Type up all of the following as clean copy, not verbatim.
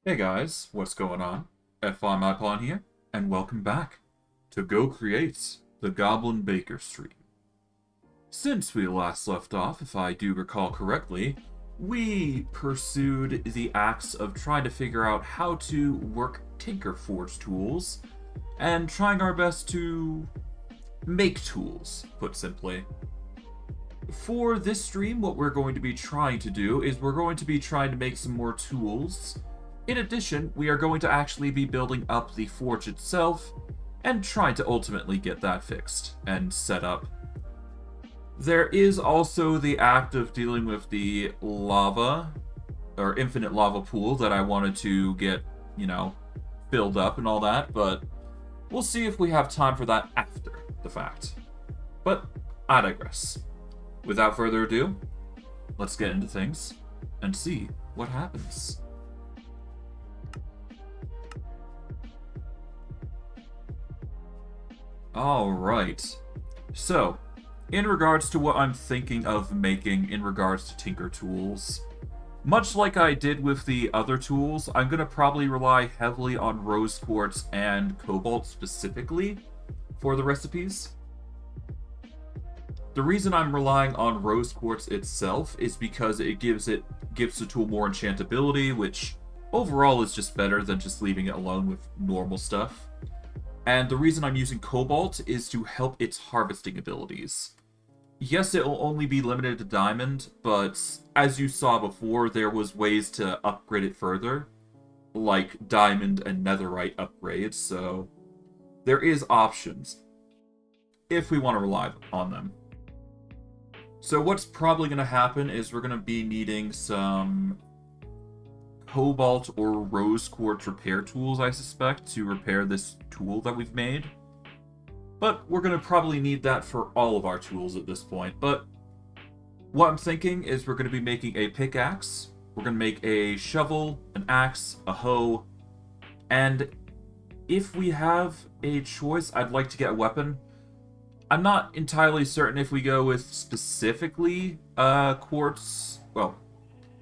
Hey guys, what's going on? FI here, and welcome back to Go Create the Goblin Baker stream. Since we last left off, if I do recall correctly, we pursued the acts of trying to figure out how to work Tinker Forge tools, and trying our best to make tools, put simply. For this stream, what we're going to be trying to do is we're going to be trying to make some more tools. In addition, we are going to actually be building up the forge itself and trying to ultimately get that fixed and set up. There is also the act of dealing with the lava, or infinite lava pool that I wanted to get, filled up and all that, but we'll see if we have time for that after the fact. But I digress. Without further ado, let's get into things and see what happens. Alright, so, in regards to what I'm thinking of making in regards to Tinker tools, much like I did with the other tools, I'm going to probably rely heavily on rose quartz and cobalt specifically for the recipes. The reason I'm relying on rose quartz itself is because it gives the tool more enchantability, which overall is just better than just leaving it alone with normal stuff. And the reason I'm using cobalt is to help its harvesting abilities. Yes, it will only be limited to diamond, but as you saw before, there was ways to upgrade it further, like diamond and netherite upgrades, so there is options if we want to rely on them. So what's probably going to happen is we're going to be needing some cobalt or rose quartz repair tools, I suspect, to repair this tool that we've made. But we're going to probably need that for all of our tools at this point. But what I'm thinking is we're going to be making a pickaxe, we're going to make a shovel, an axe, a hoe, and if we have a choice, I'd like to get a weapon. I'm not entirely certain if we go with specifically quartz. Well,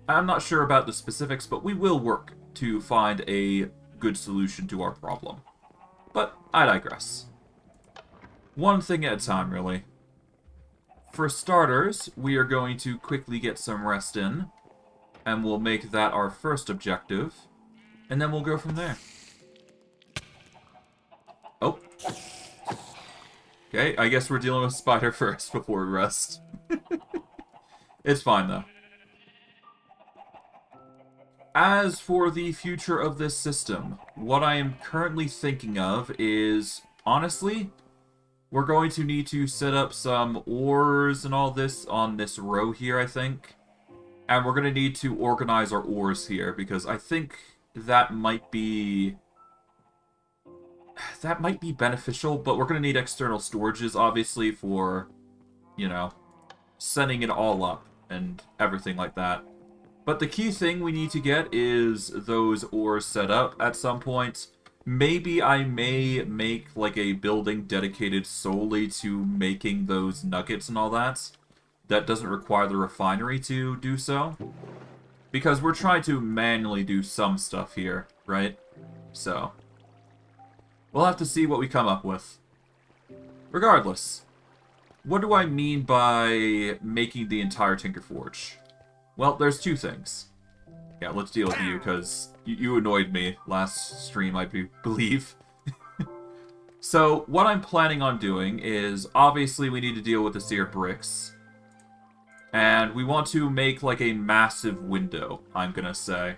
I'm not sure about the specifics, but we will work to find a good solution to our problem. But I digress. One thing at a time, really. For starters, we are going to quickly get some rest in, and we'll make that our first objective, and then we'll go from there. Oh. Okay, I guess we're dealing with spider first before we rest. It's fine, though. As for the future of this system, what I am currently thinking of is, honestly, we're going to need to set up some ores and all this on this row here, I think. And we're going to need to organize our ores here, because I think that might be beneficial, but we're going to need external storages, obviously, for, setting it all up and everything like that. But the key thing we need to get is those ores set up at some point. Maybe I may make like a building dedicated solely to making those nuggets and all that. That doesn't require the refinery to do so. Because we're trying to manually do some stuff here, right? So, we'll have to see what we come up with. Regardless, what do I mean by making the entire Tinker Forge? Well, there's two things. Yeah, let's deal with you, because you annoyed me last stream, I believe. So, what I'm planning on doing is, obviously we need to deal with the seared bricks. And we want to make, like, a massive window, I'm gonna say.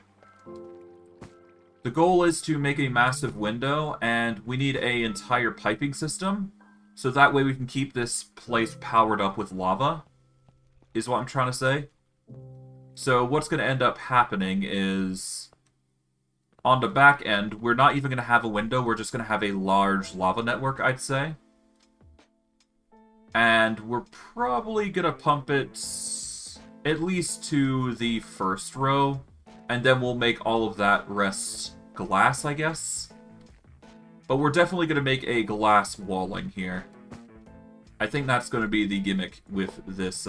The goal is to make a massive window, and we need an entire piping system, so that way we can keep this place powered up with lava, is what I'm trying to say. So what's going to end up happening is, on the back end, we're not even going to have a window, we're just going to have a large lava network, I'd say. And we're probably going to pump it at least to the first row, and then we'll make all of that rest glass, I guess. But we're definitely going to make a glass walling here. I think that's going to be the gimmick with this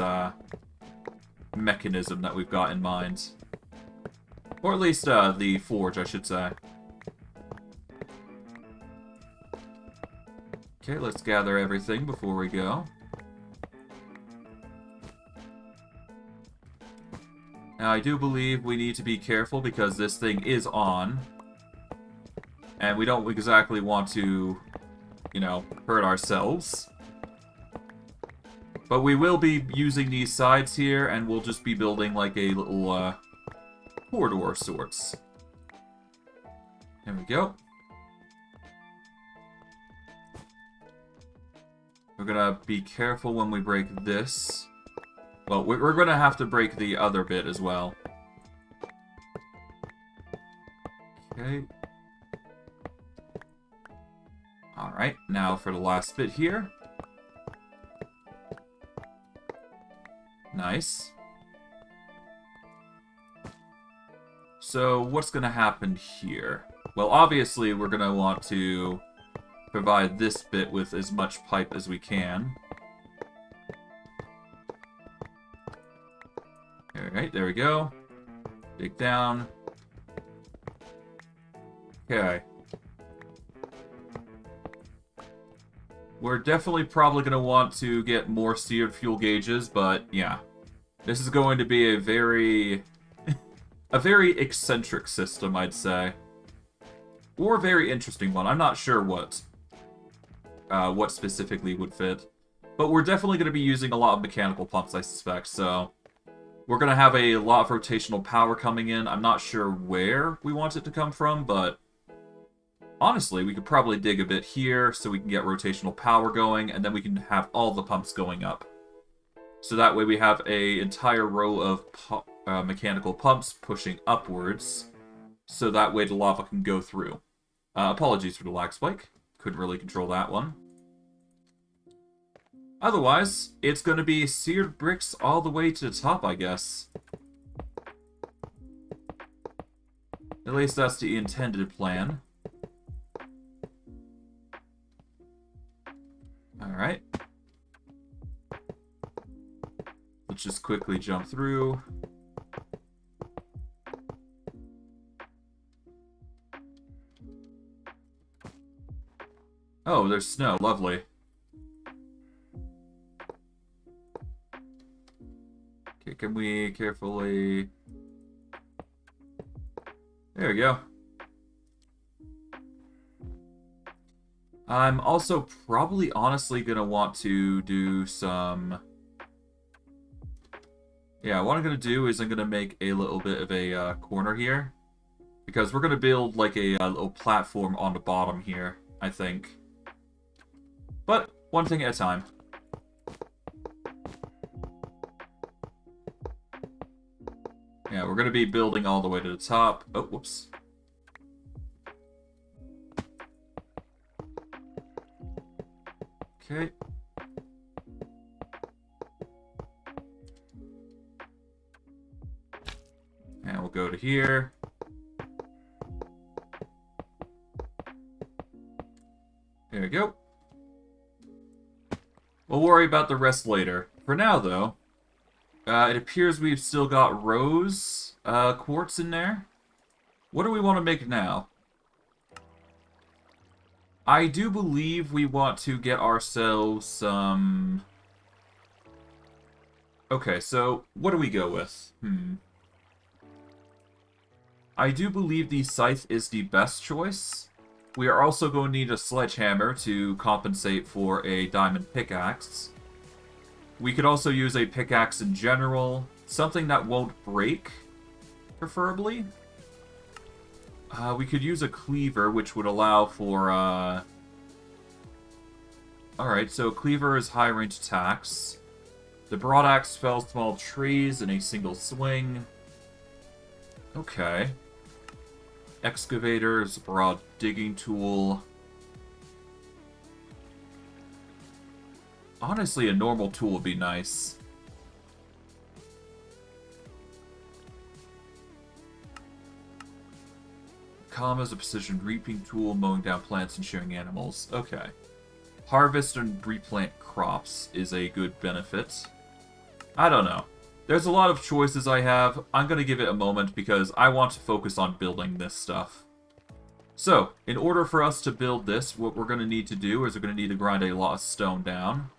mechanism that we've got in mind. Or at least, the forge, I should say. Okay, let's gather everything before we go. Now, I do believe we need to be careful because this thing is on. And we don't exactly want to, you know, hurt ourselves. But we will be using these sides here, and we'll just be building like a little, corridor of sorts. There we go. We're gonna be careful when we break this. Well, we're gonna have to break the other bit as well. Okay. Alright, now for the last bit here. Nice. So, what's gonna happen here? Well, obviously, we're gonna want to provide this bit with as much pipe as we can. Alright, there we go. Dig down. Okay. We're definitely probably going to want to get more seared fuel gauges, but yeah. This is going to be a very... a very eccentric system, I'd say. Or a very interesting one. I'm not sure what specifically would fit. But we're definitely going to be using a lot of mechanical pumps, I suspect, so... We're going to have a lot of rotational power coming in. I'm not sure where we want it to come from, but... Honestly, we could probably dig a bit here so we can get rotational power going, and then we can have all the pumps going up. So that way we have an entire row of mechanical pumps pushing upwards, so that way the lava can go through. Apologies for the lag spike. Couldn't really control that one. Otherwise, it's going to be seared bricks all the way to the top, I guess. At least that's the intended plan. Alright. Let's just quickly jump through. Oh, there's snow. Lovely. Okay, can we carefully... There we go. I'm also probably honestly going to want to do some... Yeah, what I'm going to do is I'm going to make a little bit of a corner here. Because we're going to build like a little platform on the bottom here, I think. But one thing at a time. Yeah, we're going to be building all the way to the top. Oh, whoops. Okay. And we'll go to here. There we go. We'll worry about the rest later. For now, though, it appears we've still got rose quartz in there. What do we want to make now? I do believe we want to get ourselves some... Okay, so what do we go with? I do believe the scythe is the best choice. We are also going to need a sledgehammer to compensate for a diamond pickaxe. We could also use a pickaxe in general. Something that won't break, preferably. We could use a cleaver, which would allow for, Alright, so cleaver is high range attacks. The broadaxe fells small trees in a single swing. Okay. Excavator is a broad digging tool. Honestly, a normal tool would be nice. Calm is a precision reaping tool, mowing down plants and shearing animals. Okay. Harvest and replant crops is a good benefit. I don't know. There's a lot of choices I have. I'm going to give it a moment because I want to focus on building this stuff. So, in order for us to build this, what we're going to need to do is we're going to need to grind a lot of stone down.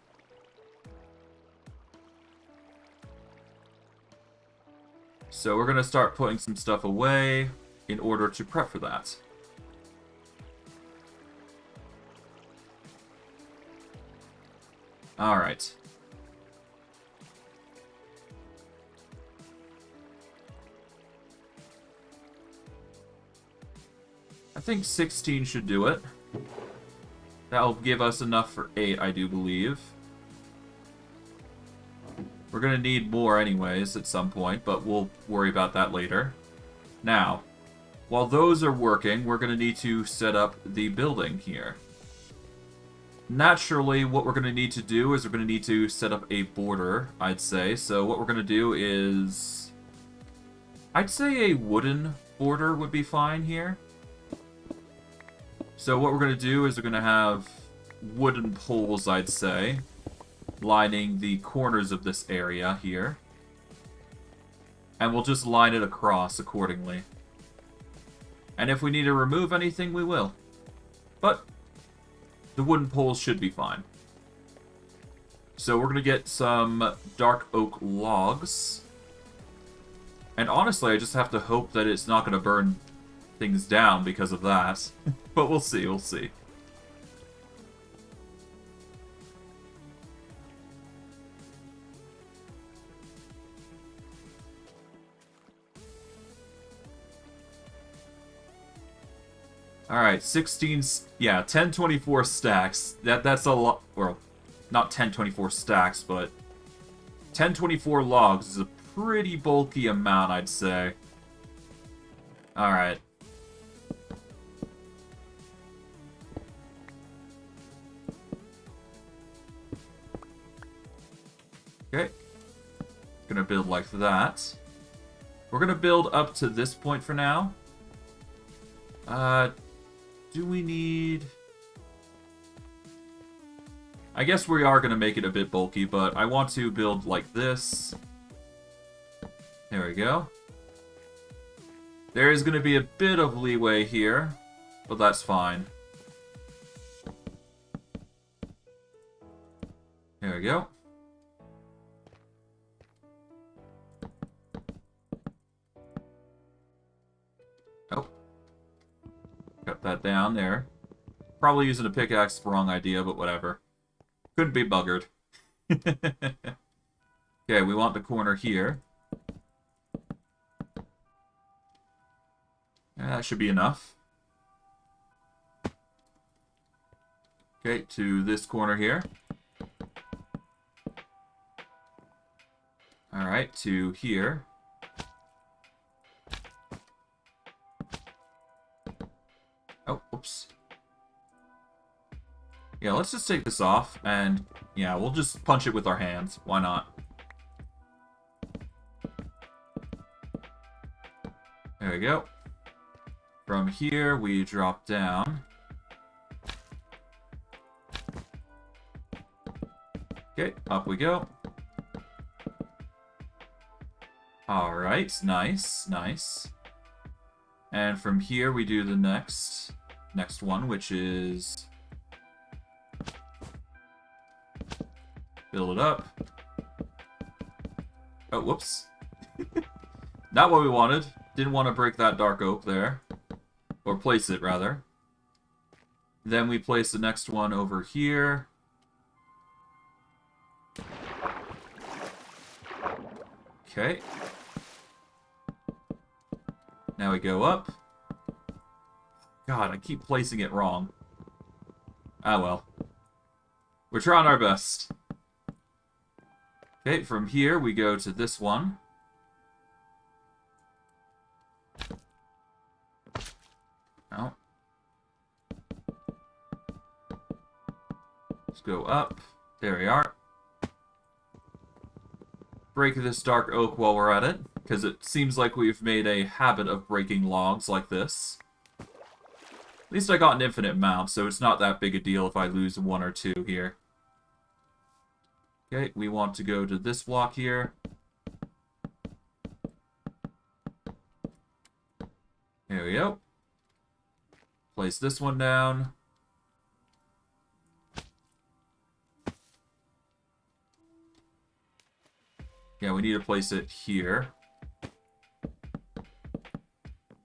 So we're going to start putting some stuff away in order to prep for that. Alright. I think 16 should do it. That'll give us enough for 8, I do believe. We're going to need more anyways at some point, but we'll worry about that later. Now, while those are working, we're going to need to set up the building here. Naturally, what we're going to need to do is we're going to need to set up a border, I'd say. So what we're going to do is... I'd say a wooden border would be fine here. So what we're going to do is we're going to have wooden poles, I'd say, lining the corners of this area here. And we'll just line it across accordingly. And if we need to remove anything, we will. But the wooden poles should be fine. So we're going to get some dark oak logs. And honestly, I just have to hope that it's not going to burn things down because of that. But we'll see, we'll see. Alright, 16, yeah, 1024 stacks. That's a lot, well, not 1024 stacks, but 1024 logs is a pretty bulky amount, I'd say. Alright. Okay. Gonna build like that. We're gonna build up to this point for now. Do we need... I guess we are going to make it a bit bulky, but I want to build like this. There we go. There is going to be a bit of leeway here, but that's fine. There we go. Oh. Cut that down there. Probably using a pickaxe is the wrong idea, but whatever. Couldn't be buggered. Okay, we want the corner here. That should be enough. Okay, to this corner here. Alright, to here. Oh, oops. Yeah, let's just take this off, and yeah, we'll just punch it with our hands. Why not? There we go. From here, we drop down. Okay, up we go. Alright, nice, nice. And from here, we do the next one, which is... build it up. Oh, whoops. Not what we wanted. Didn't want to break that dark oak there. Or place it, rather. Then we place the next one over here. Okay. Now we go up. God, I keep placing it wrong. Ah, well. We're trying our best. Okay, from here we go to this one. Oh. Let's go up. There we are. Break this dark oak while we're at it, because it seems like we've made a habit of breaking logs like this. At least I got an infinite amount, so it's not that big a deal if I lose one or two here. Okay, we want to go to this block here. There we go. Place this one down. Yeah, we need to place it here.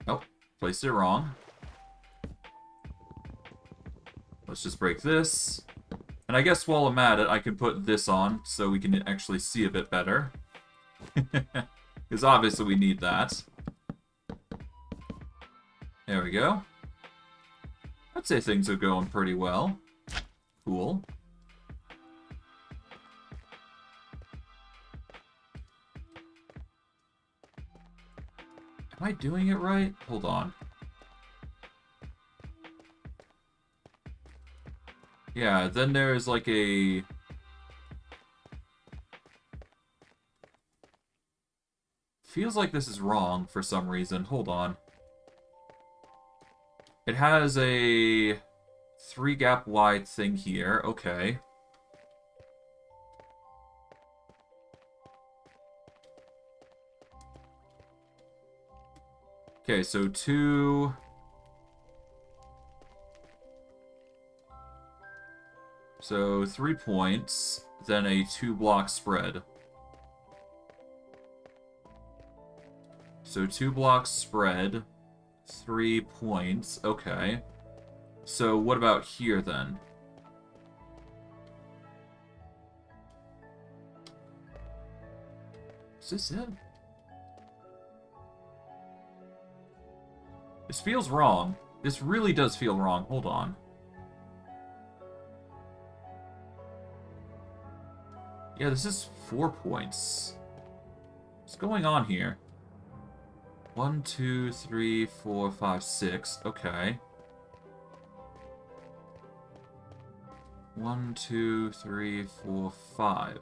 Oh, placed it wrong. Let's just break this. And I guess while I'm at it, I can put this on so we can actually see a bit better. Because obviously we need that. There we go. I'd say things are going pretty well. Cool. Am I doing it right? Hold on. Yeah, then there's like a... Feels like this is wrong for some reason. Hold on. It has a 3-gap wide thing here. Okay. Okay, so 2... So 3 points, then a 2-block spread. So 2 blocks spread, 3 points. Okay. So what about here then? Is this it? This feels wrong. This really does feel wrong. Hold on. Yeah, this is 4 points. What's going on here? 1, 2, 3, 4, 5, 6. Okay. 1, 2, 3, 4, 5.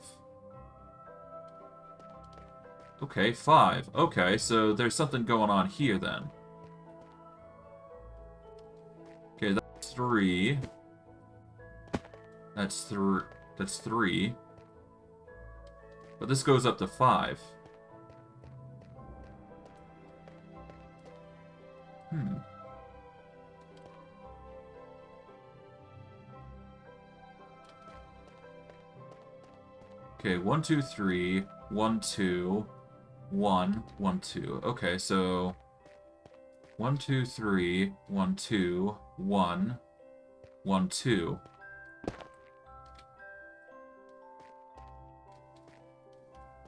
Okay, 5. Okay, so there's something going on here then. Okay, that's 3. That's 3. But this goes up to 5. Okay, 1, 2, 3, 1, 2, 1, 1, 2. Okay, so 1, 2, 3, 1, 2, 1, 1, 2.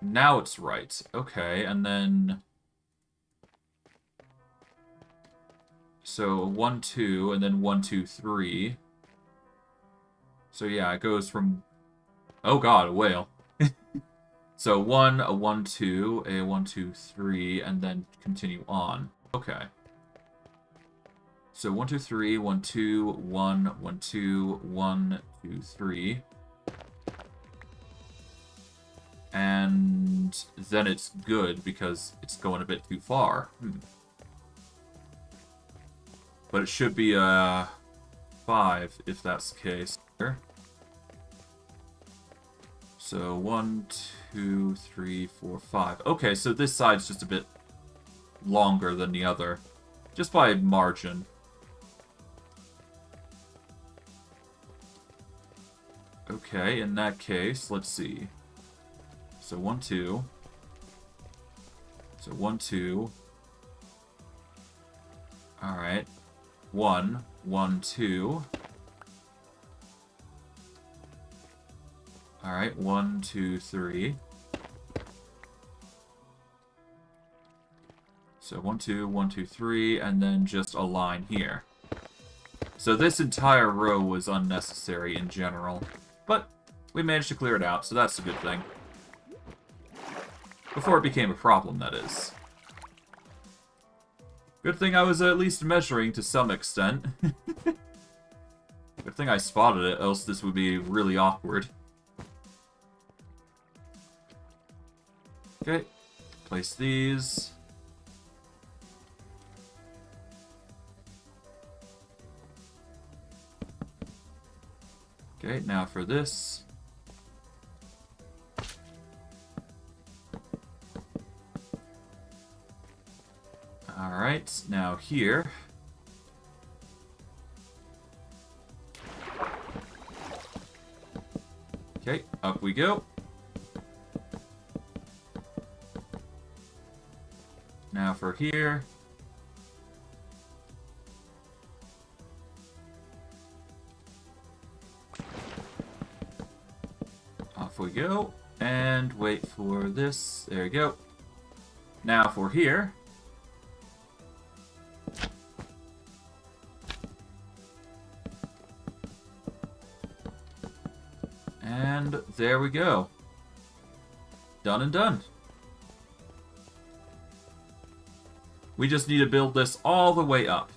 Now it's right. Okay, and then... So 1, 2, and then 1, 2, 3. So yeah, it goes from... Oh god, a whale. So 1, a 1, 2, a 1, 2, 3, and then continue on. Okay. So 1, 2, 3, 1, 2, 1, 1, 2, 1, 2, 3. And then it's good because it's going a bit too far. But it should be a 5 if that's the case. So 1, 2, 3, 4, 5. Okay, so this side's just a bit longer than the other. Just by margin. Okay, in that case, let's see. So 1, 2. So 1, 2. Alright. 1, 1, 2. Alright, 1, 2, 3. So 1, 2, 1, 2, 3, and then just a line here. So this entire row was unnecessary in general. But we managed to clear it out, so that's a good thing. Before it became a problem, that is. Good thing I was at least measuring to some extent. Good thing I spotted it, else this would be really awkward. Okay, place these. Okay, now for this. Alright, now here. Okay, up we go. Now for here. Off we go. And wait for this. There we go. Now for here. And there we go. Done and done. We just need to build this all the way up.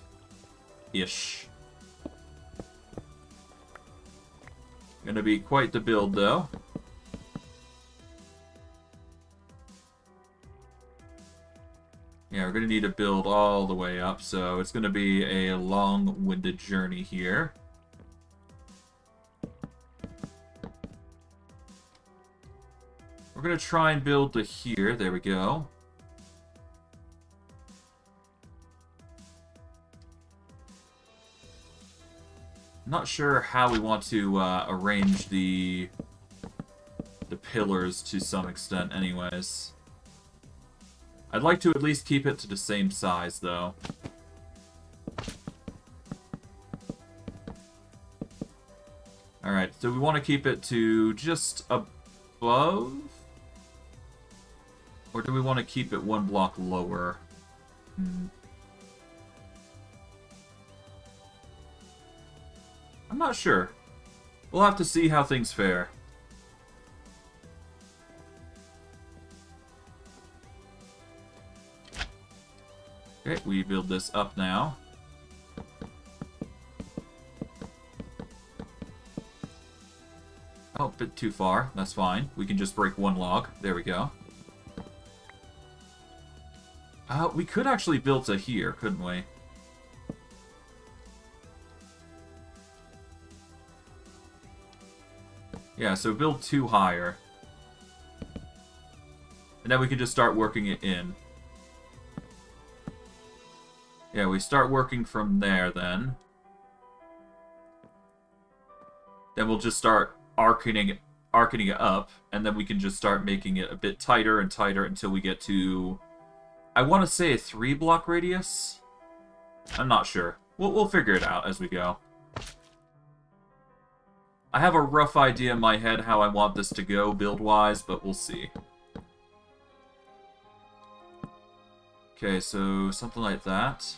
Ish. Gonna be quite the build, though. Yeah, we're gonna need to build all the way up, so it's gonna be a long-winded journey here. We're gonna try and build to here. There we go. Not sure how we want to arrange the pillars to some extent anyways. I'd like to at least keep it to the same size, though. Alright, so we want to keep it to just above? Or do we want to keep it one block lower? I'm not sure. We'll have to see how things fare. Okay, we build this up now. Oh, a bit too far. That's fine. We can just break one log. There we go. We could actually build to here, couldn't we? Yeah, so build 2 higher. And then we can just start working it in. Yeah, we start working from there then. Then we'll just start arcing it up, and then we can just start making it a bit tighter and tighter until we get to, I want to say, a 3-block radius? I'm not sure. We'll figure it out as we go. I have a rough idea in my head how I want this to go build-wise, but we'll see. Okay, so something like that.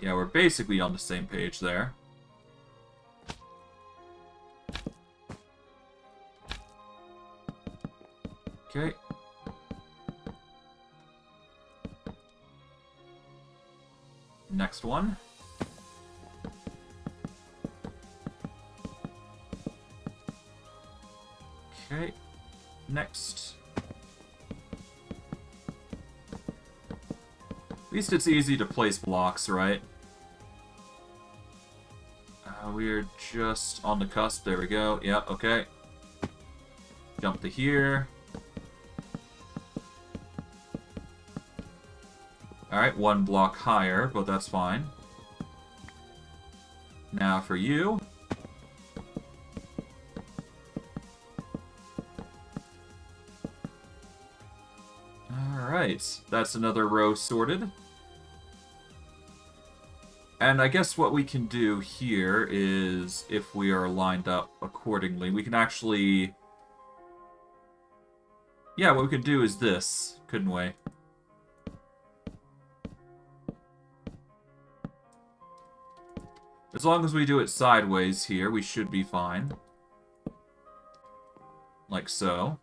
Yeah, we're basically on the same page there. Okay. Next one. Okay. Next. At least it's easy to place blocks, right? We're just on the cusp. There we go. Yep, okay. Jump to here. Alright, 1 block higher, but that's fine. Now for you. Alright, that's another row sorted. And I guess what we can do here is, if we are lined up accordingly, we can actually... Yeah, what we could do is this, couldn't we? As long as we do it sideways here, we should be fine. Like so.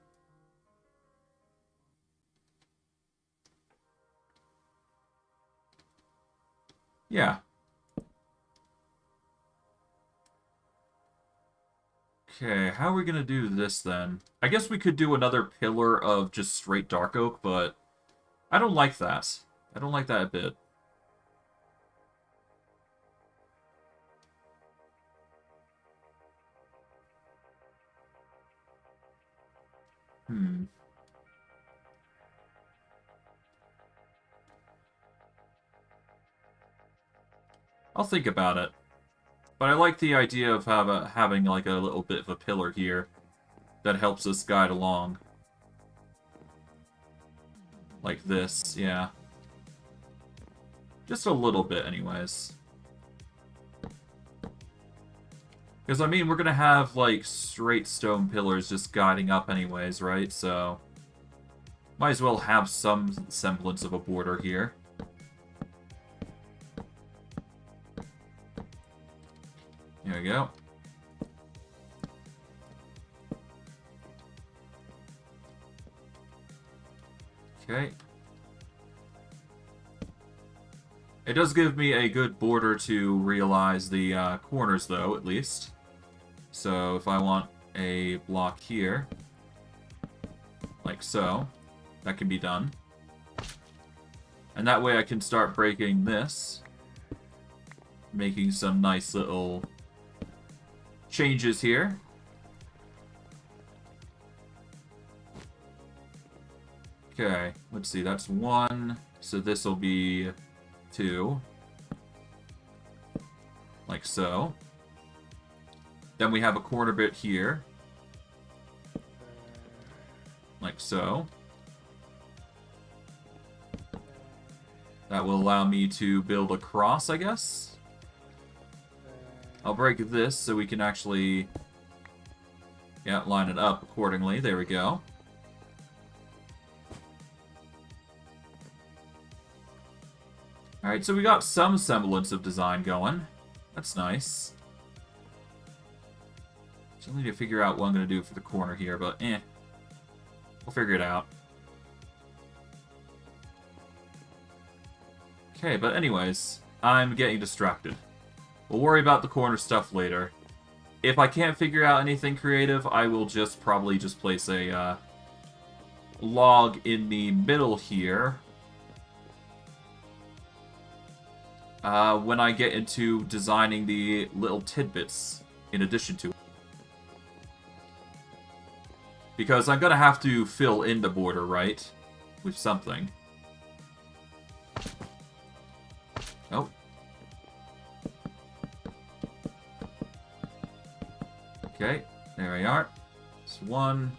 Yeah. Okay, how are we gonna do this then? I guess we could do another pillar of just straight dark oak, but I don't like that. I don't like that a bit. I'll think about it. But I like the idea of having like a little bit of a pillar here that helps us guide along. Like this, yeah. Just a little bit, anyways. Because, I mean, we're going to have, like, straight stone pillars just guiding up anyways, right? So, might as well have some semblance of a border here. There we go. Okay. It does give me a good border to realize the corners, though, at least. So if I want a block here, like so, that can be done. And that way I can start breaking this, making some nice little changes here. Okay, let's see, that's 1, so this will be 2, like so. Then we have a corner bit here, like so. That will allow me to build a cross, I guess. I'll break this so we can actually, yeah, line it up accordingly. There we go. Alright, so we got some semblance of design going. That's nice. Still need to figure out what I'm going to do for the corner here, but we'll figure it out. Okay, but anyways, I'm getting distracted. We'll worry about the corner stuff later. If I can't figure out anything creative, I will just probably just place a log in the middle here. When I get into designing the little tidbits in addition to it. Because I'm going to have to fill in the border, right? With something. Oh. Okay, there we are. It's 1.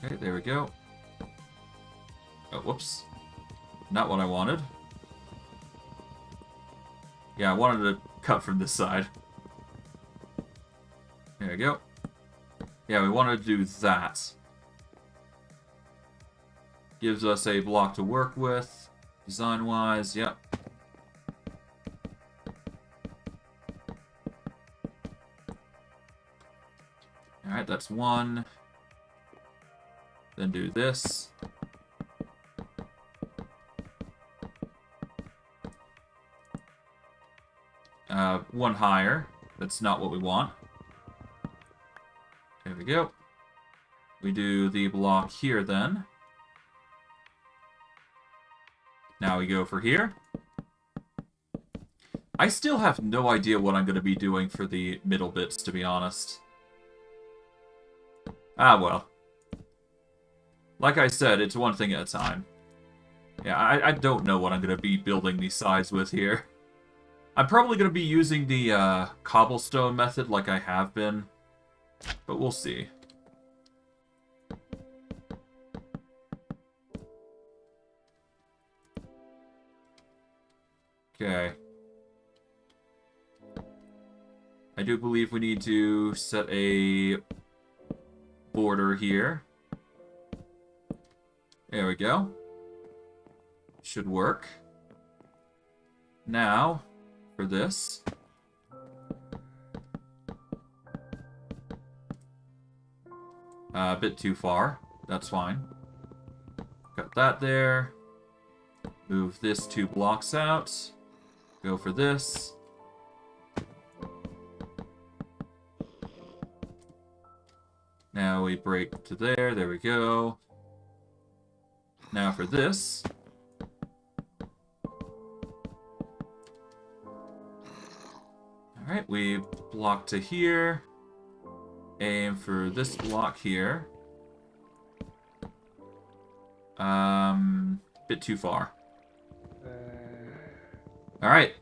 Okay, there we go. Oh, whoops. Not what I wanted. Yeah, I wanted to cut from this side. There we go. Yeah, we wanted to do that. Gives us a block to work with, design-wise, yep. Alright, that's 1. Then do this. One higher. That's not what we want. There we go. We do the block here then. Now we go for here. I still have no idea what I'm going to be doing for the middle bits, to be honest. Ah, well. Like I said, it's one thing at a time. Yeah, I don't know what I'm going to be building these sides with here. I'm probably going to be using the cobblestone method like I have been. But we'll see. Okay. I do believe we need to set a border here. There we go. Should work. Now, for this. A bit too far. That's fine. Got that there. Move this 2 blocks out. Go for this. Now we break to there. There we go. Now for this. Alright, we block to here. Aim for this block here. Bit too far. Alright.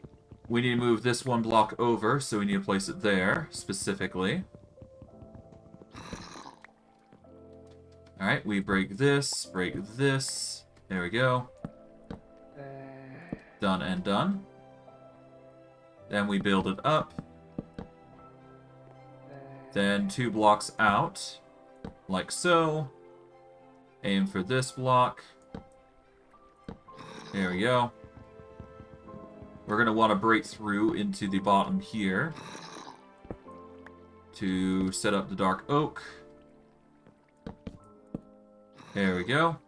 We need to move this one block over, so we need to place it there, specifically. Alright, we break this. There we go. Done and done. Then we build it up. Then 2 blocks out, like so. Aim for this block. There we go. We're going to want to break through into the bottom here to set up the dark oak. There we go.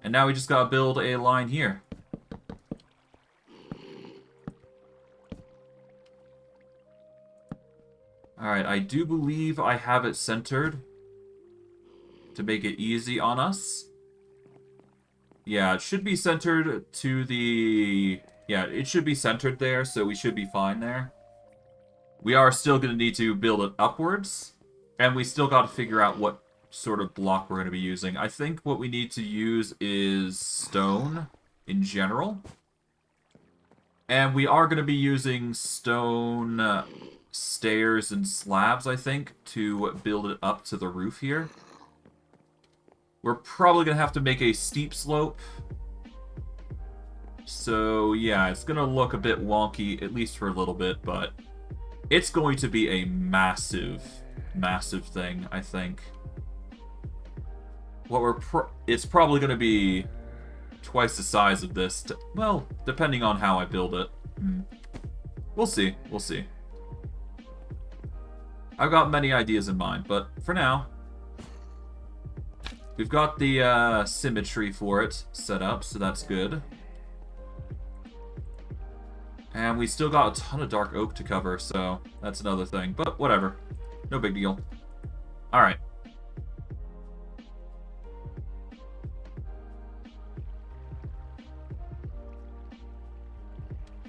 And now we just got to build a line here. Alright, I do believe I have it centered to make it easy on us. Yeah, it should be centered to the... Yeah, it should be centered there, so we should be fine there. We are still going to need to build it upwards, and we still got to figure out what sort of block we're going to be using. I think what we need to use is stone in general. And we are going to be using stone stairs and slabs, I think, to build it up to the roof here. We're probably going to have to make a steep slope. So, yeah, it's going to look a bit wonky, at least for a little bit, but it's going to be a massive, massive thing, I think. It's probably going to be twice the size of this, well, depending on how I build it. We'll see, we'll see. I've got many ideas in mind, but for now, we've got the symmetry for it set up, so that's good. And we still got a ton of dark oak to cover, so that's another thing. But whatever. No big deal. Alright.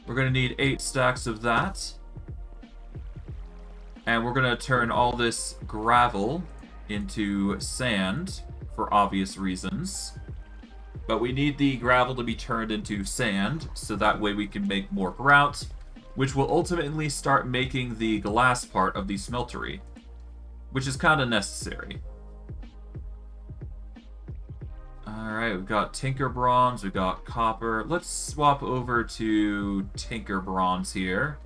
We're going to need 8 stacks of that. And we're going to turn all this gravel into sand for obvious reasons. But we need the gravel to be turned into sand, so that way we can make more grout, which will ultimately start making the glass part of the smeltery, which is kind of necessary. Alright, we've got tinker bronze, we've got copper. Let's swap over to tinker bronze here.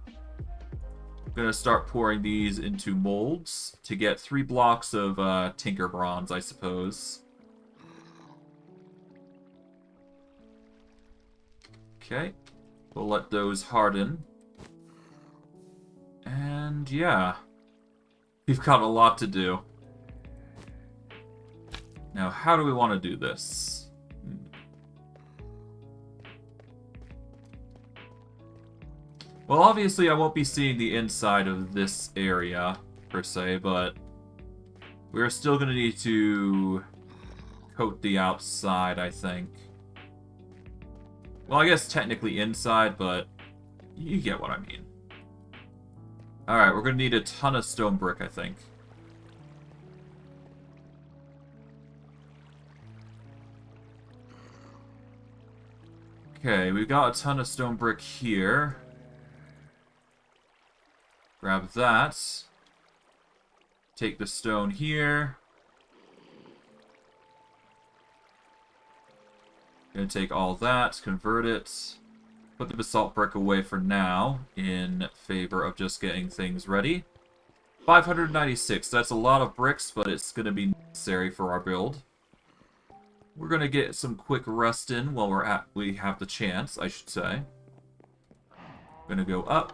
I'm going to start pouring these into molds to get 3 blocks of tinker bronze, I suppose. Okay, we'll let those harden. And yeah, we've got a lot to do. Now, how do we want to do this? Well, obviously I won't be seeing the inside of this area, per se, but we're still going to need to coat the outside, I think. Well, I guess technically inside, but you get what I mean. Alright, we're going to need a ton of stone brick, I think. Okay, we've got a ton of stone brick here. Grab that. Take the stone here. Gonna take all that, convert it, put the basalt brick away for now, in favor of just getting things ready. 596, that's a lot of bricks, but it's gonna be necessary for our build. We're gonna get some quick rest in while we have the chance, I should say. Gonna go up.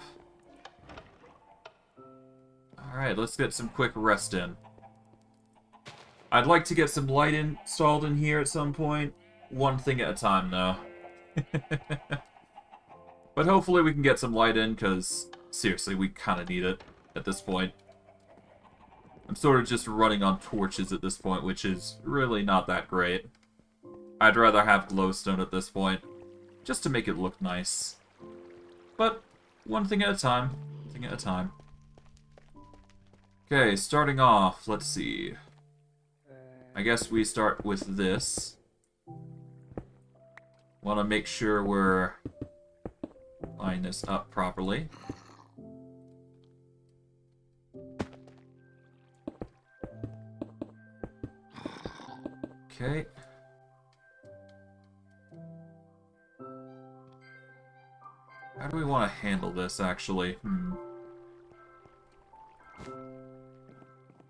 Alright, let's get some quick rest in. I'd like to get some light installed in here at some point. One thing at a time, though. But hopefully we can get some light in, because, seriously, we kind of need it at this point. I'm sort of just running on torches at this point, which is really not that great. I'd rather have glowstone at this point, just to make it look nice. But, one thing at a time. One thing at a time. Okay, starting off, let's see. I guess we start with this. Want to make sure we're lining this up properly. Okay. How do we want to handle this, actually?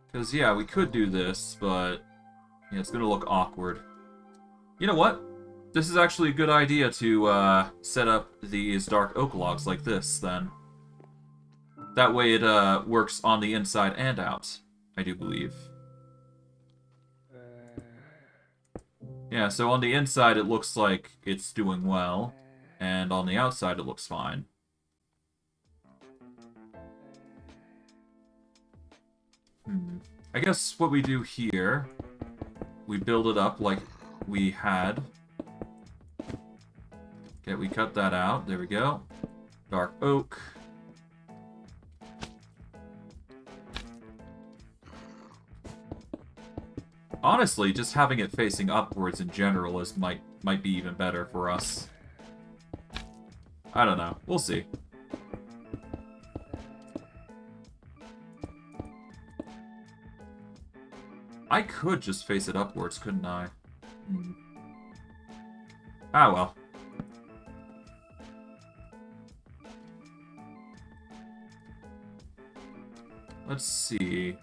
Because, yeah, we could do this, but yeah, it's going to look awkward. You know what? This is actually a good idea to set up these dark oak logs like this, then. That way it works on the inside and out, I do believe. Yeah, so on the inside it looks like it's doing well, and on the outside it looks fine. I guess what we do here, we build it up like we had. Okay, we cut that out. There we go. Dark oak. Honestly, just having it facing upwards in general is might be even better for us. I don't know. We'll see. I could just face it upwards, couldn't I? Ah, well. Let's see.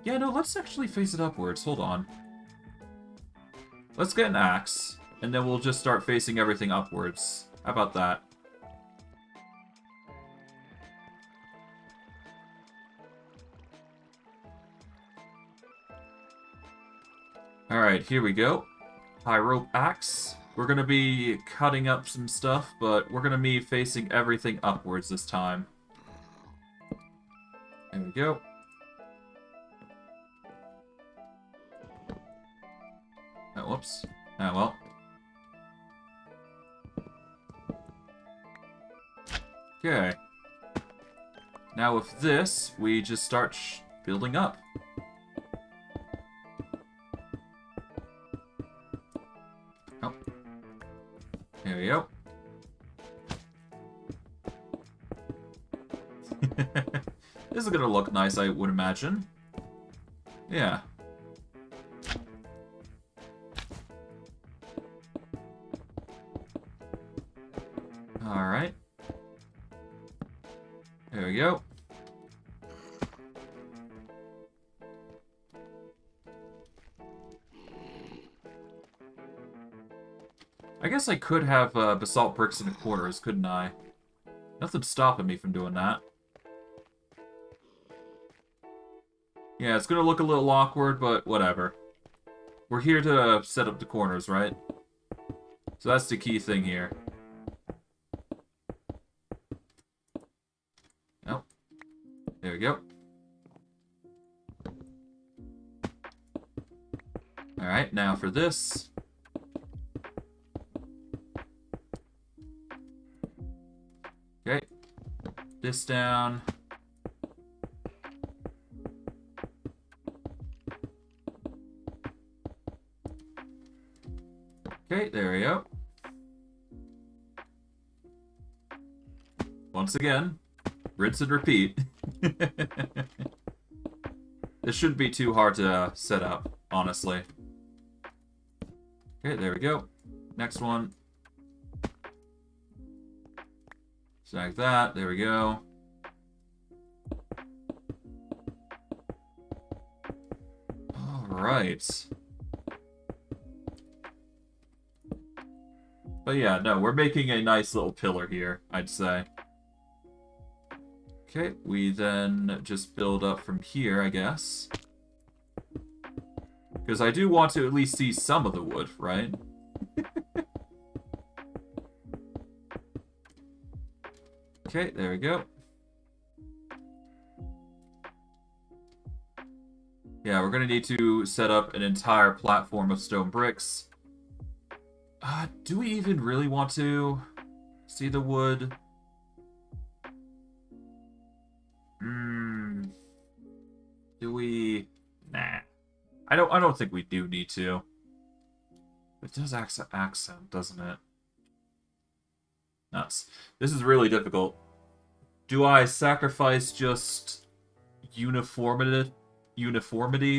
Yeah, no, let's actually face it upwards. Hold on. Let's get an axe, and then we'll just start facing everything upwards. How about that? Alright, here we go. High rope axe. We're gonna be cutting up some stuff, but we're gonna be facing everything upwards this time. There we go. Oh, whoops. Ah, well. Okay. Now with this, we just start building up. Oh. There we go. This is gonna look nice, I would imagine. Yeah. Alright. There we go. I guess I could have basalt bricks in the corners, couldn't I? Nothing's stopping me from doing that. Yeah, it's gonna look a little awkward, but whatever. We're here to set up the corners, right? So that's the key thing here. Oh. There we go. Alright, now for this. Okay. This down. Okay, there we go. Once again, rinse and repeat. This shouldn't be too hard to set up, honestly. Okay, there we go. Next one. Snag that, there we go. Alright. But yeah, no, we're making a nice little pillar here, I'd say. Okay, we then just build up from here, I guess. Because I do want to at least see some of the wood, right? Okay, there we go. Yeah, we're going to need to set up an entire platform of stone bricks. Do we even really want to see the wood? Do we? Nah. I don't think we do need to. It does accent, doesn't it? Nuts. This is really difficult. Do I sacrifice just uniformity,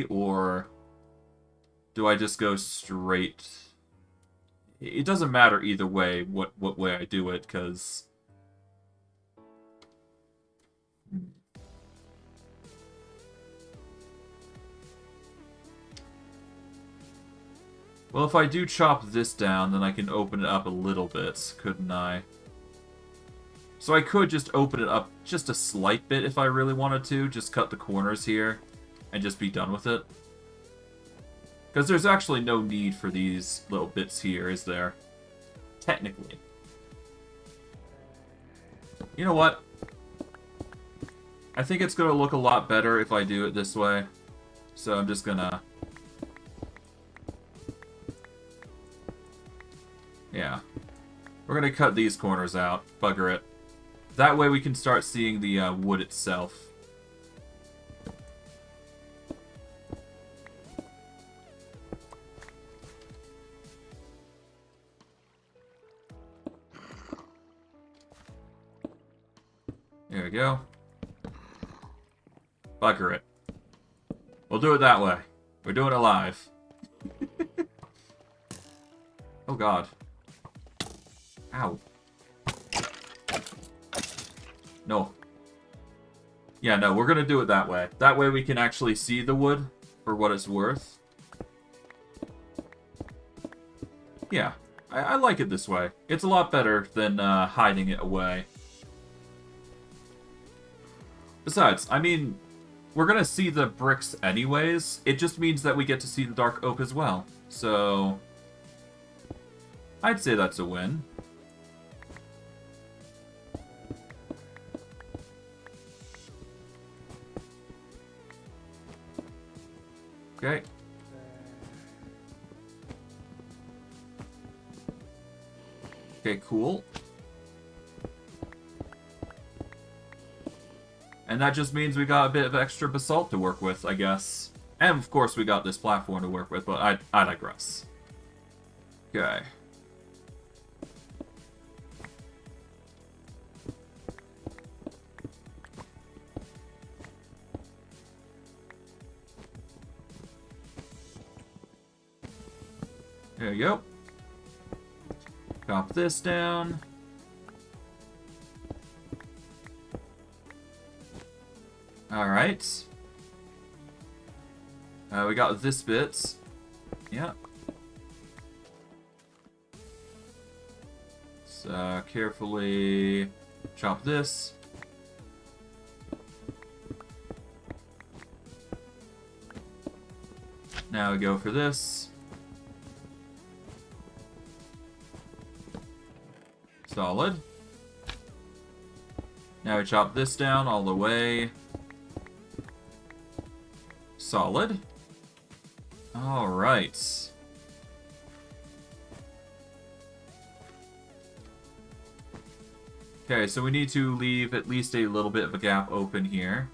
or do I just go straight? It doesn't matter either way what way I do it, because well, if I do chop this down, then I can open it up a little bit, couldn't I? So I could just open it up just a slight bit if I really wanted to, just cut the corners here, and just be done with it. Because there's actually no need for these little bits here, is there? Technically. You know what? I think it's going to look a lot better if I do it this way. So I'm just gonna... yeah. We're gonna cut these corners out. Bugger it. That way we can start seeing the wood itself. There we go. Bugger it. We'll do it that way. We're doing it live. Oh god. Ow. No. Yeah, no, we're gonna do it that way. That way we can actually see the wood for what it's worth. Yeah, I like it this way. It's a lot better than hiding it away. Besides, I mean, we're gonna see the bricks anyways. It just means that we get to see the dark oak as well. So, I'd say that's a win. Okay. Okay, cool. And that just means we got a bit of extra basalt to work with, I guess. And of course we got this platform to work with, but I digress. Okay. There you go. Chop this down. Alright. We got this bit. Yeah. So, carefully chop this. Now we go for this. Solid. Now we chop this down all the way. Solid. Alright. Okay, so we need to leave at least a little bit of a gap open here.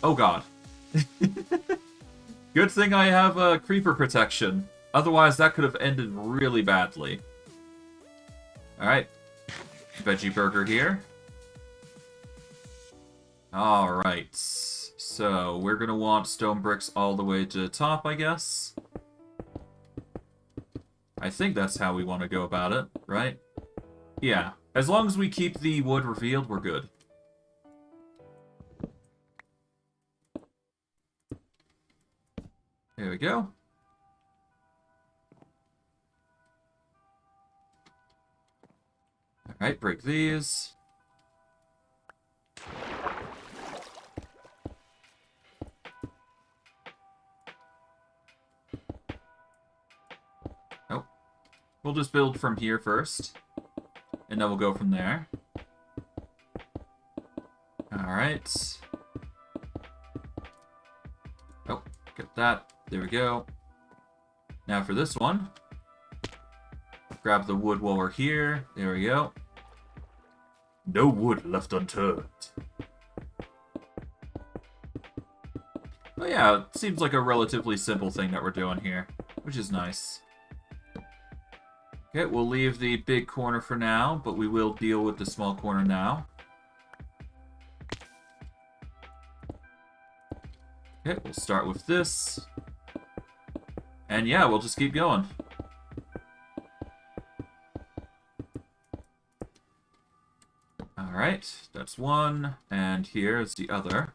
Oh god. Good thing I have a creeper protection. Otherwise, that could have ended really badly. Alright. Veggie burger here. Alright. So, we're gonna want stone bricks all the way to the top, I guess. I think that's how we want to go about it, right? Yeah. As long as we keep the wood revealed, we're good. There we go. Alright, break these. Oh. We'll just build from here first. And then we'll go from there. Alright. Oh, get that. There we go. Now for this one. Grab the wood while we're here. There we go. No wood left unturned. Well, yeah, it seems like a relatively simple thing that we're doing here, which is nice. Okay, we'll leave the big corner for now, but we will deal with the small corner now. Okay, we'll start with this. And yeah, we'll just keep going. Alright, that's one, and here is the other.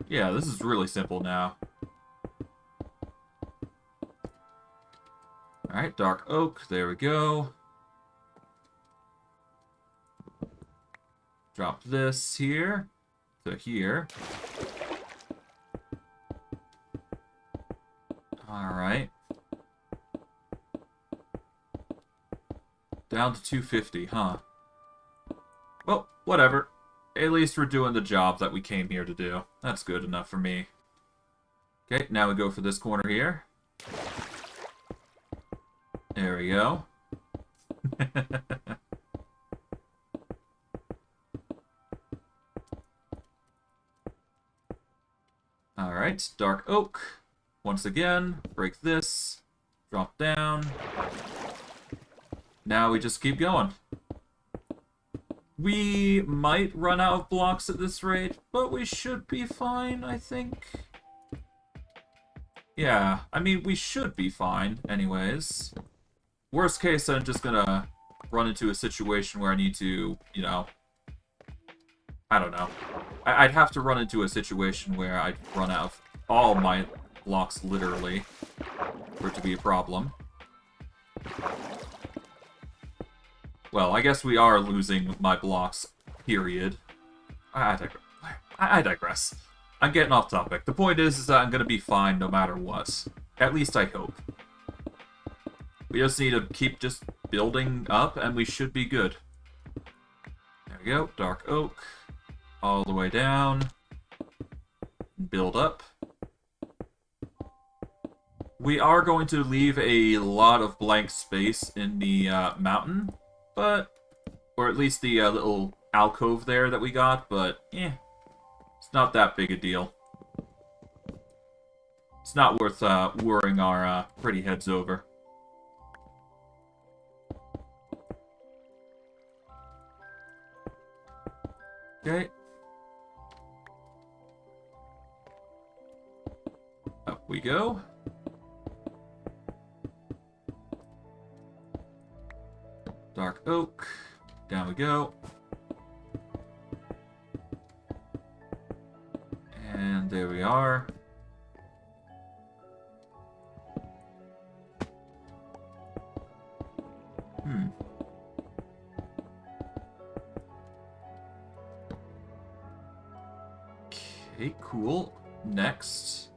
Yeah, this is really simple now. Alright, dark oak, there we go. Drop this here to here. Alright. Down to 250, huh? Well, whatever. At least we're doing the job that we came here to do. That's good enough for me. Okay, now we go for this corner here. There we go. Alright, dark oak. Once again, break this. Drop down. Now we just keep going. We might run out of blocks at this rate, but we should be fine, I think. Yeah, I mean, we should be fine, anyways. Worst case, I'm just gonna run into a situation where I need to, you know... I don't know. I'd have to run into a situation where I'd run out of all my blocks, literally, for it to be a problem. Well, I guess we are losing my blocks, period. I digress. I'm getting off topic. The point is that I'm going to be fine no matter what. At least I hope. We just need to keep just building up, and we should be good. There we go. Dark oak. All the way down. Build up. We are going to leave a lot of blank space in the mountain. But, or at least the little alcove there that we got, but, it's not that big a deal. It's not worth worrying our pretty heads over. Okay. Up we go. Dark oak. Down we go. And there we are. Okay, cool. Next.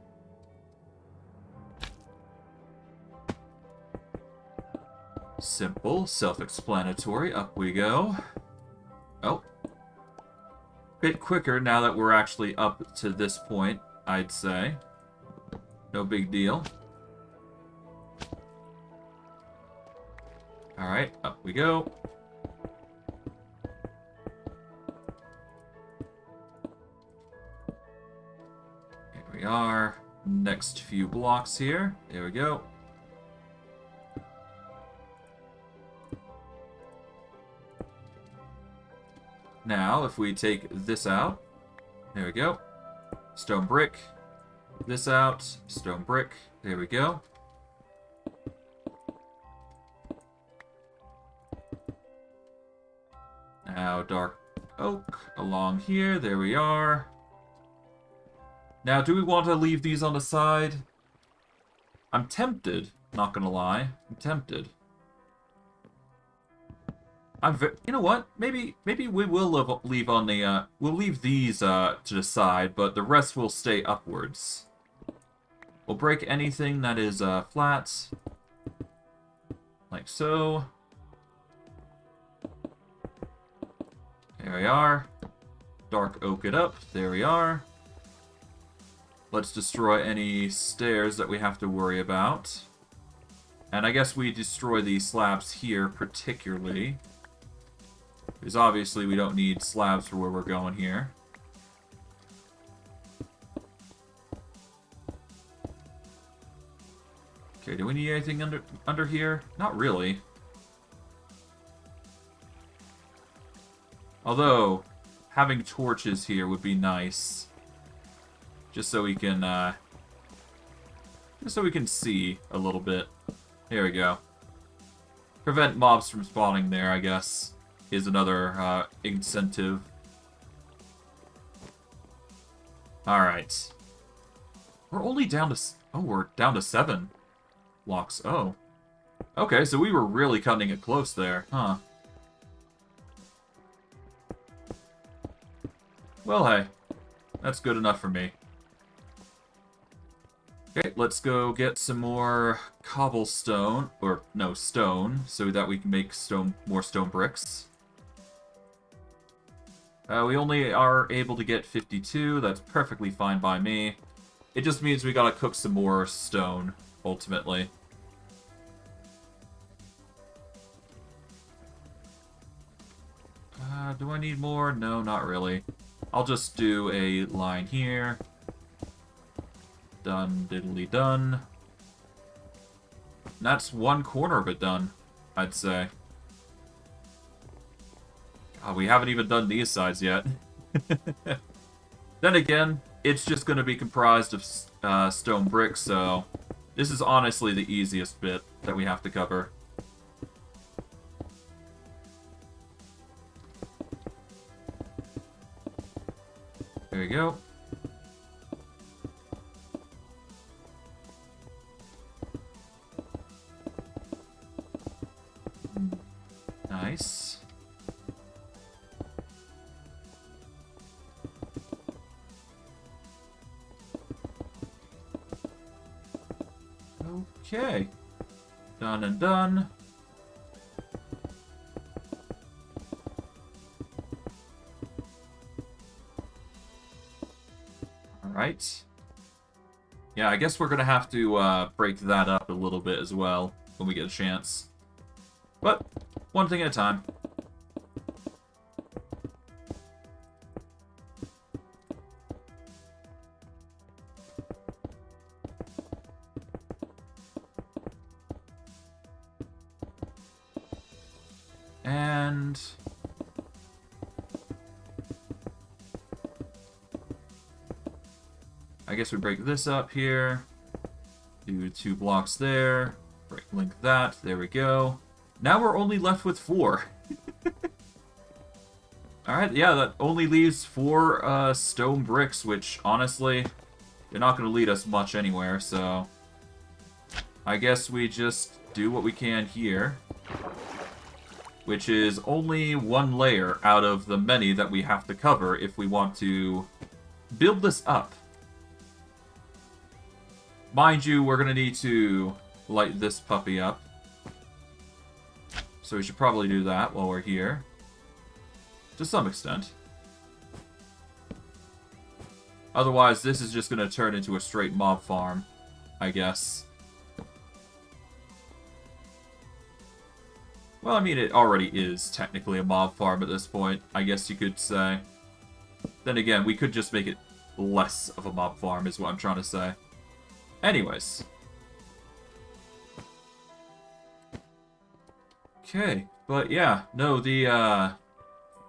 Simple, self-explanatory. Up we go. Oh. Bit quicker now that we're actually up to this point, I'd say. No big deal. Alright, up we go. Here we are. Next few blocks here. There we go. Now, if we take this out, there we go. Stone brick. This out, stone brick. There we go. Now, dark oak along here. There we are. Now, do we want to leave these on the side? I'm tempted, not gonna lie. I'm tempted. You know what? Maybe we will leave on the we'll leave these to the side, but the rest will stay upwards. We'll break anything that is flat, like so. There we are. Dark oak it up. There we are. Let's destroy any stairs that we have to worry about. And I guess we destroy these slabs here particularly. Because obviously we don't need slabs for where we're going here. Okay, do we need anything under here? Not really. Although, having torches here would be nice. Just so we can, see a little bit. There we go. Prevent mobs from spawning there, I guess, is another, incentive. Alright. We're only down to... Oh, we're down to 7 blocks. Oh. Okay, so we were really cutting it close there, huh? Well, hey. That's good enough for me. Okay, let's go get some more cobblestone, or no, stone, so that we can make more stone bricks. We only are able to get 52, that's perfectly fine by me. It just means we gotta cook some more stone, ultimately. Do I need more? No, not really. I'll just do a line here. Done, diddly done. And that's one corner of it done, I'd say. God, we haven't even done these sides yet. Then again, it's just going to be comprised of stone bricks, so this is honestly the easiest bit that we have to cover. There we go. Nice. Okay. Done and done. Alright. Yeah, I guess we're gonna have to break that up a little bit as well when we get a chance. But, one thing at a time. And... I guess we break this up here. Do 2 blocks there. Link that. There we go. Now we're only left with 4. Alright, yeah, that only leaves 4 stone bricks, which, honestly, they're not going to lead us much anywhere, so... I guess we just do what we can here. Which is only 1 layer out of the many that we have to cover if we want to build this up. Mind you, we're going to need to light this puppy up. So we should probably do that while we're here. To some extent. Otherwise, this is just going to turn into a straight mob farm, I guess. Well, I mean, it already is technically a mob farm at this point, I guess you could say. Then again, we could just make it less of a mob farm, is what I'm trying to say. Anyways. Okay, but yeah, no, the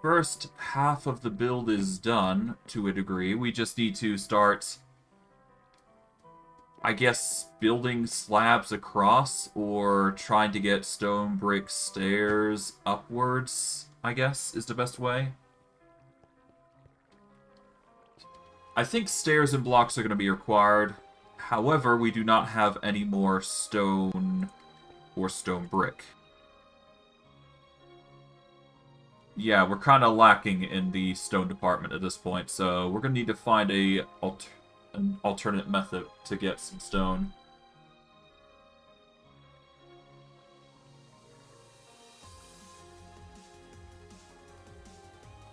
first half of the build is done to a degree. We just need to start, I guess, building slabs across or trying to get stone brick stairs upwards, I guess, is the best way. I think stairs and blocks are going to be required. However, we do not have any more stone or stone brick. Yeah, we're kind of lacking in the stone department at this point, so we're going to need to find an alternate method to get some stone.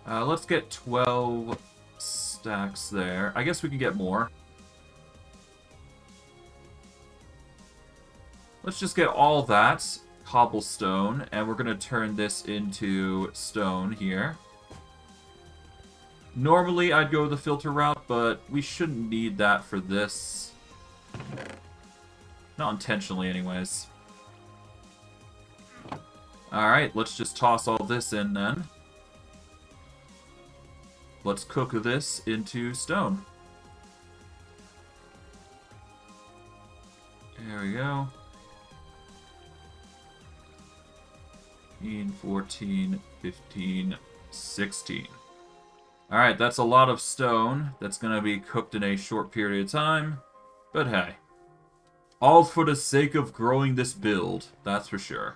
Let's get 12 stacks there. I guess we can get more. Let's just get all that cobblestone, and we're going to turn this into stone here. Normally, I'd go the filter route, but we shouldn't need that for this. Not intentionally, anyways. Alright, let's just toss all this in then. Let's cook this into stone. There we go. 14, 15, 16. Alright, that's a lot of stone. That's going to be cooked in a short period of time. But hey. All for the sake of growing this build. That's for sure.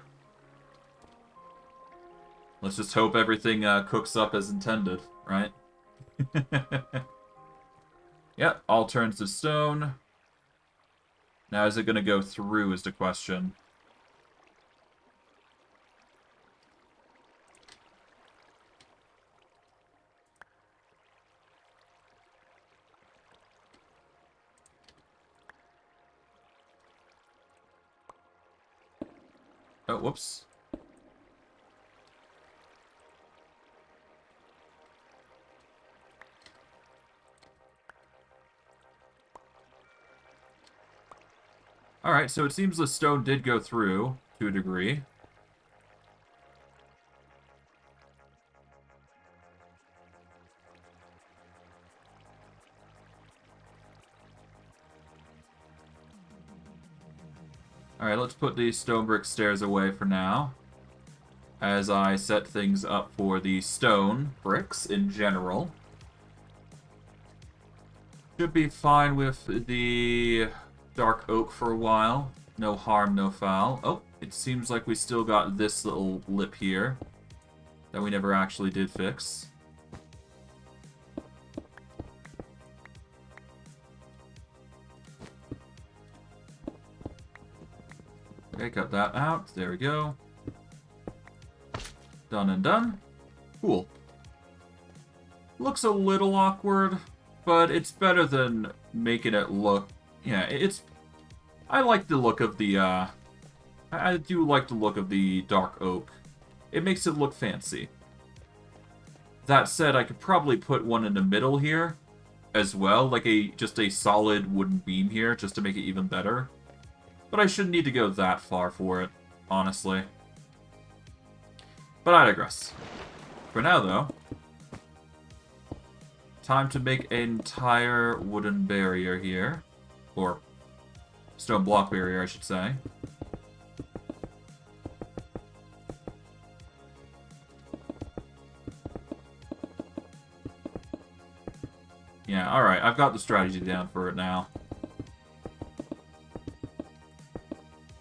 Let's just hope everything cooks up as intended, right? Yep, all turns to stone. Now, is it going to go through is the question. Oh, whoops. Alright, so it seems the stone did go through, to a degree. Alright, let's put these stone brick stairs away for now, as I set things up for the stone bricks in general. Should be fine with the dark oak for a while. No harm, no foul. Oh, it seems like we still got this little lip here that we never actually did fix. Okay, cut that out. There we go. Done and done. Cool. Looks a little awkward, but it's better than making it look... Yeah, it's... I like the look of the, I do like the look of the dark oak. It makes it look fancy. That said, I could probably put one in the middle here as well, like just a solid wooden beam here, just to make it even better. But I shouldn't need to go that far for it, honestly. But I digress. For now, though, time to make an entire wooden barrier here. Or stone block barrier, I should say. Yeah, alright, I've got the strategy down for it now.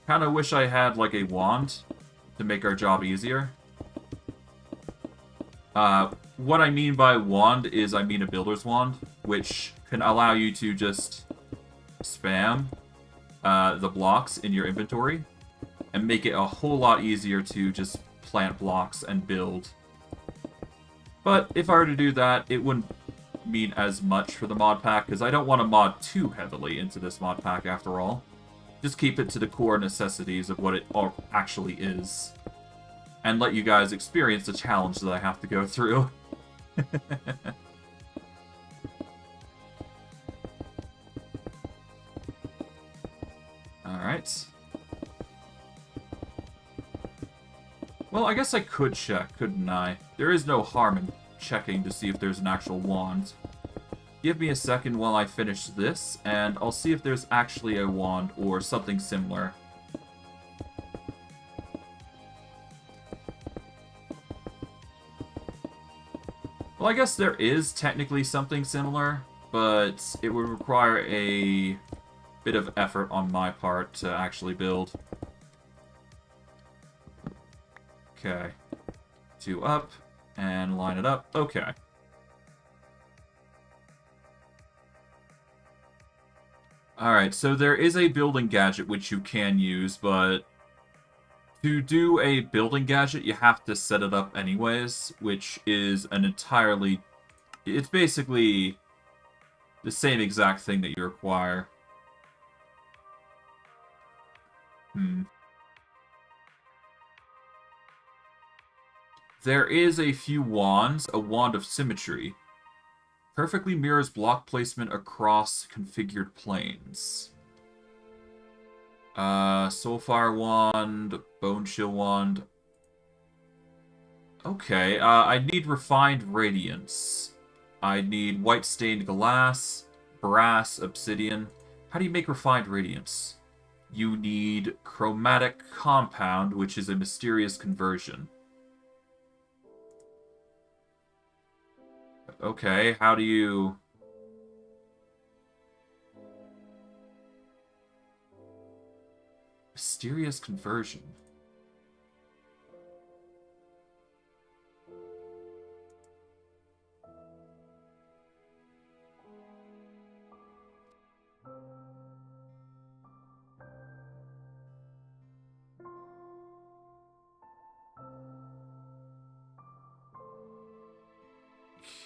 Kinda wish I had, like, a wand to make our job easier. What I mean by wand is I mean a builder's wand, which can allow you to just spam the blocks in your inventory and make it a whole lot easier to just plant blocks and build. But if I were to do that, it wouldn't mean as much for the mod pack, because I don't want to mod too heavily into this mod pack after all. Just keep it to the core necessities of what it actually is. And let you guys experience the challenge that I have to go through. Alright. Well, I guess I could check, couldn't I? There is no harm in checking to see if there's an actual wand. Give me a second while I finish this, and I'll see if there's actually a wand or something similar. Well, I guess there is technically something similar, but it would require a bit of effort on my part to actually build. Okay. 2 up, and line it up. Okay. Alright, so there is a building gadget which you can use, but to do a building gadget, you have to set it up anyways, which is an entirely... It's basically the same exact thing that you require. There is a few wands. A wand of symmetry. Perfectly mirrors block placement across configured planes. Soulfire Wand, Bone Chill Wand. Okay, I need Refined Radiance. I need White Stained Glass, Brass, Obsidian. How do you make Refined Radiance? You need Chromatic Compound, which is a mysterious conversion. Okay, how do you... Mysterious conversion.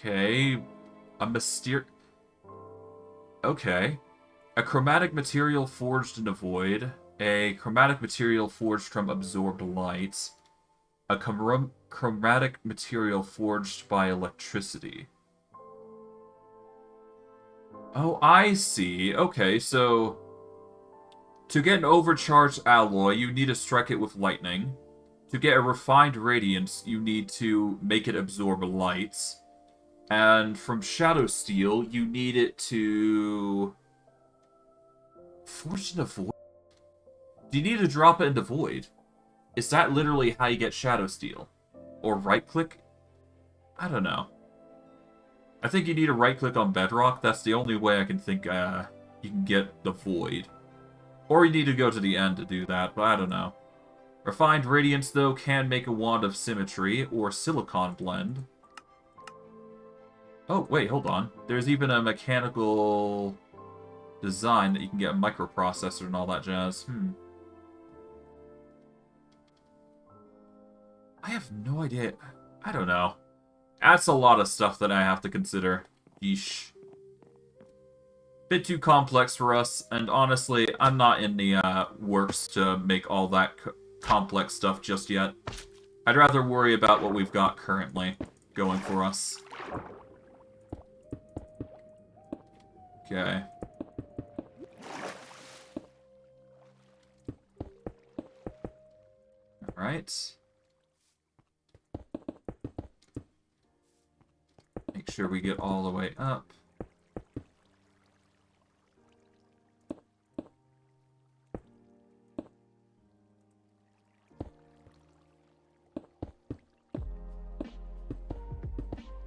Okay, Okay. A chromatic material forged in a void. A chromatic material forged from absorbed light. A chromatic material forged by electricity. Oh, I see. Okay, so... To get an overcharged alloy, you need to strike it with lightning. To get a refined radiance, you need to make it absorb light. And from Shadow Steel, you need it to... Forge in the Void? Do you need to drop it in the Void? Is that literally how you get Shadow Steel? Or right-click? I don't know. I think you need to right-click on Bedrock. That's the only way I can think you can get the Void. Or you need to go to the end to do that, but I don't know. Refined Radiance, though, can make a Wand of Symmetry or Silicon Blend. Oh, wait, hold on. There's even a mechanical design that you can get a microprocessor and all that jazz. I have no idea. I don't know. That's a lot of stuff that I have to consider. Yeesh. Bit too complex for us, and honestly, I'm not in the works to make all that complex stuff just yet. I'd rather worry about what we've got currently going for us. Okay. Alright. Make sure we get all the way up.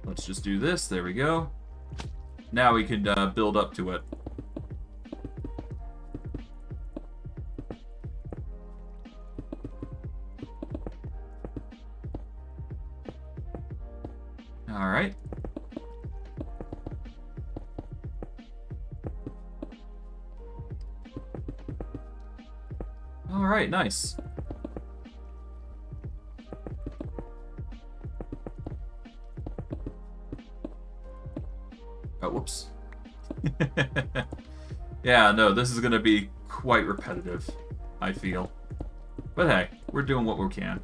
Let's just do this. There we go. Now we can build up to it. Alright. Alright, nice. Oh, whoops. Yeah, no, this is going to be quite repetitive, I feel. But hey, we're doing what we can.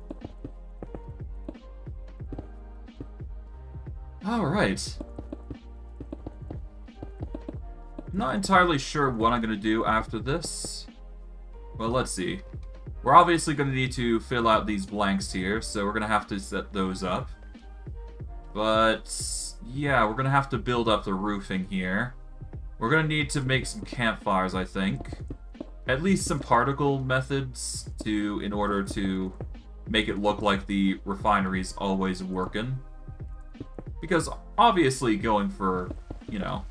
Alright. Not entirely sure what I'm going to do after this. Well, let's see. We're obviously going to need to fill out these blanks here, so we're going to have to set those up. But... yeah, we're gonna have to build up the roofing here. We're gonna need to make some campfires, I think. At least some particle methods in order to make it look like the refinery's always working. Because obviously going for, you know,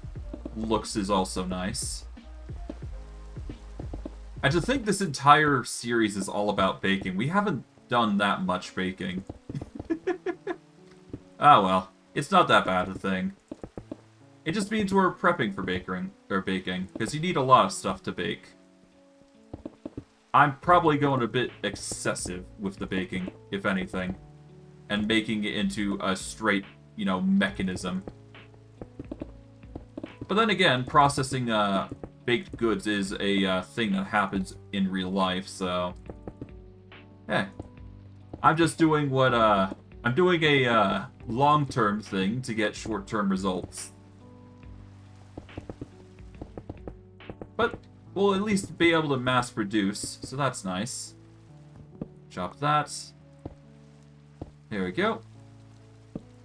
looks is also nice. And to think this entire series is all about baking. We haven't done that much baking. Ah, well. It's not that bad a thing. It just means we're prepping for baking, because you need a lot of stuff to bake. I'm probably going a bit excessive with the baking, if anything, and making it into a straight, you know, mechanism. But then again, processing baked goods is a thing that happens in real life, so... hey. I'm just doing what, I'm doing a, long-term thing to get short-term results. But we'll at least be able to mass produce, so that's nice. Chop that. There we go.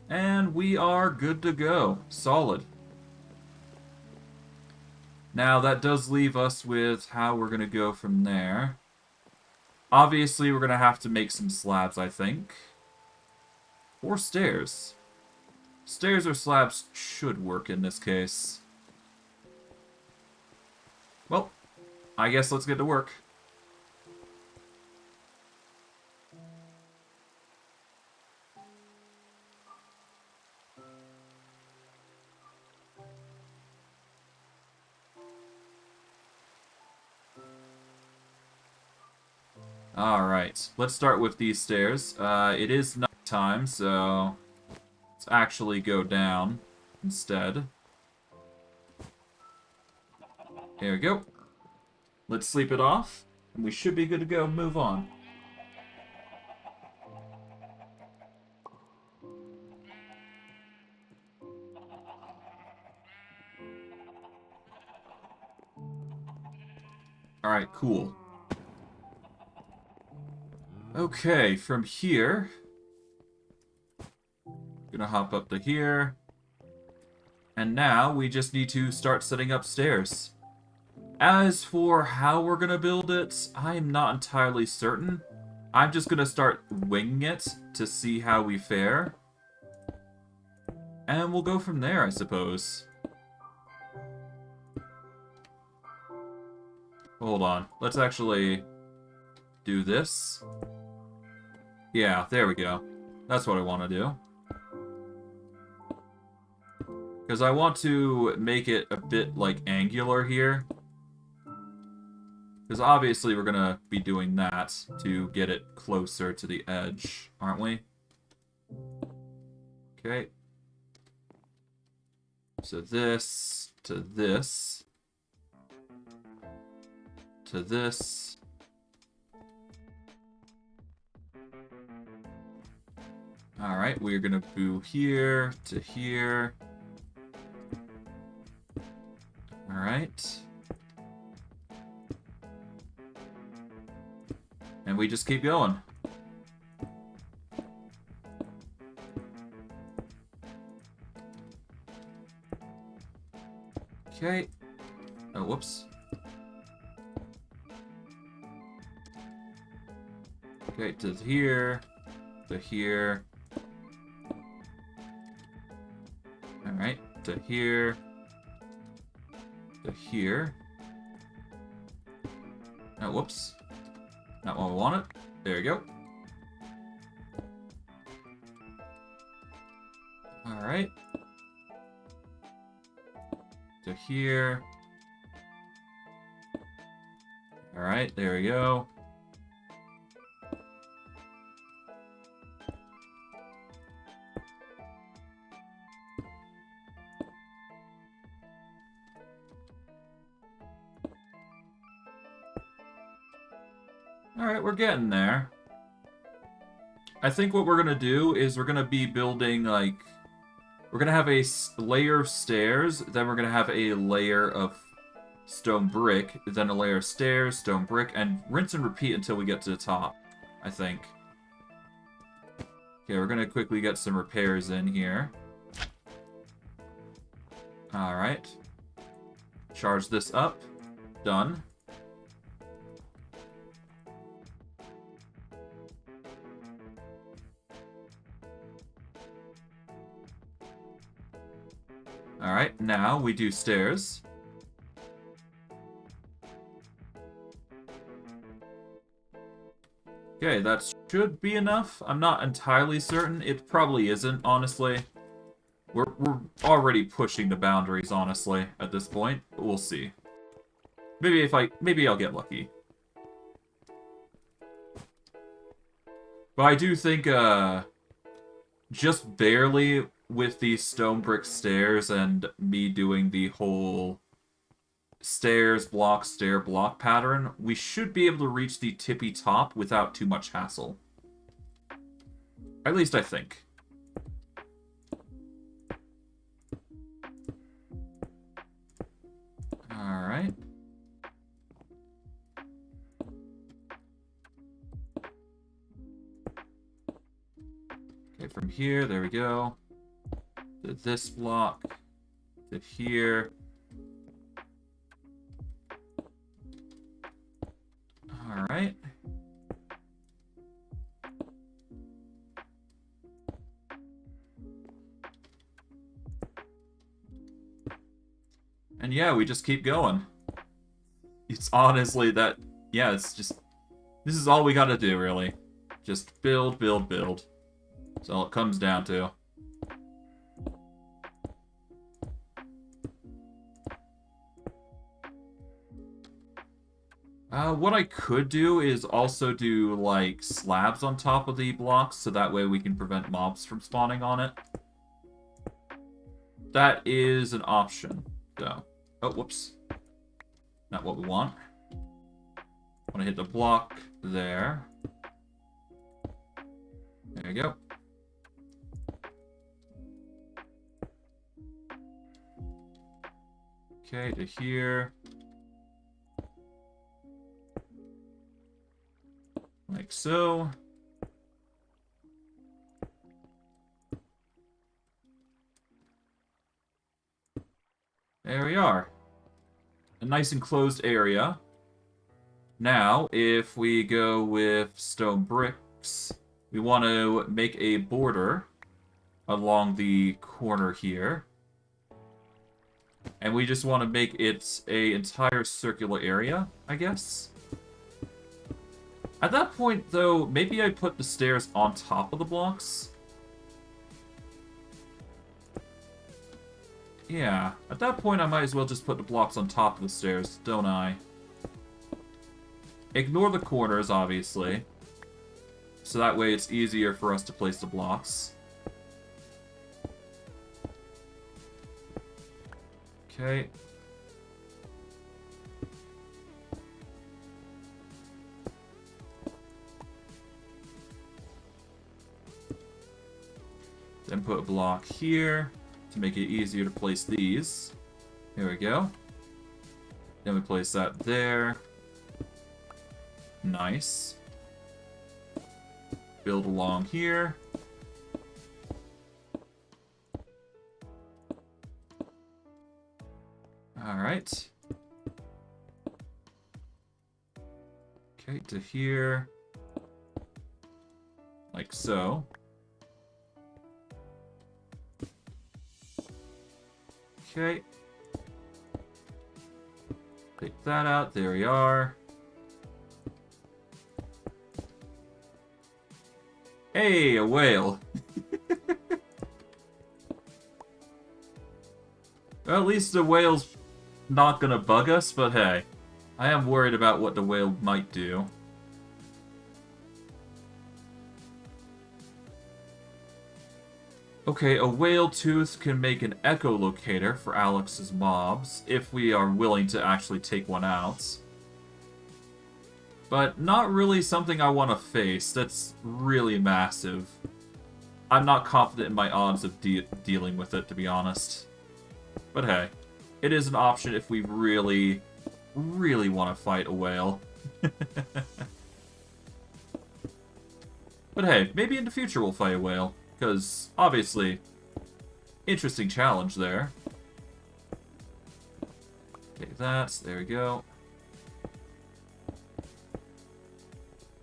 And we are good to go. Solid. Now, that does leave us with how we're going to go from there. Obviously, we're going to have to make some slabs, I think. Or stairs. Stairs or slabs should work in this case. Well, I guess let's get to work. Alright, let's start with these stairs. It is night time, so let's actually go down instead. There we go. Let's sleep it off, and we should be good to go. Move on. Alright, cool. Okay, from here, gonna hop up to here, and now we just need to start setting up stairs. As for how we're gonna build it, I'm not entirely certain. I'm just gonna start winging it to see how we fare, and we'll go from there, I suppose. Hold on, let's actually do this. Yeah, there we go. That's what I want to do. Because I want to make it a bit, like, angular here. Because obviously we're going to be doing that to get it closer to the edge, aren't we? Okay. So this, to this, to this. Alright, we're gonna do here to here. Alright. And we just keep going. Okay. Oh, whoops. Okay, to here, to here. Alright, to here, to here. Oh, whoops. Not what we wanted. There you go. Alright. To here. Alright, there we go. Alright, we're getting there. I think what we're gonna do is we're gonna be building, like... We're gonna have a layer of stairs, then we're gonna have a layer of stone brick, then a layer of stairs, stone brick, and rinse and repeat until we get to the top, I think. Okay, we're gonna quickly get some repairs in here. Alright. Charge this up. Done. Alright, now we do stairs. Okay, that should be enough. I'm not entirely certain. It probably isn't, honestly. We're already pushing the boundaries, honestly, at this point. But we'll see. Maybe I'll get lucky. But I do think, just barely with the stone brick stairs and me doing the whole stairs, block, stair, block pattern, we should be able to reach the tippy top without too much hassle. At least I think. Alright. Okay, from here, there we go. To this block. To here. Alright. And yeah, we just keep going. It's honestly that, yeah, it's just, this is all we gotta do, really. Just build, build, build. That's all it comes down to. What I could do is also do, like, slabs on top of the blocks, so that way we can prevent mobs from spawning on it. That is an option, though. Oh, whoops. Not what we want. Want to hit the block there. There you go. Okay, to here. Like so. There we are. A nice enclosed area. Now, if we go with stone bricks, we want to make a border along the corner here. And we just want to make it an entire circular area, I guess. At that point, though, maybe I put the stairs on top of the blocks. Yeah, at that point I might as well just put the blocks on top of the stairs, don't I? Ignore the corners, obviously. So that way it's easier for us to place the blocks. Okay. Then put a block here to make it easier to place these. There we go. Then we place that there. Nice. Build along here. Alright. Okay, to here. Like so. Okay. Take that out. There we are. Hey, a whale. Well, at least the whale's not gonna bug us, but hey. I am worried about what the whale might do. Okay, a whale tooth can make an echolocator for Alex's mobs, if we are willing to actually take one out. But not really something I want to face. That's really massive. I'm not confident in my odds of dealing with it, to be honest. But hey, it is an option if we really, really want to fight a whale. But hey, maybe in the future we'll fight a whale. Because, obviously, interesting challenge there. Take that, there we go.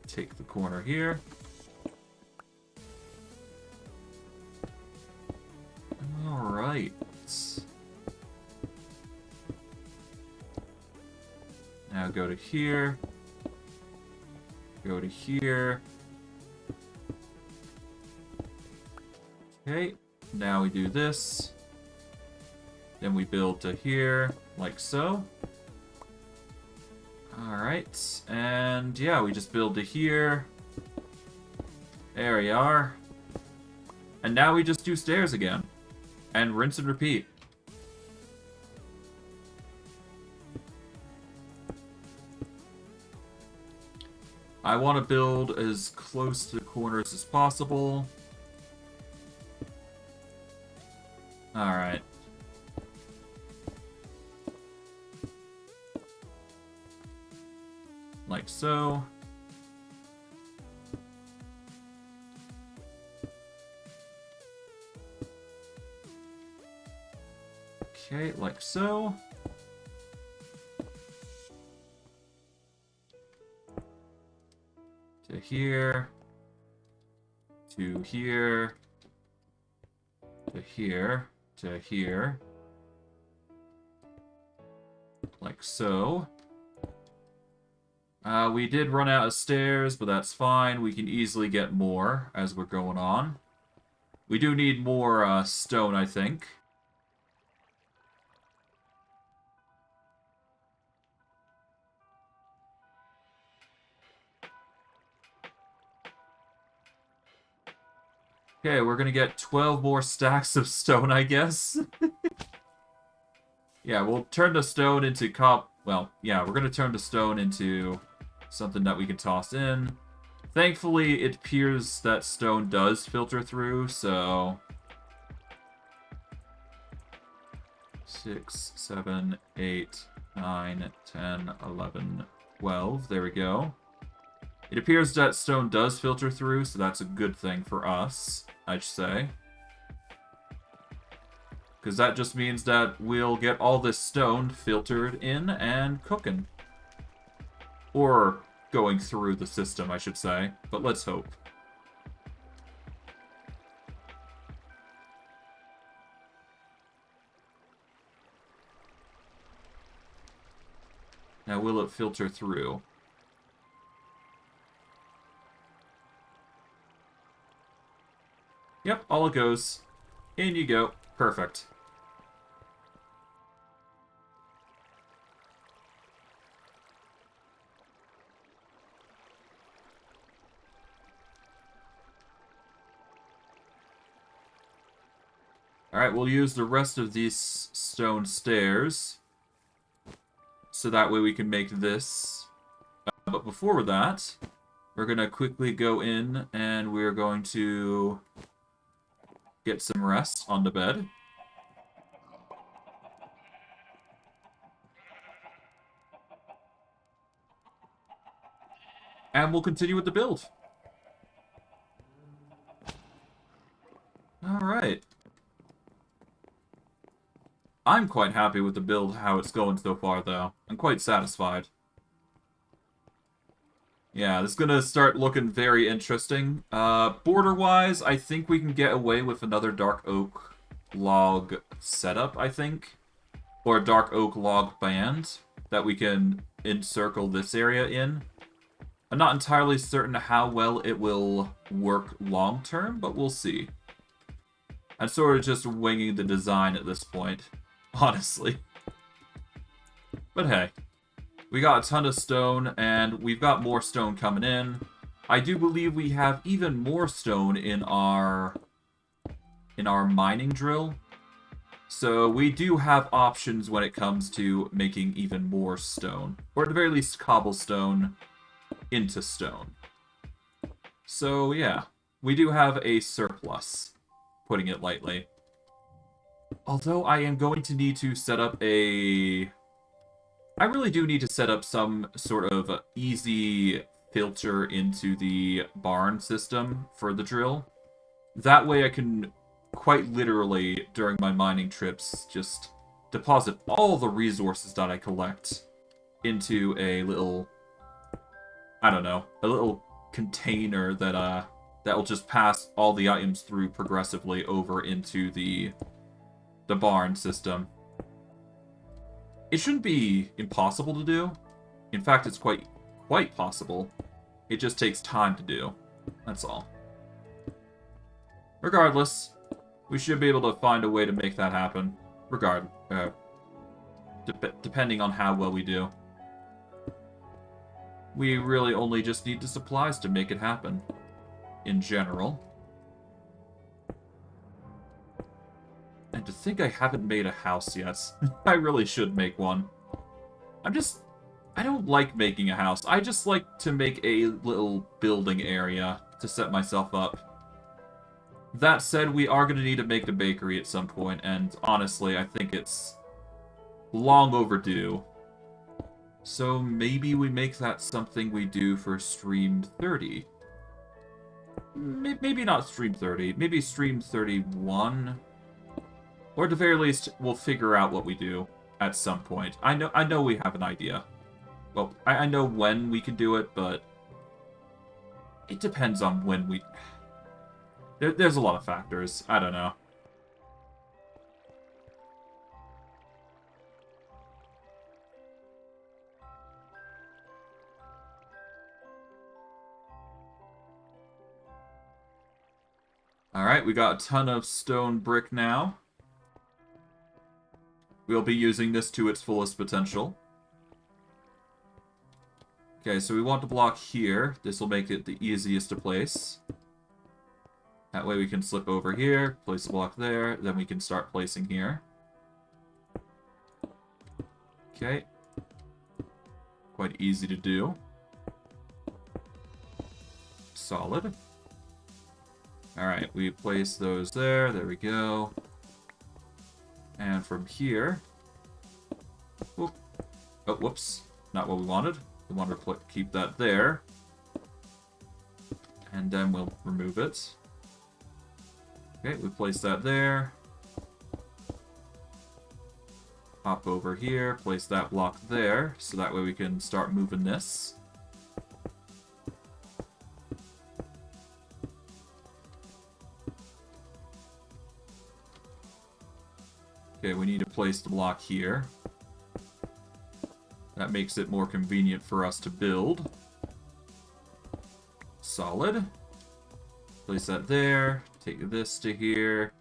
Take the corner here. Alright. Now go to here. Go to here. Okay, now we do this. Then we build to here, like so. Alright, and yeah, we just build to here. There we are. And now we just do stairs again. And rinse and repeat. I want to build as close to the corners as possible. Alright. Like so. Okay, like so. To here. To here. To here. To here. Like so. We did run out of stairs, but that's fine. We can easily get more as we're going on. We do need more stone, I think. Okay, we're gonna get 12 more stacks of stone, I guess. Yeah, we'll turn the stone into Well, yeah, we're gonna turn the stone into something that we can toss in. Thankfully, it appears that stone does filter through, so... 6, 7, 8, 9, 10, 11, 12. There we go. It appears that stone does filter through, so that's a good thing for us, I'd say. Because that just means that we'll get all this stone filtered in and cooking. Or going through the system, I should say. But let's hope. Now, will it filter through? Yep, all it goes. In you go. Perfect. Alright, we'll use the rest of these stone stairs. So that way we can make this. But before that, we're going to quickly go in and we're going to get some rest on the bed. And we'll continue with the build. Alright. I'm quite happy with the build, how it's going so far, though. I'm quite satisfied. Yeah, this is gonna start looking very interesting. Border-wise, I think we can get away with another dark oak log setup, I think. Or a dark oak log band that we can encircle this area in. I'm not entirely certain how well it will work long-term, but we'll see. I'm sort of just winging the design at this point, honestly. But hey, we got a ton of stone, and we've got more stone coming in. I do believe we have even more stone in our mining drill. So we do have options when it comes to making even more stone. Or at the very least, cobblestone into stone. So yeah, we do have a surplus, putting it lightly. Although I am going to need to set up a... I really do need to set up some sort of easy filter into the barn system for the drill. That way I can, quite literally, during my mining trips, just deposit all the resources that I collect into a little, I don't know, a little container that will just pass all the items through progressively over into the barn system. It shouldn't be impossible to do. In fact, it's quite possible. It just takes time to do. That's all. Regardless, we should be able to find a way to make that happen. Depending on how well we do. We really only just need the supplies to make it happen. In general. And to think I haven't made a house yet. I really should make one. I don't like making a house. I just like to make a little building area to set myself up. That said, we are going to need to make a bakery at some point, and honestly, I think it's long overdue. So maybe we make that something we do for Stream 30. Maybe not Stream 30. Maybe Stream 31. Or at the very least, we'll figure out what we do at some point. I know we have an idea. Well, I know when we can do it, but it depends on when we... There's a lot of factors. I don't know. Alright, we got a ton of stone brick now. We'll be using this to its fullest potential. Okay, so we want the block here. This will make it the easiest to place. That way we can slip over here, place a block there, then we can start placing here. Okay. Quite easy to do. Solid. Alright, we place those there. There we go. And from here... Whoop. Oh, whoops. Not what we wanted. We wanted to keep that there. And then we'll remove it. Okay, we place that there. Hop over here, place that block there, so that way we can start moving this. Okay, we need to place the block here. That makes it more convenient for us to build. Solid. Place that there. Take this to here.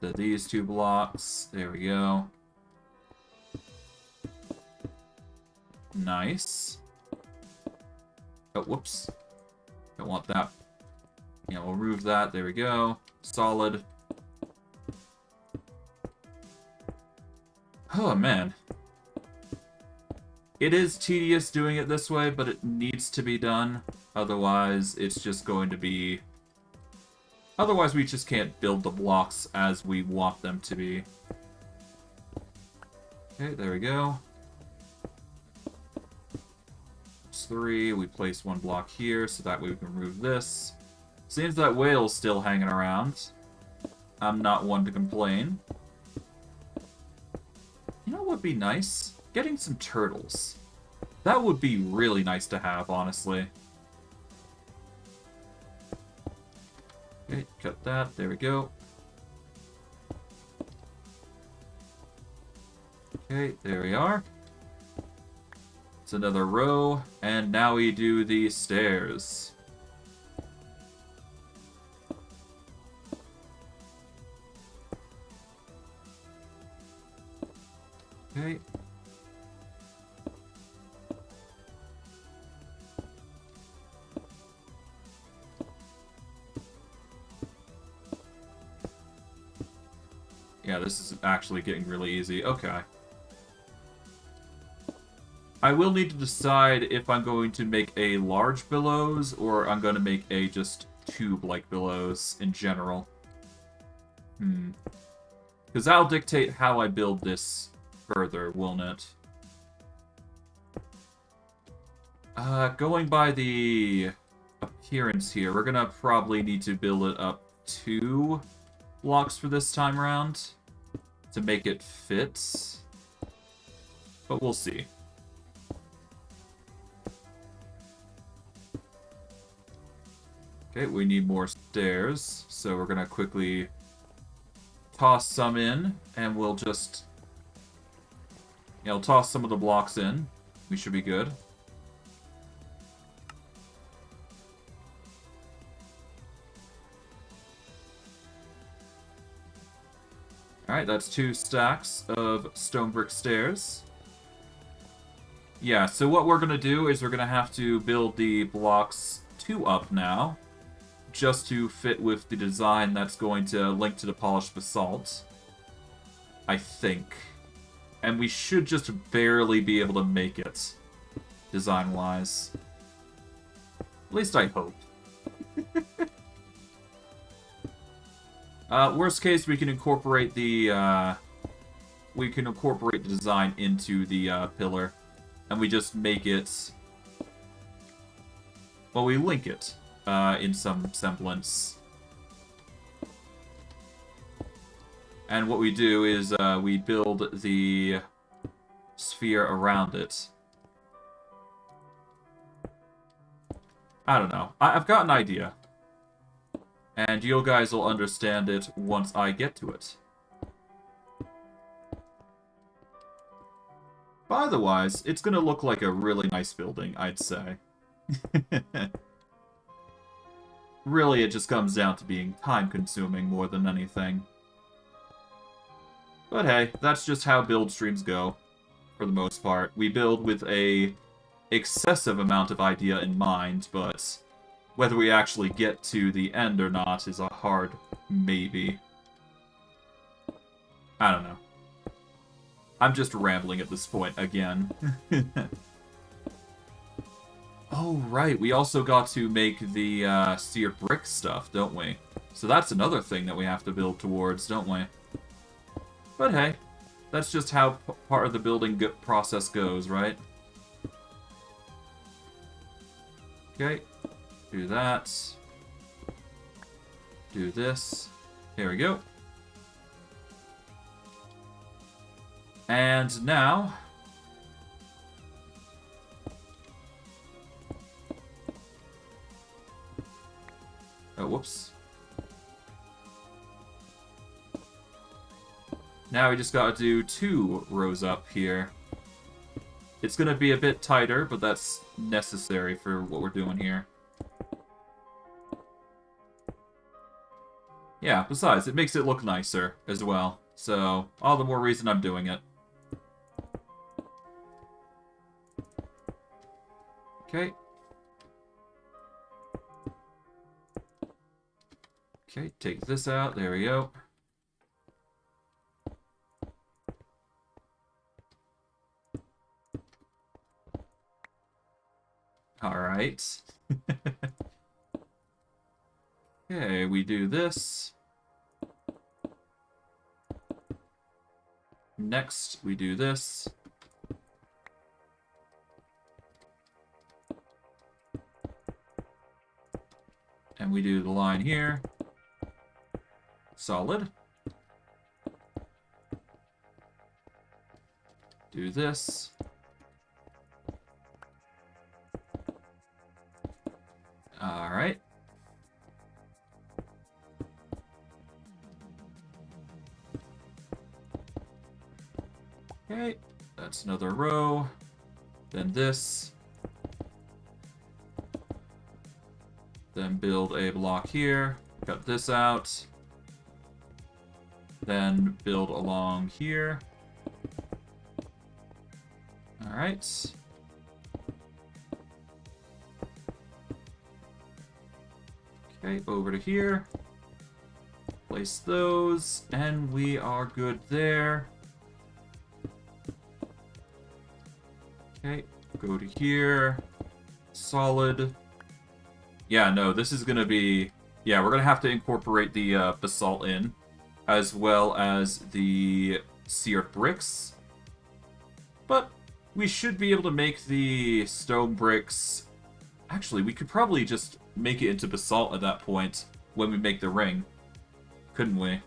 To these two blocks. There we go. Nice. Oh, whoops. Don't want that. Yeah, we'll remove that. There we go. Solid. Oh, man. It is tedious doing it this way, but it needs to be done. Otherwise, it's just going to be... Otherwise, we just can't build the blocks as we want them to be. Okay, there we go. It's 3. We place one block here, so that way we can remove this. Seems that whale's still hanging around. I'm not one to complain. You know what would be nice? Getting some turtles. That would be really nice to have, honestly. Okay, cut that. There we go. Okay, there we are. It's another row, and now we do the stairs. Okay. Yeah, this is actually getting really easy. Okay. I will need to decide if I'm going to make a large billows or I'm going to make a just tube-like billows in general. Because that'll dictate how I build this further, won't it? Going by the appearance here, we're gonna probably need to build it up 2 blocks for this time around to make it fit. But we'll see. Okay, we need more stairs, so we're gonna quickly toss some in, and we'll just... Yeah, we'll toss some of the blocks in. We should be good. Alright, that's 2 stacks of stone brick stairs. Yeah, so what we're going to do is we're going to have to build the blocks 2 up now, just to fit with the design that's going to link to the polished basalt. I think. And we should just barely be able to make it, design-wise. At least I hope. Worst case, we can incorporate the design into the pillar, and we just make it. Well, we link it in some semblance, And what we do is we build the sphere around it. I don't know. I've got an idea. And you guys will understand it once I get to it. But otherwise, it's going to look like a really nice building, I'd say. Really, it just comes down to being time-consuming more than anything. But hey, that's just how build streams go, for the most part. We build with a excessive amount of idea in mind, but whether we actually get to the end or not is a hard maybe. I don't know. I'm just rambling at this point again. Oh, right. We also got to make the seared brick stuff, don't we? So that's another thing that we have to build towards, don't we? But hey, that's just how part of the building process goes, right? Okay. Do that. Do this. Here we go. And now... Oh, whoops. Now we just gotta do 2 rows up here. It's gonna be a bit tighter, but that's necessary for what we're doing here. Yeah, besides, it makes it look nicer as well. So, all the more reason I'm doing it. Okay. Okay, take this out. There we go. Alright. Okay, we do this. Next, we do this. And we do the line here. Solid. Do this. Alright. Okay, that's another row. Then this. Then build a block here. Cut this out. Then build along here. Alright. Okay, over to here. Place those, and we are good there. Okay, go to here. Solid. Yeah, no, this is gonna be... Yeah, we're gonna have to incorporate the basalt in, as well as the seared bricks. But we should be able to make the stone bricks... Actually, we could probably just make it into basalt at that point when we make the ring. Couldn't we?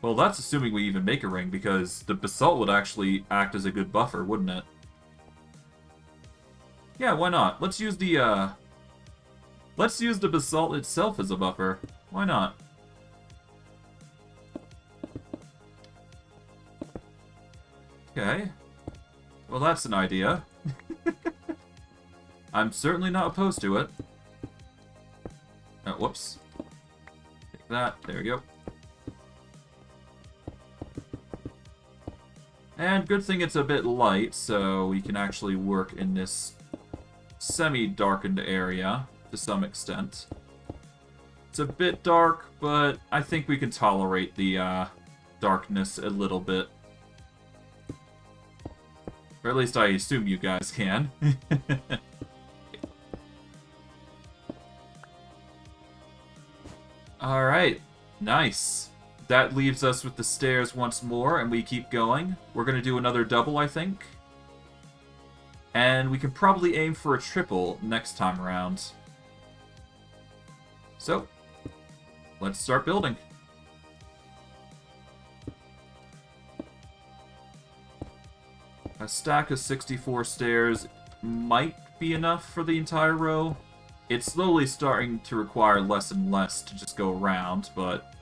Well, that's assuming we even make a ring, because the basalt would actually act as a good buffer, wouldn't it? Yeah, why not? Let's use the basalt itself as a buffer. Why not? Okay. Well, that's an idea. I'm certainly not opposed to it. Oh, whoops. Take that. There we go. And good thing it's a bit light, so we can actually work in this semi-darkened area to some extent. It's a bit dark, but I think we can tolerate the darkness a little bit. Or at least I assume you guys can. Alright, nice. That leaves us with the stairs once more, and we keep going. We're going to do another double, I think. And we can probably aim for a triple next time around. So, let's start building. A stack of 64 stairs might be enough for the entire row. It's slowly starting to require less and less to just go around, but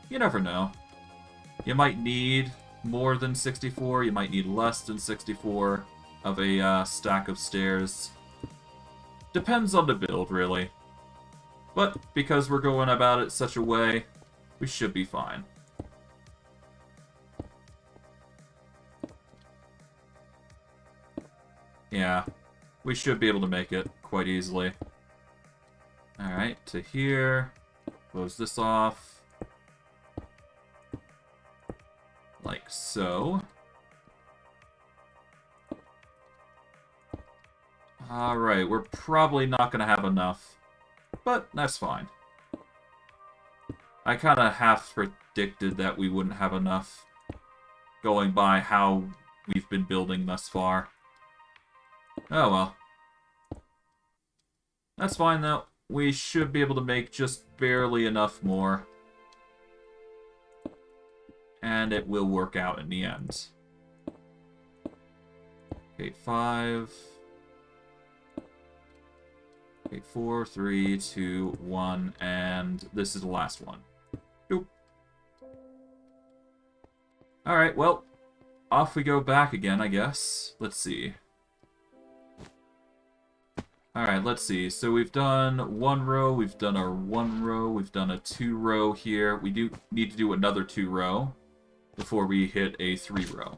you never know. You might need more than 64, you might need less than 64 of a stack of stairs. Depends on the build, really. But because we're going about it such a way, we should be fine. Yeah, we should be able to make it quite easily. Alright, to here. Close this off. Like so. Alright, we're probably not going to have enough. But that's fine. I kind of half predicted that we wouldn't have enough, going by how we've been building thus far. Oh well. That's fine though. We should be able to make just barely enough more. And it will work out in the end. Okay, 5. Okay, 4, 3, 2, 1, and this is the last one. Boop. Alright, well, off we go back again, I guess. Let's see. Alright, let's see. So we've done 1 row, we've done our 1 row, we've done a 2 row here. We do need to do another 2 row before we hit a 3 row.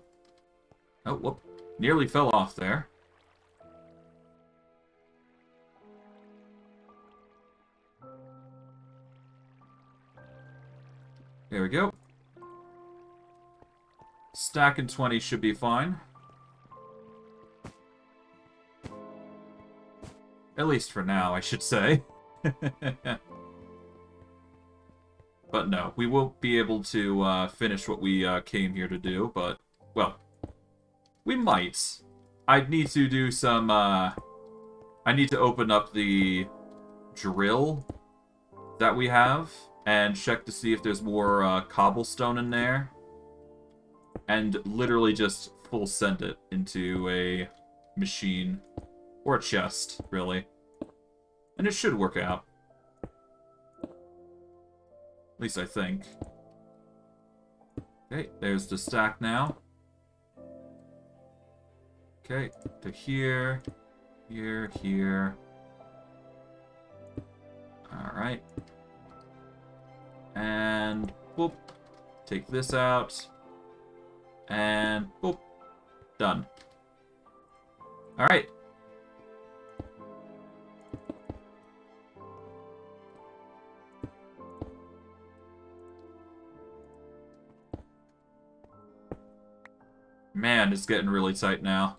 Oh, whoop. Nearly fell off there. There we go. Stack and 20 should be fine. At least for now, I should say. But no, we won't be able to finish what we came here to do, but, well, we might. I'd need to do some, I need to open up the drill that we have and check to see if there's more cobblestone in there. And literally just full send it into a machine. Or a chest, really. And it should work out. At least I think. Okay, there's the stack now. Okay, to here, here, here. Alright. And, boop. Take this out. And, boop. Done. Alright. Man, it's getting really tight now.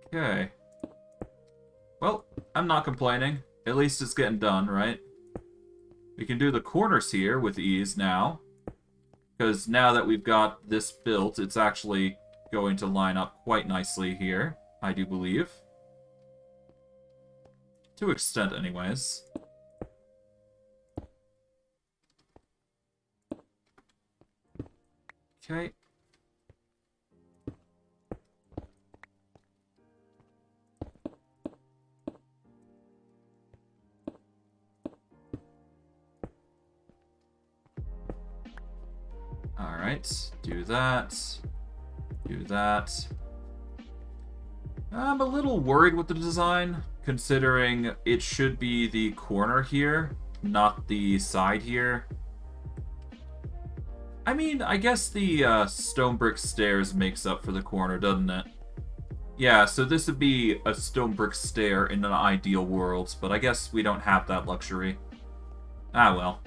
Okay. Well, I'm not complaining. At least it's getting done, right? We can do the corners here with ease now. Because now that we've got this built, it's actually going to line up quite nicely here, I do believe. To extent, anyways. Okay. Alright, do that. Do that. I'm a little worried with the design, considering it should be the corner here, not the side here. I mean, I guess the stone brick stairs makes up for the corner, doesn't it? Yeah, so this would be a stone brick stair in an ideal world, but I guess we don't have that luxury. Ah, well.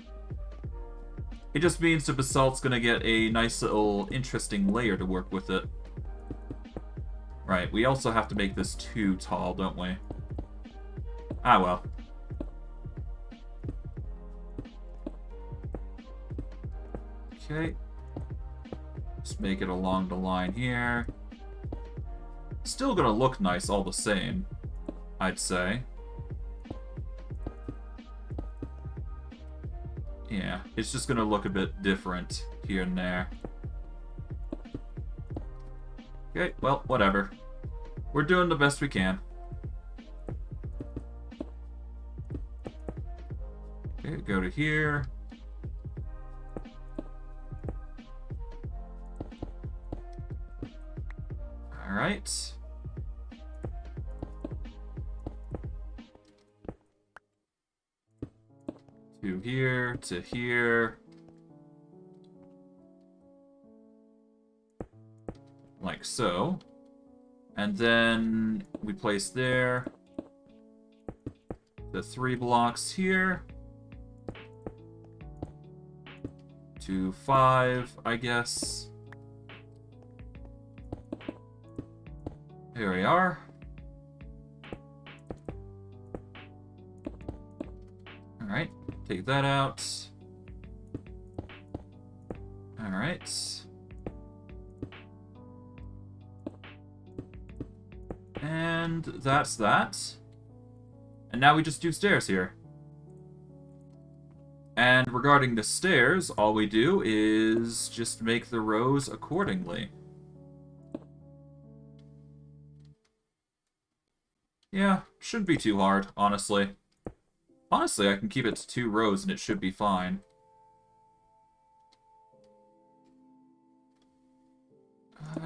It just means the basalt's gonna get a nice little interesting layer to work with it. Right, we also have to make this too tall, don't we? Ah, well. Okay. Just make it along the line here. Still gonna look nice all the same, I'd say. Yeah. Yeah, it's just gonna look a bit different here and there. Okay, well, whatever. We're doing the best we can. Okay, go to here. Alright. To here, to here. Like so. And then we place there. The 3 blocks here. To 5, I guess. Here we are. Alright, take that out. Alright. And that's that. And now we just do stairs here. And regarding the stairs, all we do is just make the rows accordingly. Yeah, shouldn't be too hard, honestly. Honestly, I can keep it to 2 rows and it should be fine.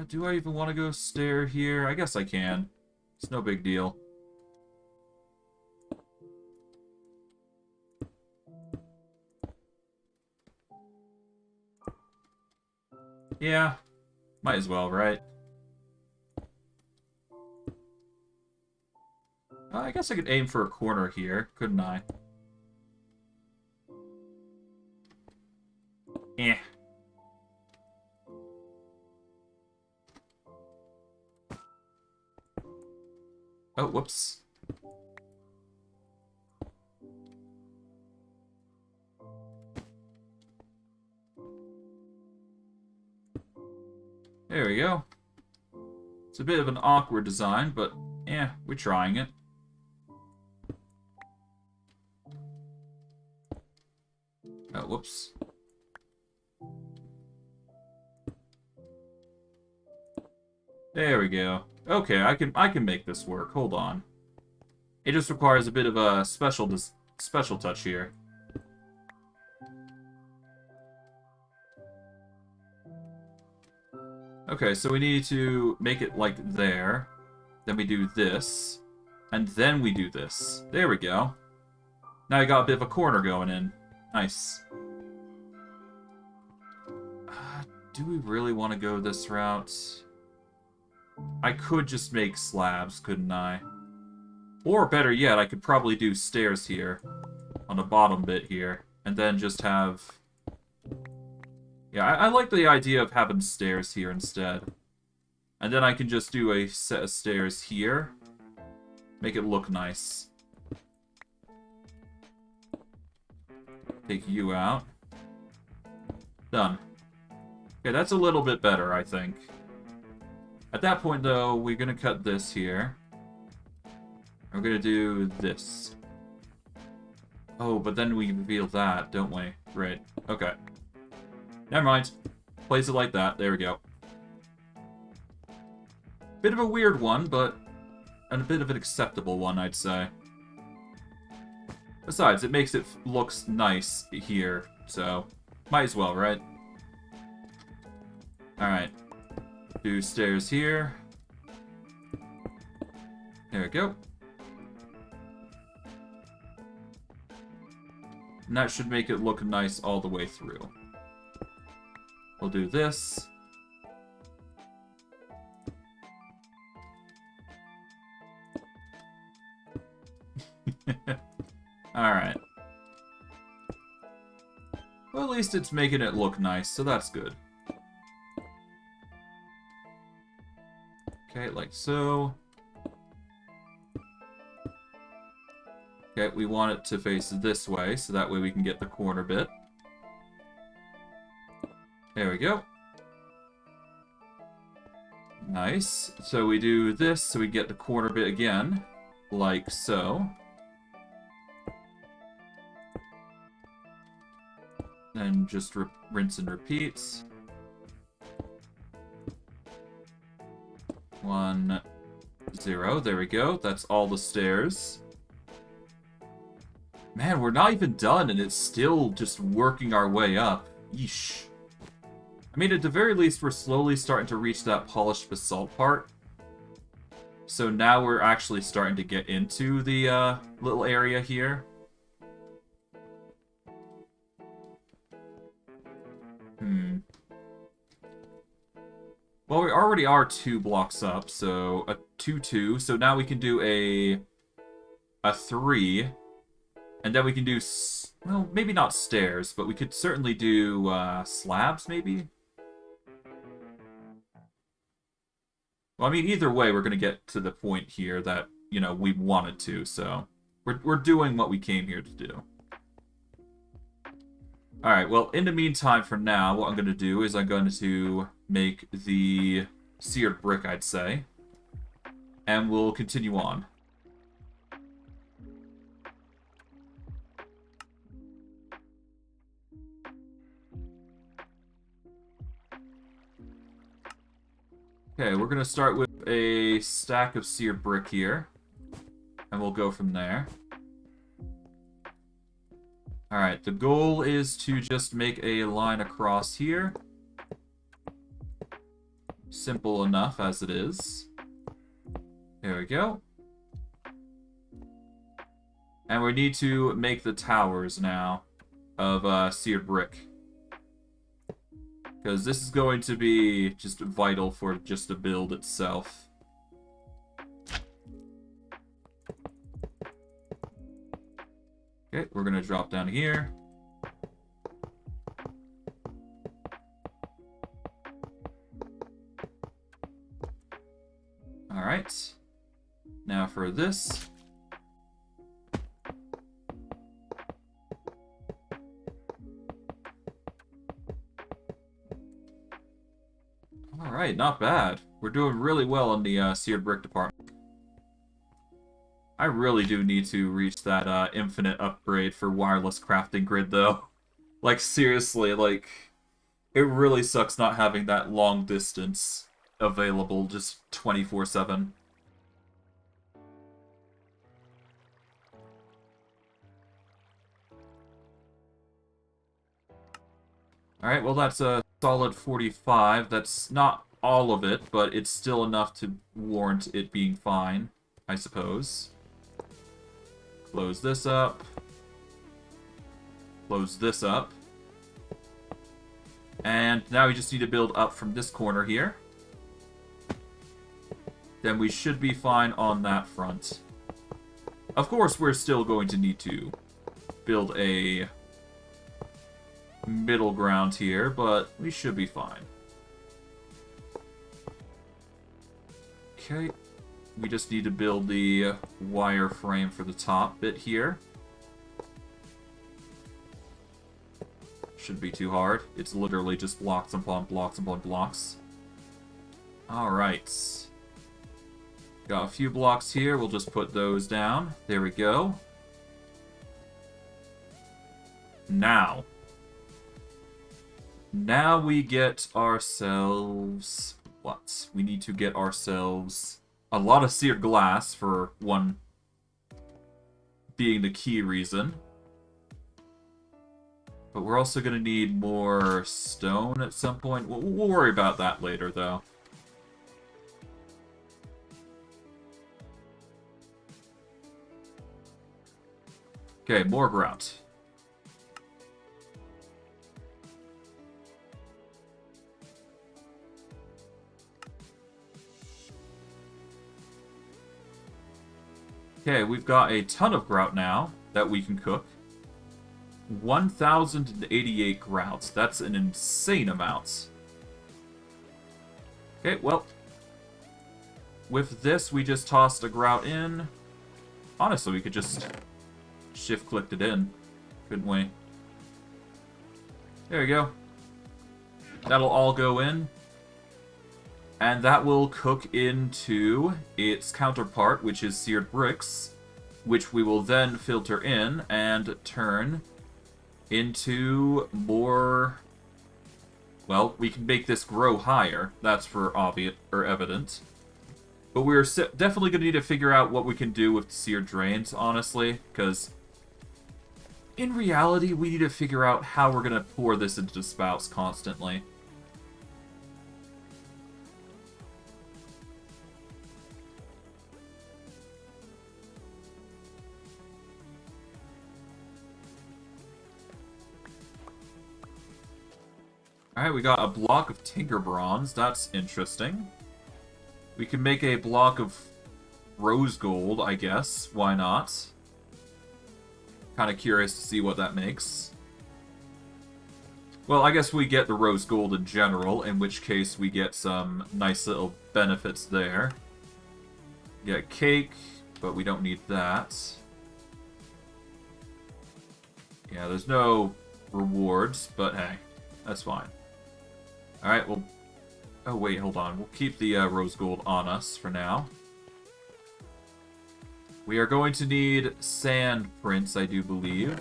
Do I even want to go stair here? I guess I can. It's no big deal. Yeah, might as well, right? I guess I could aim for a corner here, couldn't I? Eh. Oh, whoops. There we go. It's a bit of an awkward design, but yeah, we're trying it. Oh, whoops. There we go. Okay, I can make this work. Hold on. It just requires a bit of a special touch here. Okay, so we need to make it like there. Then we do this. And then we do this. There we go. Now you got a bit of a corner going in. Nice. Do we really want to go this route? I could just make slabs, couldn't I? Or better yet, I could probably do stairs here. On the bottom bit here. And then just have... Yeah, I like the idea of having stairs here instead. And then I can just do a set of stairs here. Make it look nice. Take you out. Done. Okay, that's a little bit better, I think. At that point, though, we're going to cut this here. We're going to do this. Oh, but then we reveal that, don't we? Right. Okay. Never mind. Place it like that. There we go. Bit of a weird one, but a bit of an acceptable one, I'd say. Besides, it makes it looks nice here, so might as well, right? Alright. Do stairs here. There we go. And that should make it look nice all the way through. We'll do this. Alright. Well, at least it's making it look nice, so that's good. Okay, like so. Okay, we want it to face this way, so that way we can get the corner bit. There we go. Nice. So we do this, so we get the corner bit again, like so. And just rinse and repeat. 1, 0. There we go. That's all the stairs. Man, we're not even done, and it's still just working our way up. Yeesh. I mean, at the very least, we're slowly starting to reach that polished basalt part. So now we're actually starting to get into the little area here. Well, we already are 2 blocks up, so a 2-2. So now we can do a 3. And then we can do, well, maybe not stairs, but we could certainly do slabs, maybe? Well, I mean, either way, we're going to get to the point here that, you know, we wanted to, so we're doing what we came here to do. Alright, well, in the meantime, for now, what I'm going to do is I'm going to make the seared brick, I'd say, and we'll continue on. Okay, we're going to start with a stack of seared brick here, and we'll go from there. Alright, the goal is to just make a line across here. Simple enough as it is. There we go. And we need to make the towers now of seared brick. Because this is going to be just vital for just the build itself. Okay, we're going to drop down here. Alright. Now for this. Alright, not bad. We're doing really well in the seared brick department. I really do need to reach that infinite upgrade for wireless crafting grid, though. Like, seriously, like, it really sucks not having that long distance available just 24/7. Alright, well that's a solid 45. That's not all of it, but it's still enough to warrant it being fine, I suppose. Close this up. Close this up. And now we just need to build up from this corner here. Then we should be fine on that front. Of course, we're still going to need to build a middle ground here, but we should be fine. Okay. We just need to build the wire frame for the top bit here. Shouldn't be too hard. It's literally just blocks upon blocks upon blocks. Alright. Got a few blocks here. We'll just put those down. There we go. Now we get ourselves... what? We need to get ourselves a lot of seared glass, for one being the key reason. But we're also going to need more stone at some point. We'll worry about that later, though. Okay, more grout. Okay, we've got a ton of grout now that we can cook. 1,088 grouts. That's an insane amount. Okay, well, with this, we just tossed a grout in. Honestly, we could just shift-clicked it in, couldn't we? There we go. That'll all go in. And that will cook into its counterpart, which is seared bricks, which we will then filter in and turn into more... Well, we can make this grow higher. That's for obvious or evident. But we're definitely going to need to figure out what we can do with seared drains, honestly, because in reality, we need to figure out how we're going to pour this into the spouts constantly. Alright, we got a block of Tinker Bronze. That's interesting. We can make a block of Rose Gold, I guess. Why not? Kind of curious to see what that makes. Well, I guess we get the Rose Gold in general, in which case we get some nice little benefits there. Get cake, but we don't need that. Yeah, there's no rewards, but hey, that's fine. Alright, well... Oh, wait, hold on. We'll keep the Rose Gold on us for now. We are going to need sand prints, I do believe.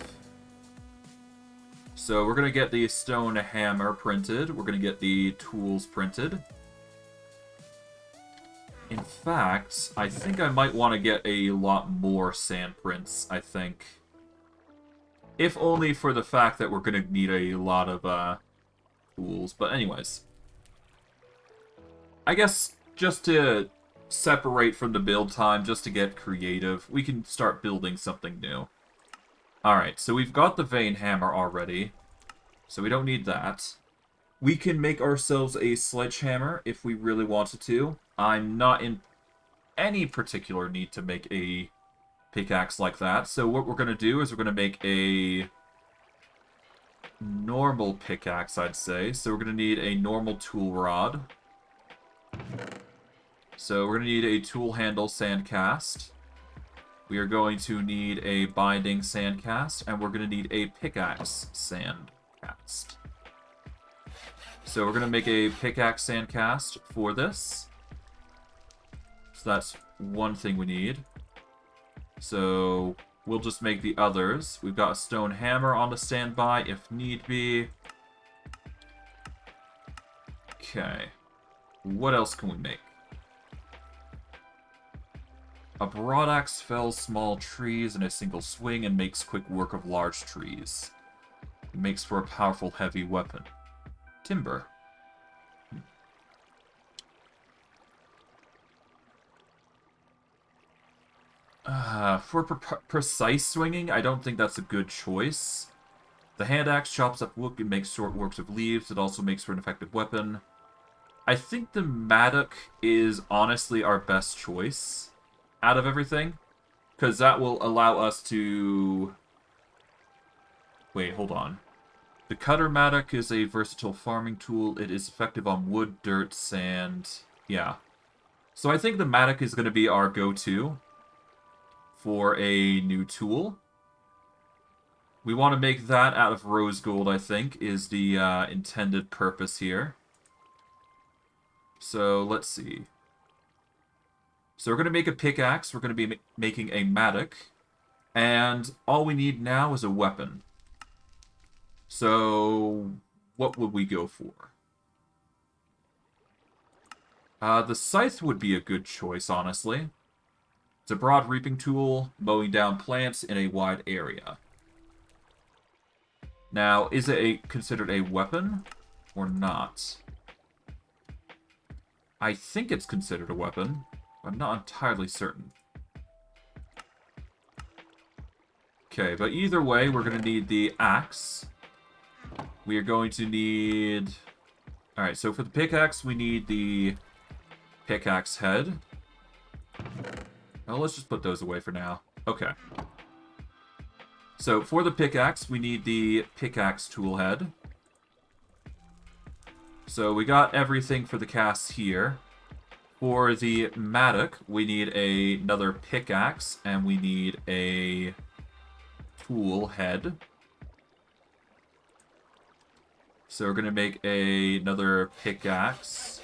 So we're going to get the stone hammer printed. We're going to get the tools printed. In fact, I think I might want to get a lot more sand prints, I think. If only for the fact that we're going to need a lot of tools. But anyways. I guess just to separate from the build time, just to get creative, we can start building something new. Alright, so we've got the vein hammer already, so we don't need that. We can make ourselves a sledgehammer if we really wanted to. I'm not in any particular need to make a pickaxe like that, so what we're going to do is we're going to make a normal pickaxe, I'd say. So we're going to need a normal tool rod. So we're going to need a tool handle sandcast. We are going to need a binding sandcast, and we're going to need a pickaxe sandcast. So we're going to make a pickaxe sandcast for this. So that's one thing we need. So we'll just make the others. We've got a stone hammer on the standby if need be. Okay. What else can we make? A broadaxe fells small trees in a single swing and makes quick work of large trees. It makes for a powerful heavy weapon. Timber. For precise swinging, I don't think that's a good choice. The hand axe chops up wood and makes short works of leaves. It also makes for an effective weapon. I think the Mattok is honestly our best choice out of everything, because that will allow us to... Wait, hold on. The Cutter Mattok is a versatile farming tool. It is effective on wood, dirt, sand. Yeah. So I think the Mattok is going to be our go-to for a new tool. We want to make that out of rose gold, I think, is the intended purpose here. So, let's see. So we're going to make a pickaxe. We're going to be making a Mattok. And all we need now is a weapon. So, what would we go for? The scythe would be a good choice, honestly. It's a broad reaping tool, mowing down plants in a wide area. Now, is it considered a weapon or not? I think it's considered a weapon. I'm not entirely certain. Okay, but either way, we're going to need the axe. We are going to need... Alright, so for the pickaxe, we need the pickaxe head. Well, let's just put those away for now. Okay. So, for the pickaxe, we need the pickaxe tool head. So, we got everything for the cast here. For the Mattok, we need another pickaxe, and we need a tool head. So we're going to make another pickaxe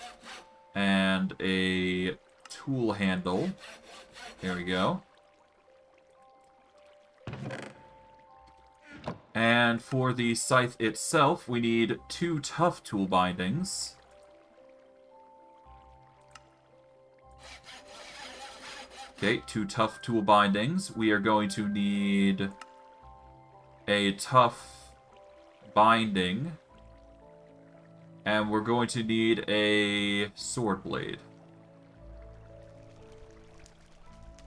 and a tool handle. There we go. And for the scythe itself, we need 2 tough tool bindings. Okay, 2 tough tool bindings. We are going to need a tough binding. And we're going to need a sword blade.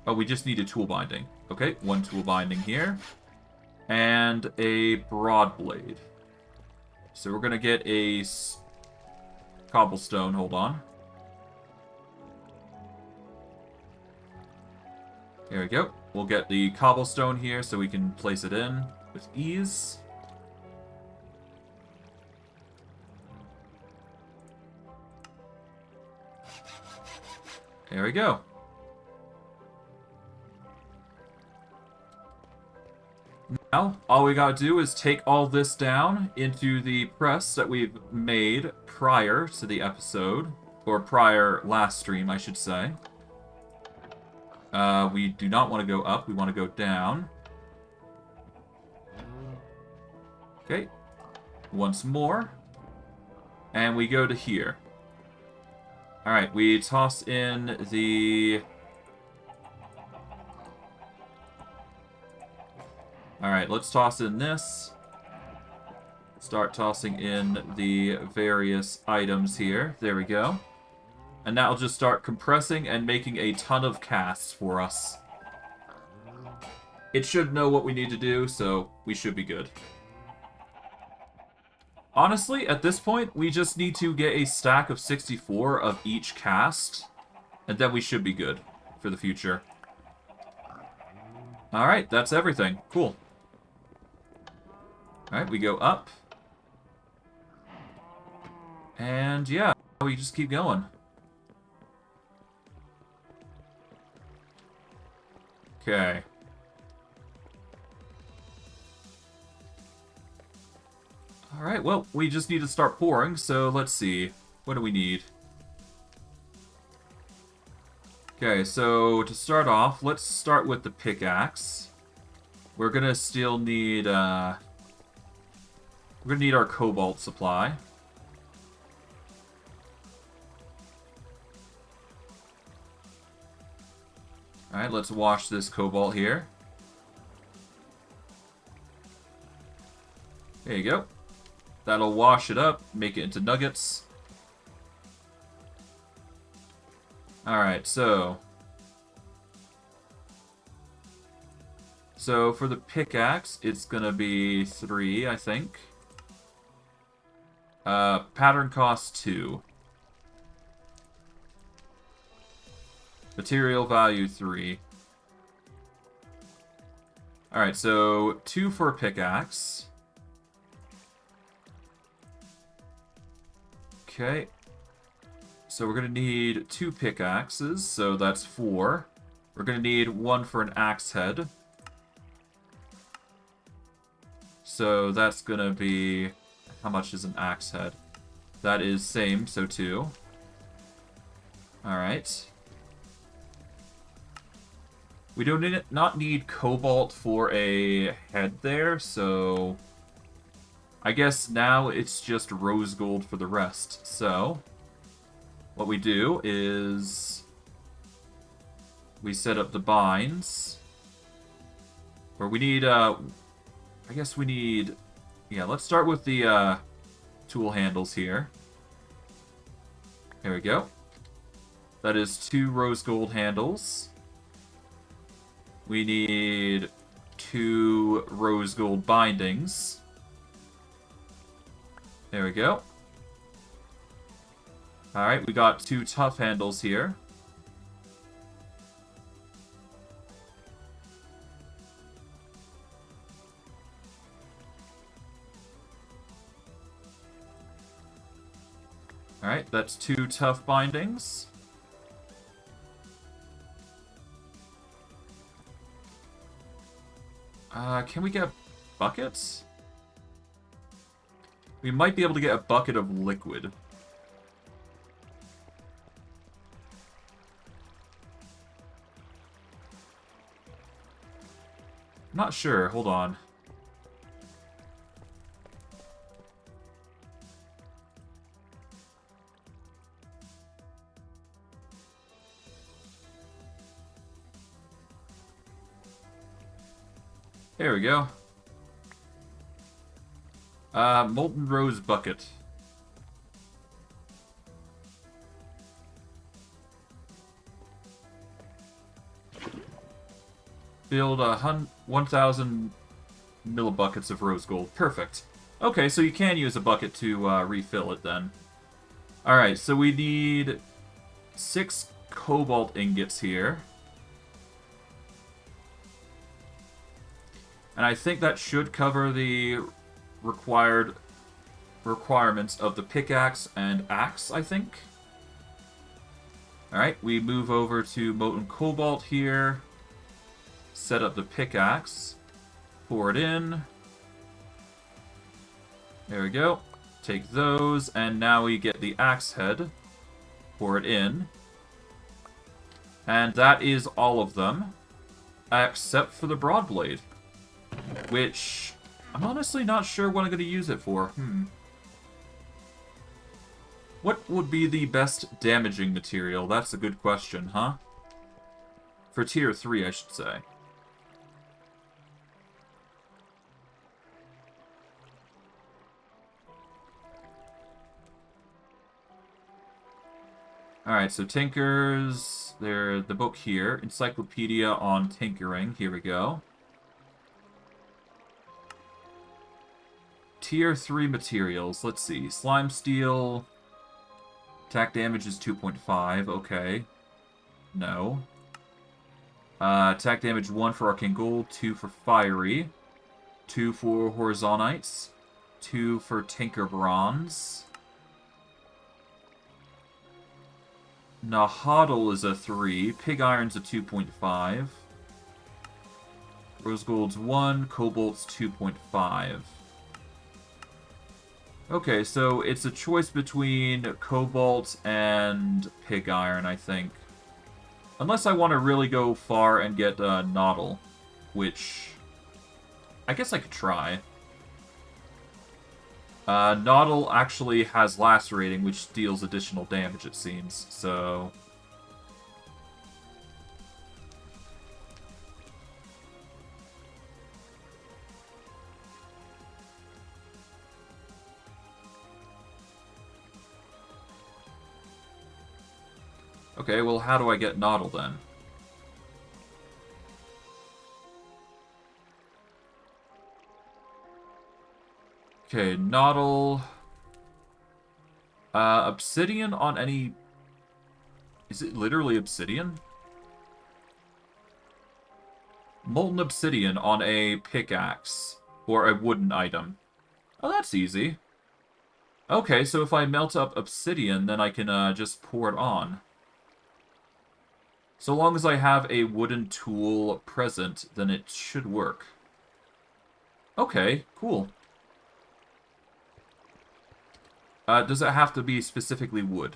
Oh, we just need a tool binding. Okay, 1 tool binding here. And a broad blade. So we're going to get a cobblestone. Hold on. There we go. We'll get the cobblestone here so we can place it in with ease. There we go. Now, all we gotta do is take all this down into the press that we've made prior to the episode. Or prior last stream, I should say. We do not want to go up, we want to go down. Okay. Once more. And we go to here. Alright, we toss in the... Alright, let's toss in this. Start tossing in the various items here. There we go. And that'll just start compressing and making a ton of casts for us. It should know what we need to do, so we should be good. Honestly, at this point, we just need to get a stack of 64 of each cast, and then we should be good for the future. Alright, that's everything. Cool. Alright, we go up. And yeah, we just keep going. Okay. Alright, well, we just need to start pouring, so let's see. What do we need? Okay, so to start off, let's start with the pickaxe. We're gonna still need, we're gonna need our cobalt supply. Alright, let's wash this cobalt here. There you go. That'll wash it up, make it into nuggets. Alright, so for the pickaxe, it's gonna be 3, I think. Pattern cost 2. Material value 3. Alright, so 2 for a pickaxe. Okay. So we're going to need 2 pickaxes, so that's 4. We're going to need 1 for an axe head. So that's going to be... How much is an axe head? That is same, so 2. Alright. We do not need cobalt for a head there, so... I guess now it's just rose gold for the rest. So, what we do is... we set up the binds. Or we need, I guess we need... Yeah, let's start with the tool handles here. There we go. That is 2 rose gold handles. We need 2 rose gold bindings. There we go. Alright, we got 2 tough handles here. Alright, that's 2 tough bindings. Can we get buckets? We might be able to get a bucket of liquid. I'm not sure. Hold on. There we go. Molten Rose Bucket. Filled 1,000 millibuckets of rose gold. Perfect. Okay, so you can use a bucket to refill it then. Alright, so we need 6 cobalt ingots here. And I think that should cover the requirements of the pickaxe and axe, I think. Alright, we move over to molten cobalt here. Set up the pickaxe. Pour it in. There we go. Take those, and now we get the axe head. Pour it in. And that is all of them. Except for the broadblade. Which, I'm honestly not sure what I'm going to use it for. What would be the best damaging material? That's a good question, huh? For tier 3, I should say. Alright, so Tinkers, the book here. Encyclopedia on Tinkering. Here we go. Tier 3 materials. Let's see. Slime Steel. Attack damage is 2.5. Okay. No. Attack damage 1 for Arcane Gold, 2 for Fiery, 2 for Horizonites, 2 for Tinker Bronze. Nahuatl is a 3. Pig Iron's a 2.5. Rose Gold's 1. Cobalt's 2.5. Okay, so it's a choice between Cobalt and Pig Iron, I think. Unless I want to really go far and get Nahuatl, which I guess I could try. Nahuatl actually has lacerating, which deals additional damage, it seems, so... Okay, well, how do I get Nahuatl then? Okay, Nahuatl. Obsidian on any... Is it literally obsidian? Molten obsidian on a pickaxe. Or a wooden item. Oh, that's easy. Okay, so if I melt up obsidian, then I can just pour it on. So long as I have a wooden tool present, then it should work. Okay, cool. Does it have to be specifically wood?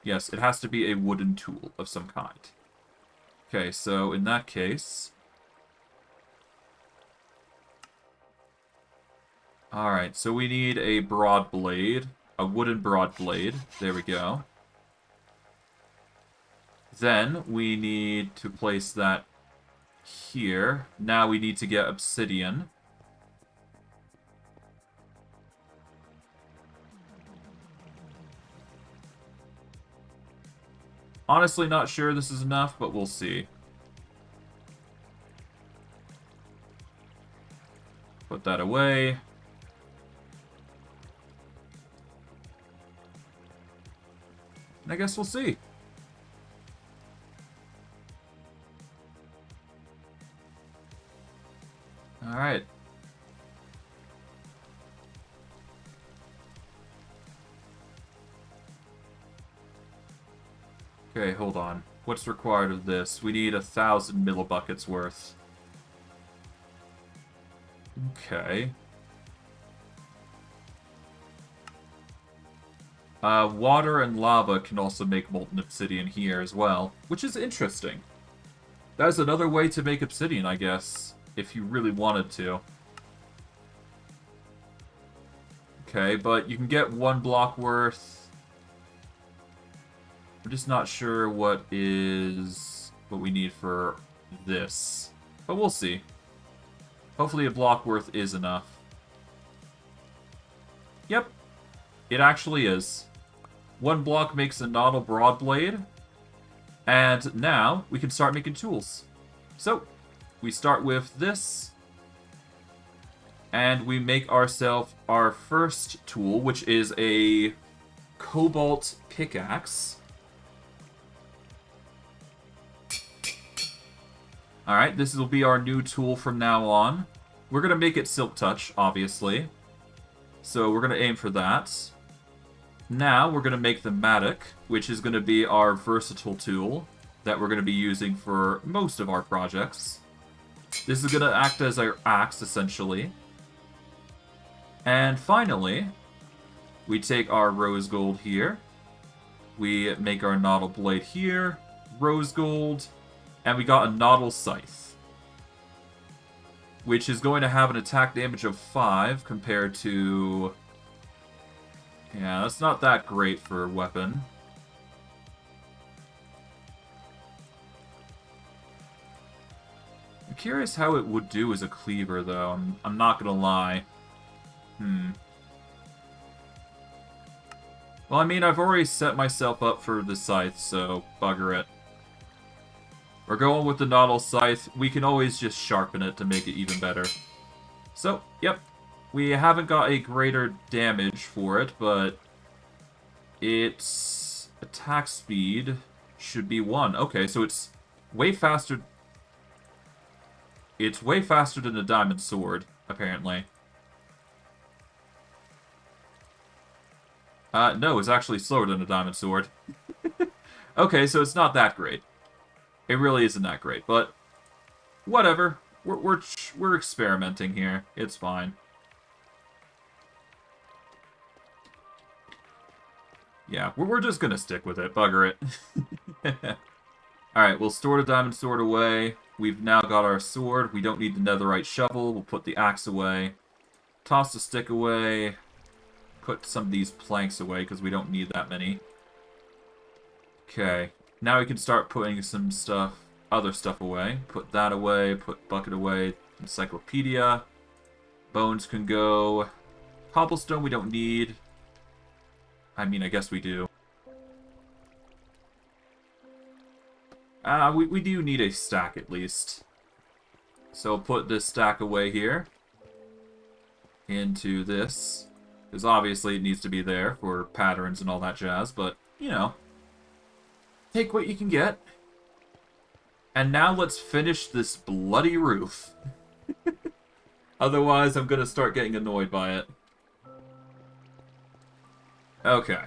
Yes, it has to be a wooden tool of some kind. Okay, so in that case... Alright, so we need a broad blade. A wooden broad blade. There we go. Then we need to place that here. Now we need to get obsidian. Honestly, not sure this is enough, but we'll see. Put that away. And I guess we'll see. Alright. Okay, hold on. What's required of this? We need 1,000 millibuckets worth. Okay. Water and lava can also make molten obsidian here as well, which is interesting. That's another way to make obsidian, I guess, if you really wanted to. Okay, but you can get 1 block worth. I'm just not sure what we need for this, but we'll see. Hopefully a block worth is enough. Yep, it actually is. One block makes a Noddle Broadblade, and now we can start making tools. So, we start with this, and we make ourselves our first tool, which is a cobalt pickaxe. Alright, this will be our new tool from now on. We're going to make it Silk Touch, obviously. So we're going to aim for that. Now we're going to make the Mattok, which is going to be our versatile tool that we're going to be using for most of our projects. This is going to act as our axe, essentially. And finally, we take our rose gold here. We make our Noddle Blade here. Rose gold. And we got a Noddle Scythe, which is going to have an attack damage of 5 compared to... Yeah, that's not that great for a weapon. I'm curious how it would do as a cleaver, though. I'm not gonna lie. Well, I mean, I've already set myself up for the scythe, so bugger it. We're going with the Noddle Scythe. We can always just sharpen it to make it even better. So, yep. We haven't got a greater damage for it, but its attack speed should be 1. Okay, so it's way faster. It's way faster than the Diamond Sword, apparently. No, it's actually slower than the Diamond Sword. Okay, so it's not that great. It really isn't that great, but whatever. We're experimenting here. It's fine. Yeah, we're just gonna stick with it. Bugger it. Alright, we'll store the Diamond Sword away. We've now got our sword. We don't need the netherite shovel. We'll put the axe away. Toss the stick away. Put some of these planks away, because we don't need that many. Okay. Now we can start putting some stuff, other stuff away. Put that away, put bucket away, encyclopedia. Bones can go. Cobblestone we don't need. I mean, I guess we do. We do need a stack at least. So I'll put this stack away here. Into this. Because obviously it needs to be there for patterns and all that jazz, but, you know. Take what you can get. And now let's finish this bloody roof. Otherwise, I'm going to start getting annoyed by it. Okay.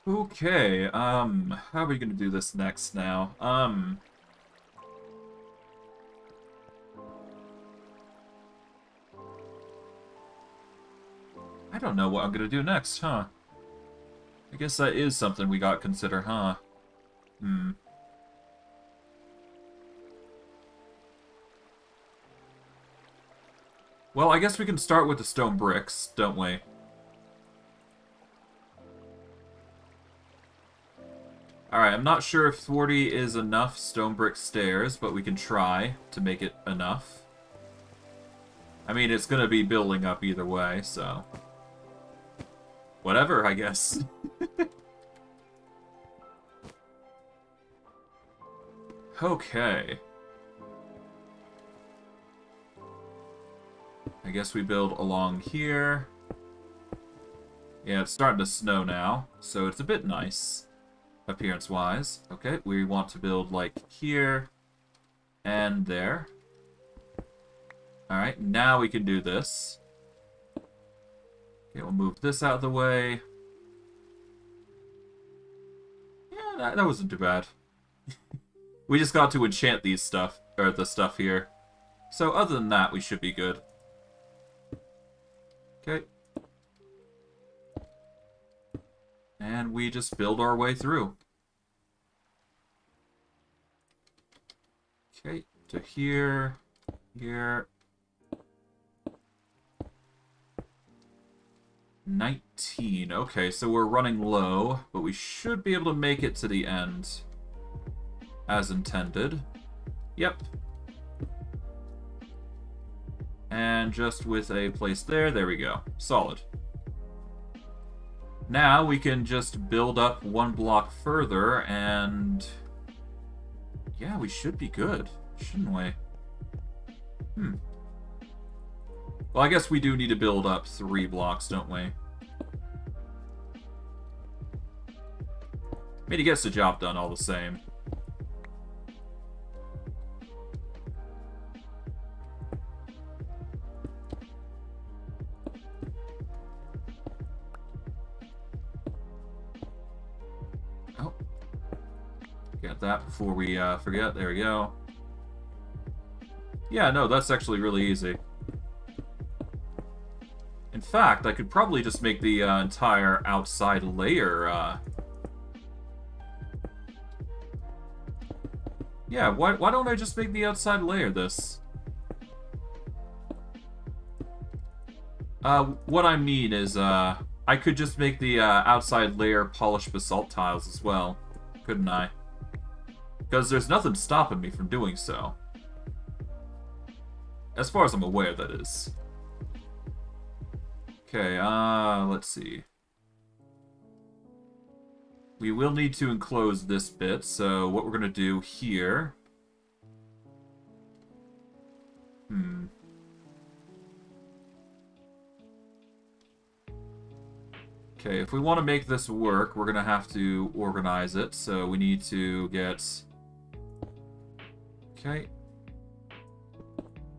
Okay, how are we gonna do this next now? I don't know what I'm gonna do next, huh? I guess that is something we gotta consider, huh? Well, I guess we can start with the stone bricks, don't we? Alright, I'm not sure if 40 is enough stone brick stairs, but we can try to make it enough. I mean, it's gonna be building up either way, so... Whatever, I guess. Okay. I guess we build along here. Yeah, it's starting to snow now, so it's a bit nice, appearance-wise. Okay, we want to build, like, here and there. Alright, now we can do this. Okay, we'll move this out of the way. Yeah, that wasn't too bad. We just got to enchant these stuff, or the stuff here. So other than that, we should be good. Okay. And we just build our way through. Okay, to here, here. 19. Okay, so we're running low, but we should be able to make it to the end. As intended. Yep. And just with a place there we go. Solid. Now we can just build up one block further and... yeah, we should be good, shouldn't we? Well, I guess we do need to build up 3 blocks, don't we? I mean, it gets the job done all the same. Oh. Get that before we forget. There we go. Yeah, no, that's actually really easy. In fact, I could probably just make the entire outside layer, yeah, why don't I just make the outside layer this? What I mean is, I could just make the outside layer polished basalt tiles as well, couldn't I? Because there's nothing stopping me from doing so. As far as I'm aware, that is. Okay, let's see. We will need to enclose this bit, so what we're gonna do here... Okay, if we want to make this work, we're gonna have to organize it, so we need to get... Okay.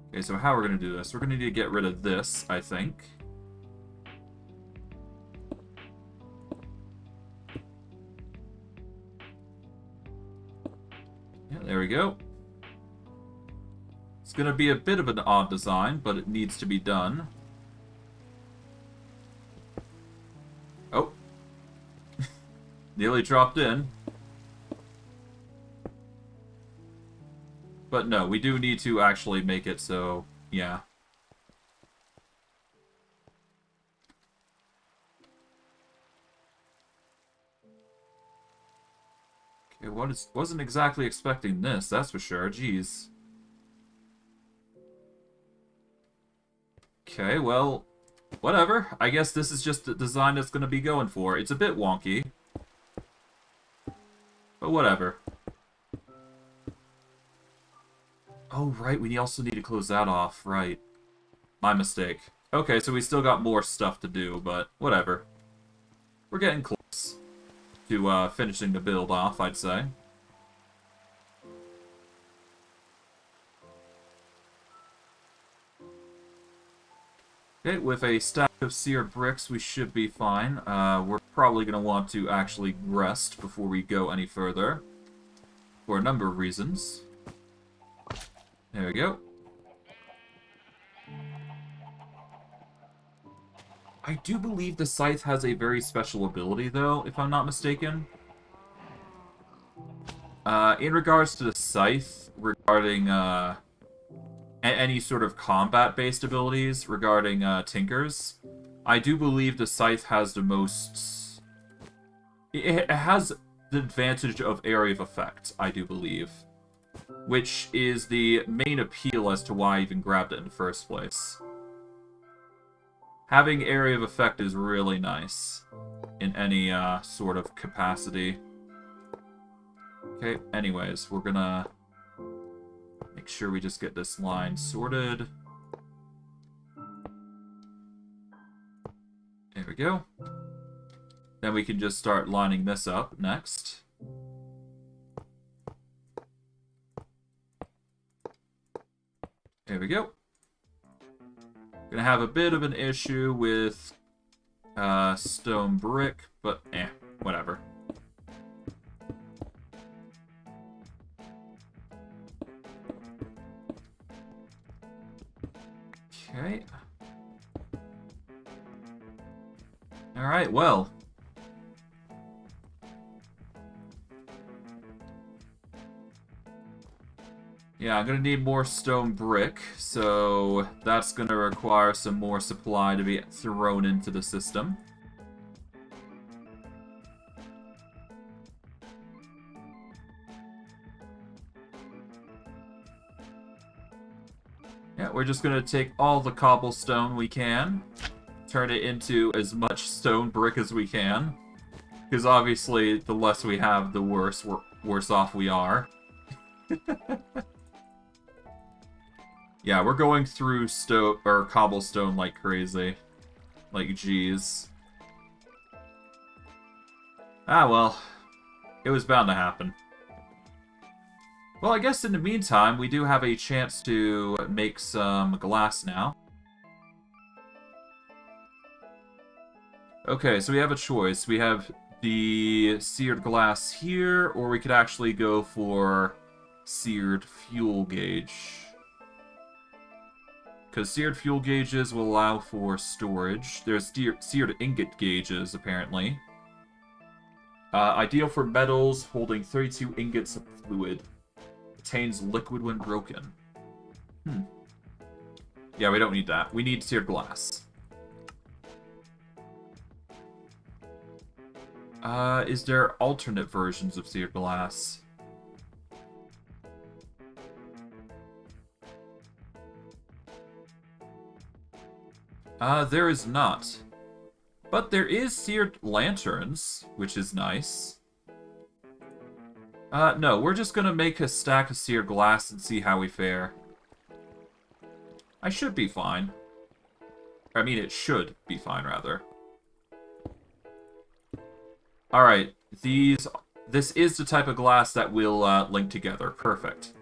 Okay, so how we're gonna do this? We're gonna need to get rid of this, I think. Yeah, there we go. It's gonna be a bit of an odd design, but it needs to be done. Oh. Nearly dropped in. But no, we do need to actually make it so, yeah. Okay, wasn't exactly expecting this, that's for sure, jeez. Okay, well, whatever. I guess this is just the design that's going to be going for. It's a bit wonky. But whatever. Oh, right, we also need to close that off, right. My mistake. Okay, so we still got more stuff to do, but whatever. We're getting close to finishing the build off, I'd say. Okay, with a stack of seared bricks, we should be fine. We're probably going to want to actually rest before we go any further. For a number of reasons. There we go. I do believe the scythe has a very special ability, though, if I'm not mistaken. In regards to the scythe, regarding any sort of combat-based abilities regarding tinkers, I do believe the scythe has the most... It has the advantage of area of effect, I do believe. Which is the main appeal as to why I even grabbed it in the first place. Having area of effect is really nice in any sort of capacity. Okay, anyways, we're gonna make sure we just get this line sorted. There we go. Then we can just start lining this up next. There we go. Gonna have a bit of an issue with stone brick, but whatever. Okay. Alright, well. Yeah, I'm gonna need more stone brick, so that's gonna require some more supply to be thrown into the system. Yeah, we're just gonna take all the cobblestone we can, turn it into as much stone brick as we can, because obviously the less we have, the worse off we are. Yeah, we're going through cobblestone like crazy. Like, geez. Ah, well. It was bound to happen. Well, I guess in the meantime, we do have a chance to make some glass now. Okay, so we have a choice. We have the seared glass here, or we could actually go for seared fuel gauge. Because seared fuel gauges will allow for storage. There's seared ingot gauges, apparently. Ideal for metals holding 32 ingots of fluid. Retains liquid when broken. Yeah, we don't need that. We need seared glass. Is there alternate versions of seared glass? There is not. But there is seared lanterns, which is nice. No, we're just gonna make a stack of seared glass and see how we fare. I should be fine. I mean, it should be fine, rather. Alright, this is the type of glass that will link together. Perfect.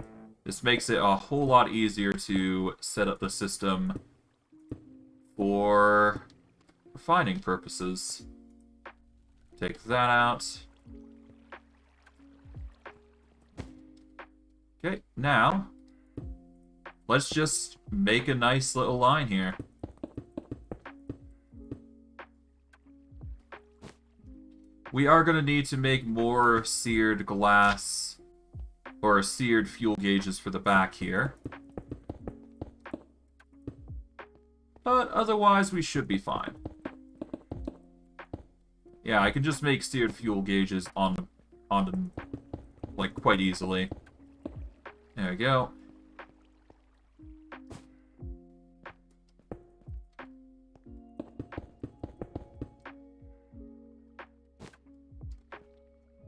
This makes it a whole lot easier to set up the system for refining purposes. Take that out. Okay, now, let's just make a nice little line here. We are going to need to make more seared glass, or seared fuel gauges for the back here. But otherwise, we should be fine. Yeah, I can just make seared fuel gauges on them, like, quite easily. There we go.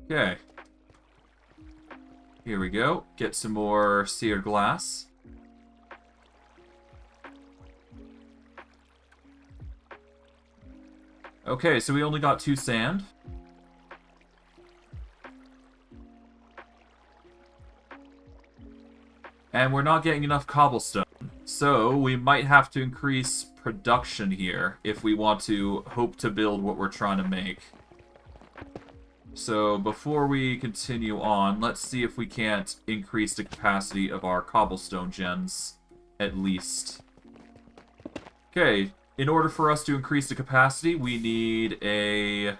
Okay. Here we go. Get some more seared glass. Okay, so we only got 2 sand. And we're not getting enough cobblestone. So we might have to increase production here if we want to hope to build what we're trying to make. So before we continue on, let's see if we can't increase the capacity of our cobblestone gens, at least. Okay, in order for us to increase the capacity, we need a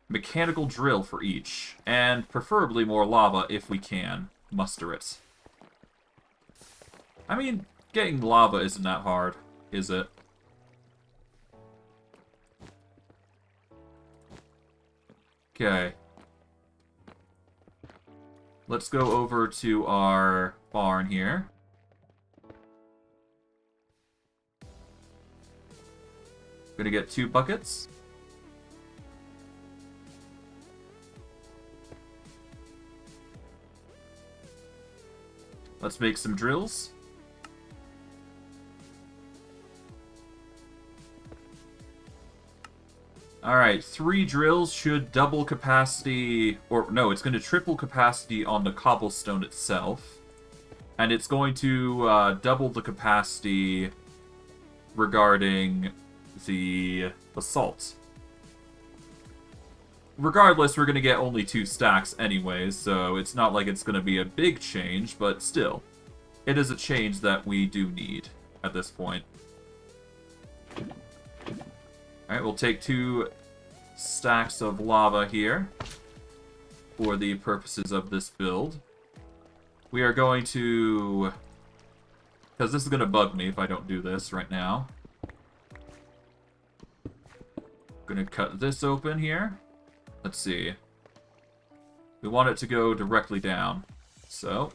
mechanical drill for each, and preferably more lava if we can muster it. I mean, getting lava isn't that hard, is it? Okay. Let's go over to our barn here. Gonna get 2 buckets. Let's make some drills. Alright, 3 drills should double capacity, or no, it's going to triple capacity on the cobblestone itself. And it's going to double the capacity regarding the basalt. Regardless, we're going to get only 2 stacks anyways, so it's not like it's going to be a big change, but still. It is a change that we do need at this point. Alright, we'll take 2 stacks of lava here for the purposes of this build. we are going to... Because this is going to bug me if I don't do this right now. I'm going to cut this open here. Let's see. We want it to go directly down. So...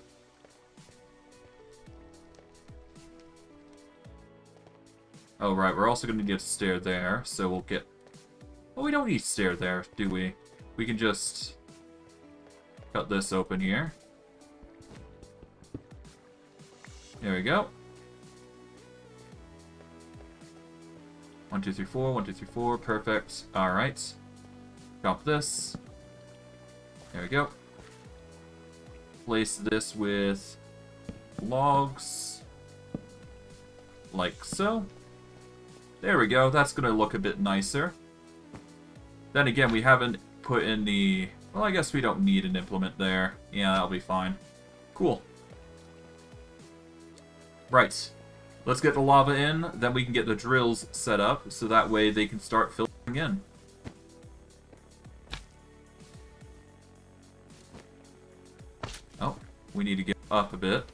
Oh, right, we're also going to get a stair there, so we'll get... Well, we don't need stair there, do we? We can just... cut this open here. There we go. 1, 2, 3, 4, 1, 2, 3, 4, perfect. Alright. Drop this. There we go. Place this with logs. Like so. There we go, that's gonna look a bit nicer. Then again, we haven't put in the... Well, I guess we don't need an implement there. Yeah, that'll be fine. Cool. Right. Let's get the lava in, then we can get the drills set up, so that way they can start filling in. Oh, we need to get up a bit.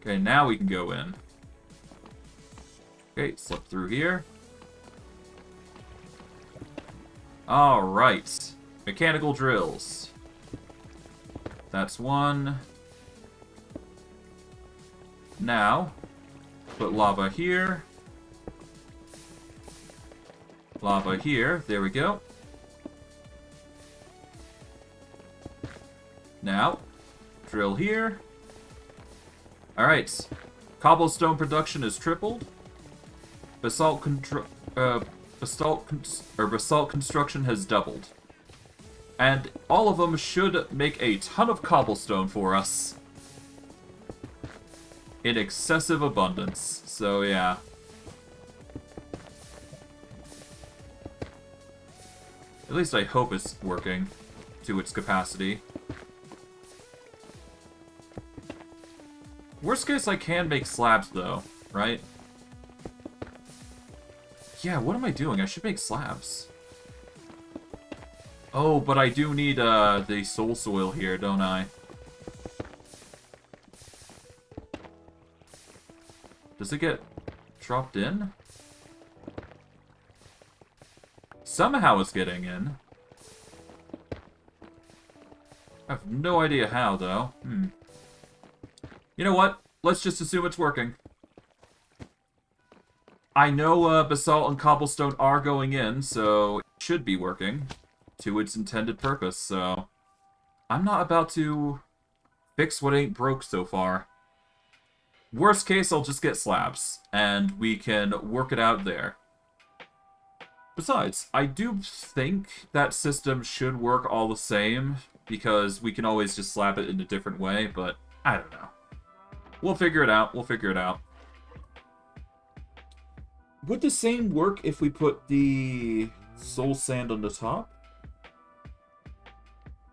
Okay, now we can go in. Okay, slip through here. Alright. Mechanical drills. That's one. Now, put lava here. Lava here. There we go. Now, drill here. Alright. Cobblestone production is tripled. Basalt construction has doubled. And all of them should make a ton of cobblestone for us. In excessive abundance. So, yeah. At least I hope it's working to its capacity. Worst case, I can make slabs, though, right? Yeah, what am I doing? I should make slabs. Oh, but I do need the soul soil here, don't I? Does it get dropped in? Somehow it's getting in. I have no idea how, though. You know what? Let's just assume it's working. I know basalt and cobblestone are going in, so it should be working to its intended purpose, so... I'm not about to fix what ain't broke so far. Worst case, I'll just get slabs, and we can work it out there. Besides, I do think that system should work all the same, because we can always just slap it in a different way, but I don't know. We'll figure it out, we'll figure it out. Would the same work if we put the soul sand on the top?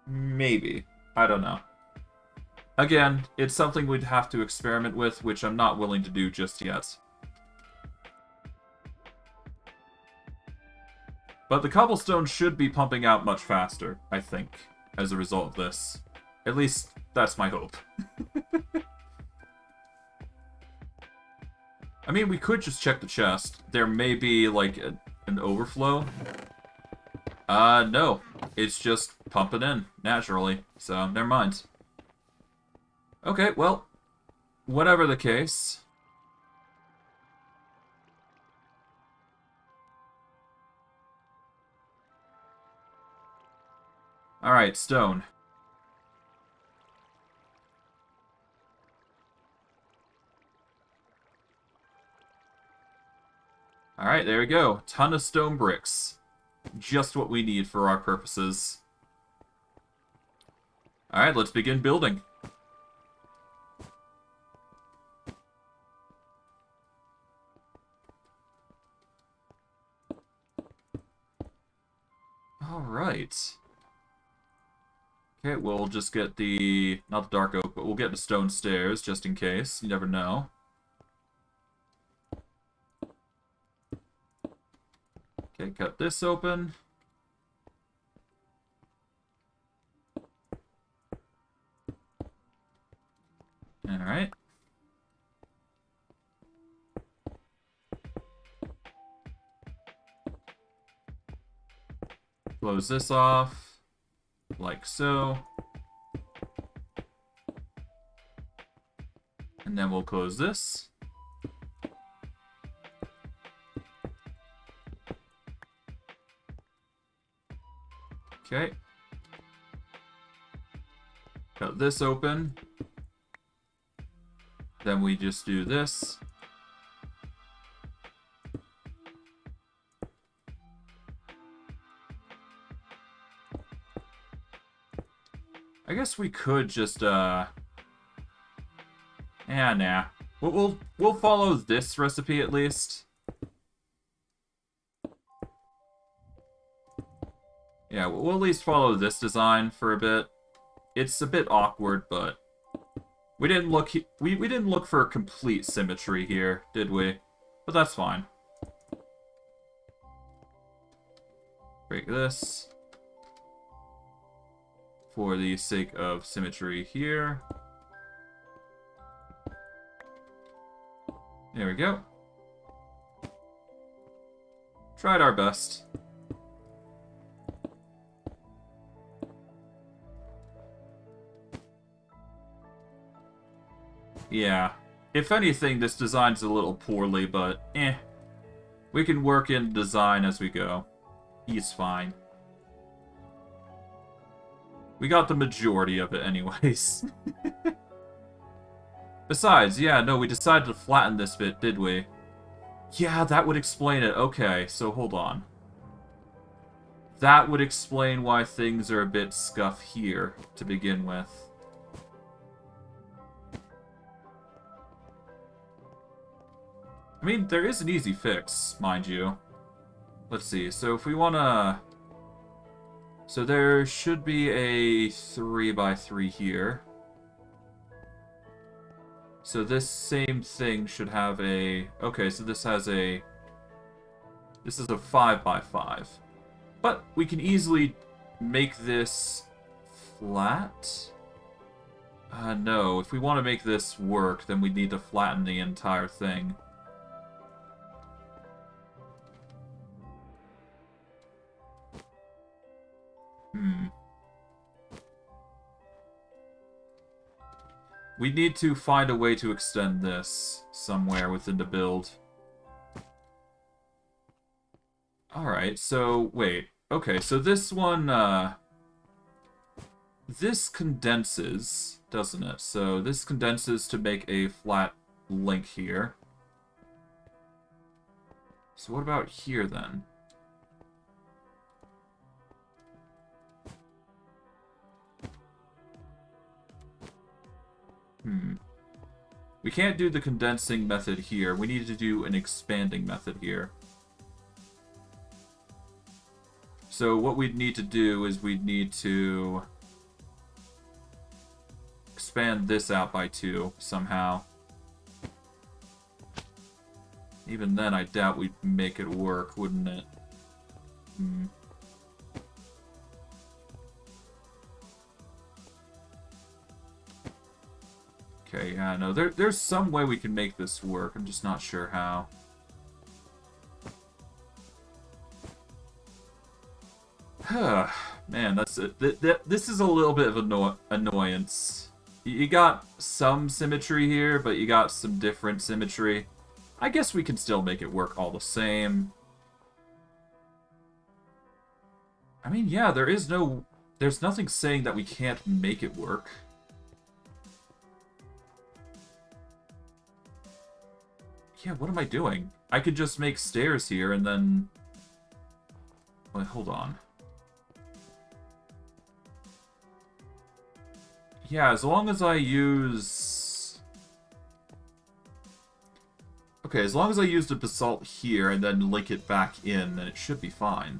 Maybe. I don't know. Again, it's something we'd have to experiment with, which I'm not willing to do just yet. But the cobblestone should be pumping out much faster, I think, as a result of this. At least, that's my hope. I mean, we could just check the chest. There may be, like, an overflow. No. It's just pumping in, naturally. So, never mind. Okay, well, whatever the case. Alright, stone. Alright, there we go. Ton of stone bricks. Just what we need for our purposes. Alright, let's begin building. Alright. Okay, we'll just get the... not the dark oak, but we'll get the stone stairs, just in case. You never know. Okay, cut this open. Alright. Close this off, like so. And then we'll close this. Okay. Got this open. Then we just do this. I guess we could just, nah. We'll follow this recipe at least. Yeah, we'll at least follow this design for a bit. It's a bit awkward, but we didn't look we didn't look for complete symmetry here, did we? But that's fine. Break this for the sake of symmetry here. There we go. Tried our best. Yeah. If anything, this design's a little poorly, but eh. We can work in design as we go. He's fine. We got the majority of it anyways. Besides, yeah, no, we decided to flatten this bit, did we? Yeah, that would explain it. Okay, so hold on. That would explain why things are a bit scuff here to begin with. I mean, there is an easy fix, mind you. Let's see, so if we want to... So there should be a 3x3 here. So this same thing should have a... Okay, so this has a... This is a 5x5. But we can easily make this flat. No, if we want to make this work, then we need to flatten the entire thing. We need to find a way to extend this somewhere within the build. Alright, so, wait. Okay, so this one, this condenses, doesn't it? So this condenses to make a flat link here. So what about here, then? We can't do the condensing method here. We need to do an expanding method here. So what we'd need to do is we'd need to expand this out by 2 somehow. Even then, I doubt we'd make it work, wouldn't it? Okay, yeah, no, there's some way we can make this work. I'm just not sure how. Man, that's it. This is a little bit of annoyance. You got some symmetry here, but you got some different symmetry. I guess we can still make it work all the same. I mean, yeah, there's nothing saying that we can't make it work. Yeah, what am I doing? I could just make stairs here and then... Wait, hold on. Yeah, as long as I use... Okay, as long as I use the basalt here and then link it back in, then it should be fine.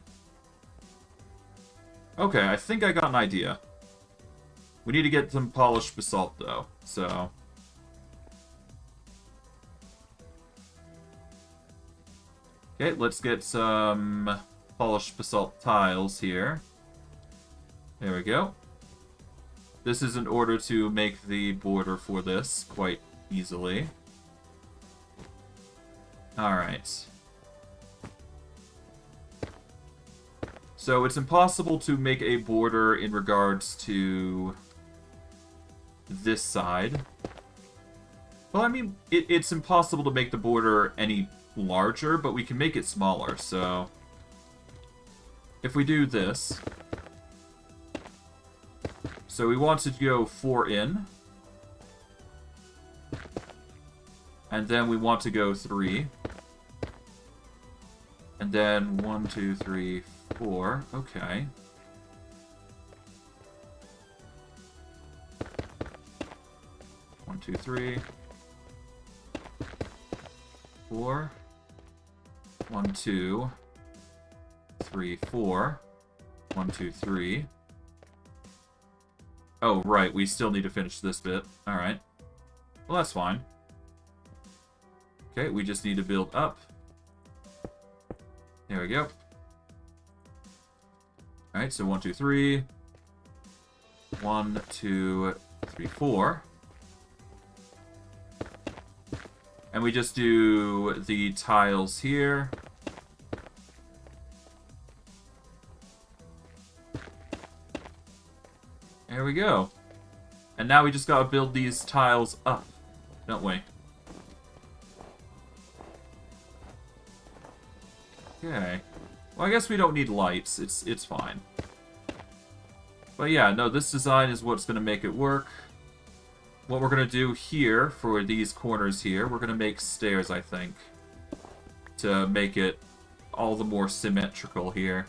Okay, I think I got an idea. We need to get some polished basalt, though, so... Okay, let's get some polished basalt tiles here. There we go. This is in order to make the border for this quite easily. Alright. So it's impossible to make a border in regards to this side. Well, I mean, it's impossible to make the border any larger, but we can make it smaller, so... If we do this... So we want to go 4 in. And then we want to go 3. And then 1, 2, 3, 4. Okay. One, two, 3. 4. 1, 2, 3, 4. 1, 2, 3. Oh, right, we still need to finish this bit. Alright. Well, that's fine. Okay, we just need to build up. There we go. Alright, so 1, 2, 3. 1, 2, 3, 4. And we just do the tiles here. There we go. And now we just gotta build these tiles up, don't we? Okay. Well, I guess we don't need lights. It's fine. But yeah, no, this design is what's gonna make it work. What we're gonna do here, for these corners here, we're gonna make stairs, I think. To make it all the more symmetrical here.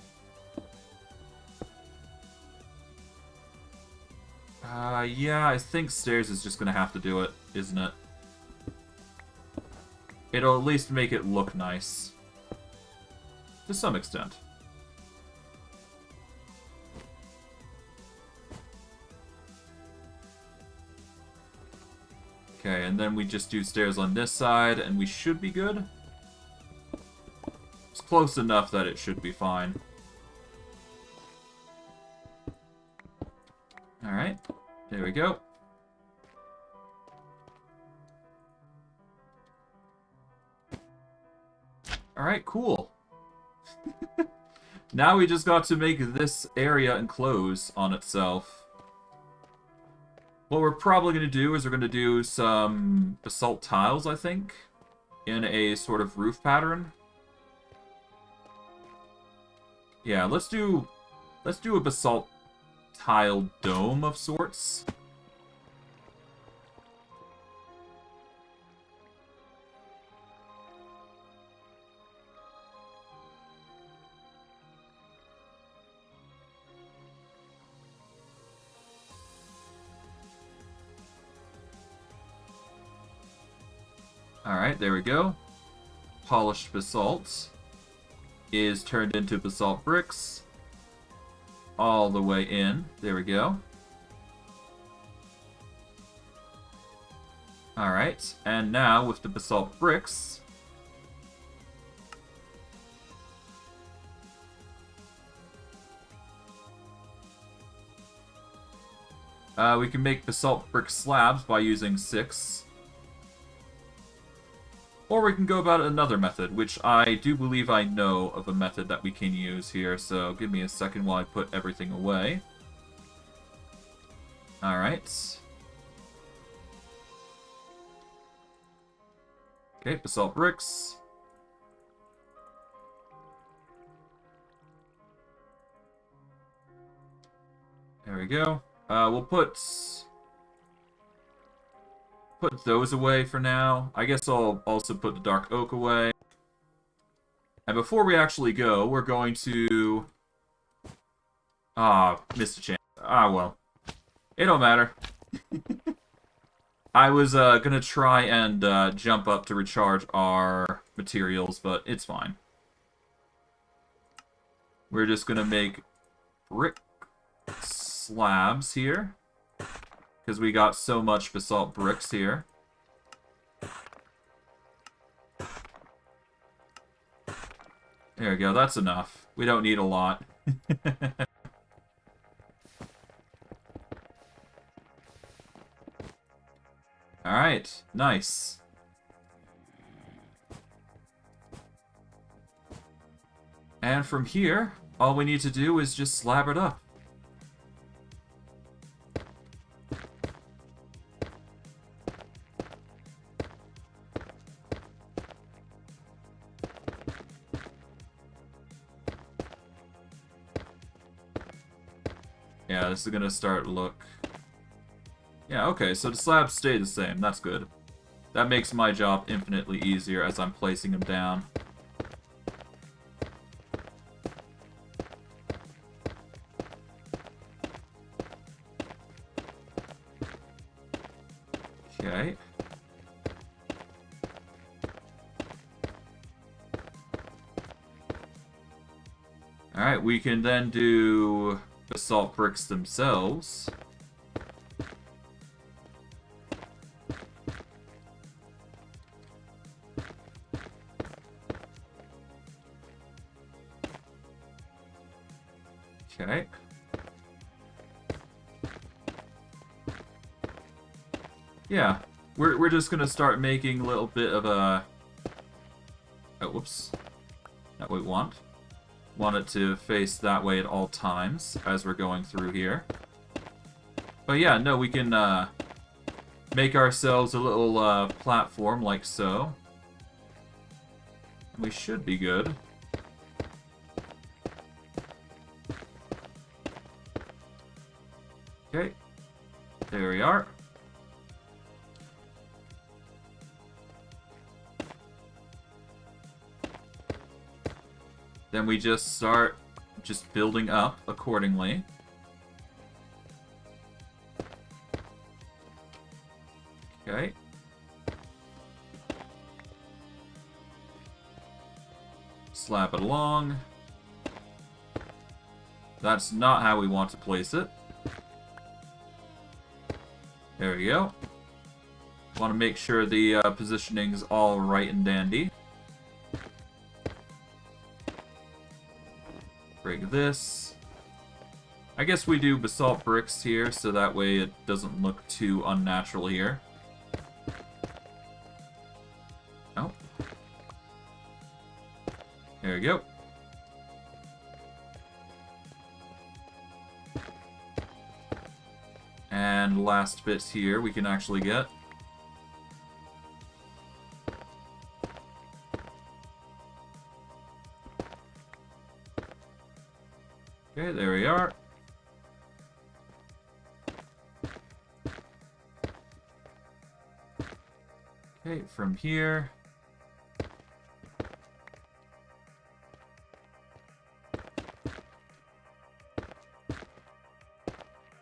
Yeah, I think stairs is just gonna have to do it, isn't it? It'll at least make it look nice. To some extent. Okay, and then we just do stairs on this side, and we should be good. It's close enough that it should be fine. Alright. There we go. Alright, cool. Now we just got to make this area enclose on itself. What we're probably going to do is we're going to do some basalt tiles, I think, in a sort of roof pattern. Yeah, let's do a basalt tile dome of sorts. Alright, there we go. Polished basalt is turned into basalt bricks. All the way in. There we go. Alright, and now with the basalt bricks... we can make basalt brick slabs by using 6. Or we can go about another method, which I do believe I know of a method that we can use here, so give me a second while I put everything away. Alright. Okay, basalt bricks. There we go. We'll put those away for now. I guess I'll also put the dark oak away. And before we actually go, we're going to... missed a chance. Well. It don't matter. I was gonna try and jump up to recharge our materials, but it's fine. We're just gonna make brick slabs here. Because we got so much basalt bricks here. There we go, that's enough. We don't need a lot. Alright, nice. And from here, all we need to do is just slab it up. Yeah, this is gonna start look... Yeah, okay, so the slabs stay the same. That's good. That makes my job infinitely easier as I'm placing them down. Okay. Alright, we can then do basalt bricks themselves. Okay. Yeah, we're just gonna start making a little bit of a... Oh, whoops. Not what we want. Want it to face that way at all times as we're going through here. But yeah, no, we can make ourselves a little platform like so. We should be good. Okay, there we are. Then we just start just building up accordingly. Okay. Slap it along. That's not how we want to place it. There we go. Want to make sure the positioning's all right and dandy. Break this. I guess we do basalt bricks here, so that way it doesn't look too unnatural here. Oh. There we go. And last bit here we can actually get. Okay, there we are. Okay, from here.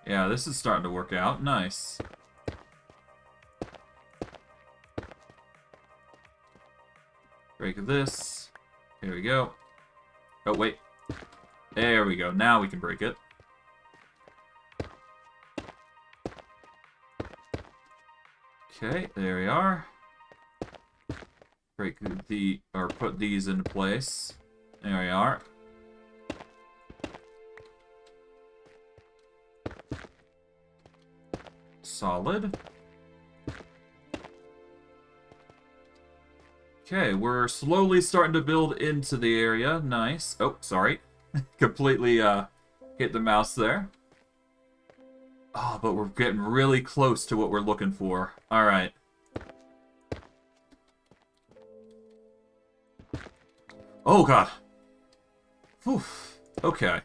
Yeah, this is starting to work out. Nice. Break this. Here we go. Oh, wait. There we go. Now we can break it. Okay, there we are. Break or put these into place. There we are. Solid. Okay, we're slowly starting to build into the area. Nice. Oh, sorry. Completely hit the mouse there. Oh, but we're getting really close to what we're looking for. Alright. Oh, God. Whew. Okay.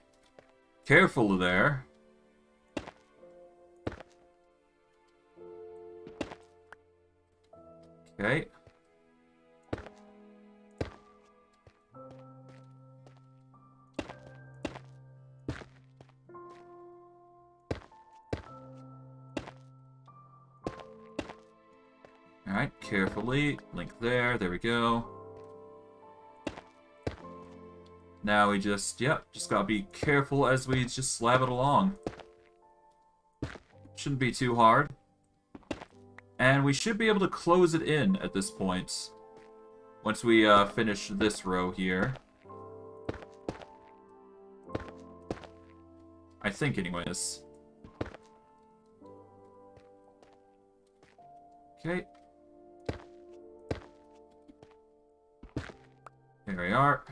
Careful there. Okay. Alright, carefully. Link there. There we go. Now we just, just gotta be careful as we just slab it along. Shouldn't be too hard. And we should be able to close it in at this point. Once we finish this row here. I think anyways. Okay, There we are.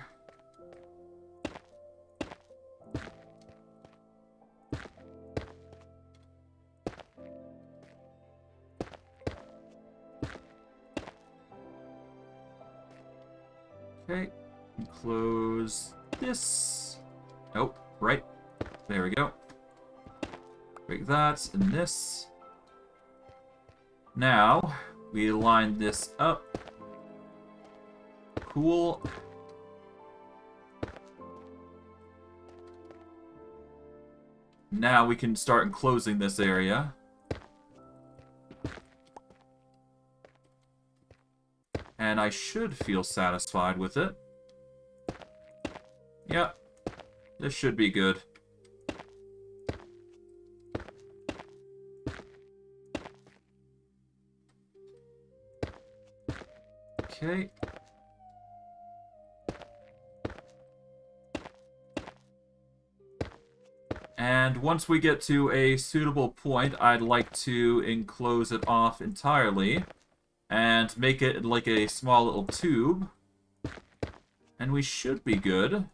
Okay, close this. Oh, right. There we go. Break that and this. Now, we line this up. Cool. Now we can start enclosing this area. And I should feel satisfied with it. Yep. This should be good. Okay. And once we get to a suitable point, I'd like to enclose it off entirely and make it like a small little tube. And we should be good.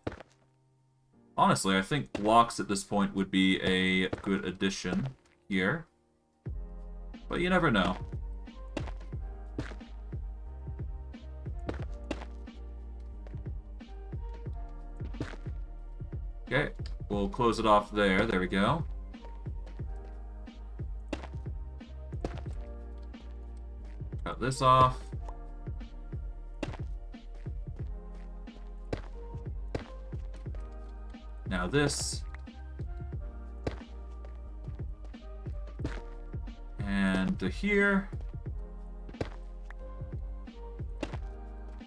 Honestly, I think blocks at this point would be a good addition here. But you never know. Okay, we'll close it off there. There we go. Cut this off. Now this. And to here.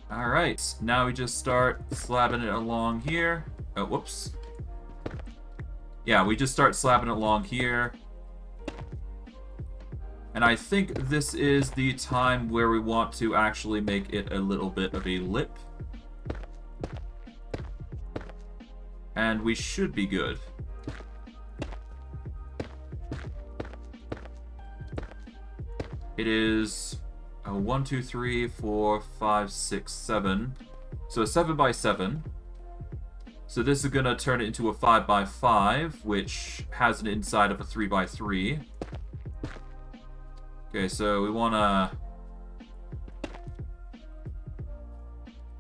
Alright, now we just start slabbing it along here. Oh, whoops. Yeah, we just start slapping it along here. And I think this is the time where we want to actually make it a little bit of a lip. And we should be good. It is a 1, 2, 3, 4, 5, 6, 7. So a 7 by 7. So this is going to turn it into a 5 by 5, which has an inside of a 3 by 3. Okay, so we want to...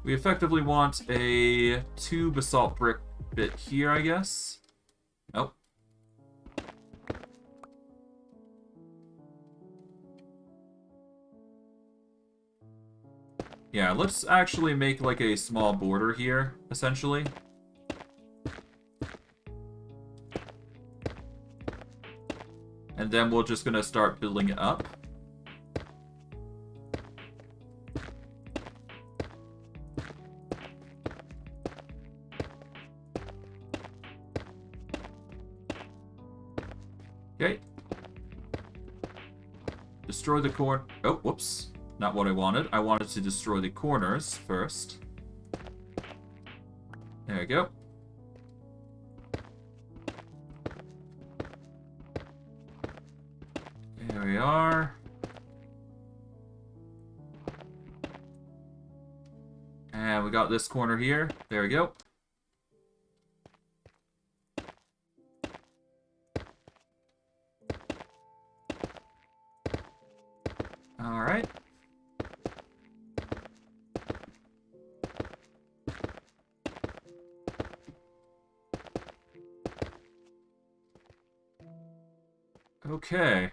We effectively want a 2 basalt brick bit here, I guess. Oh. Yeah, let's actually make like a small border here, essentially. And then we're just going to start building it up. Okay. Destroy the corner. Oh, whoops. Not what I wanted. I wanted to destroy the corners first. There we go. There we are. And we got this corner here. There we go. Alright. Okay.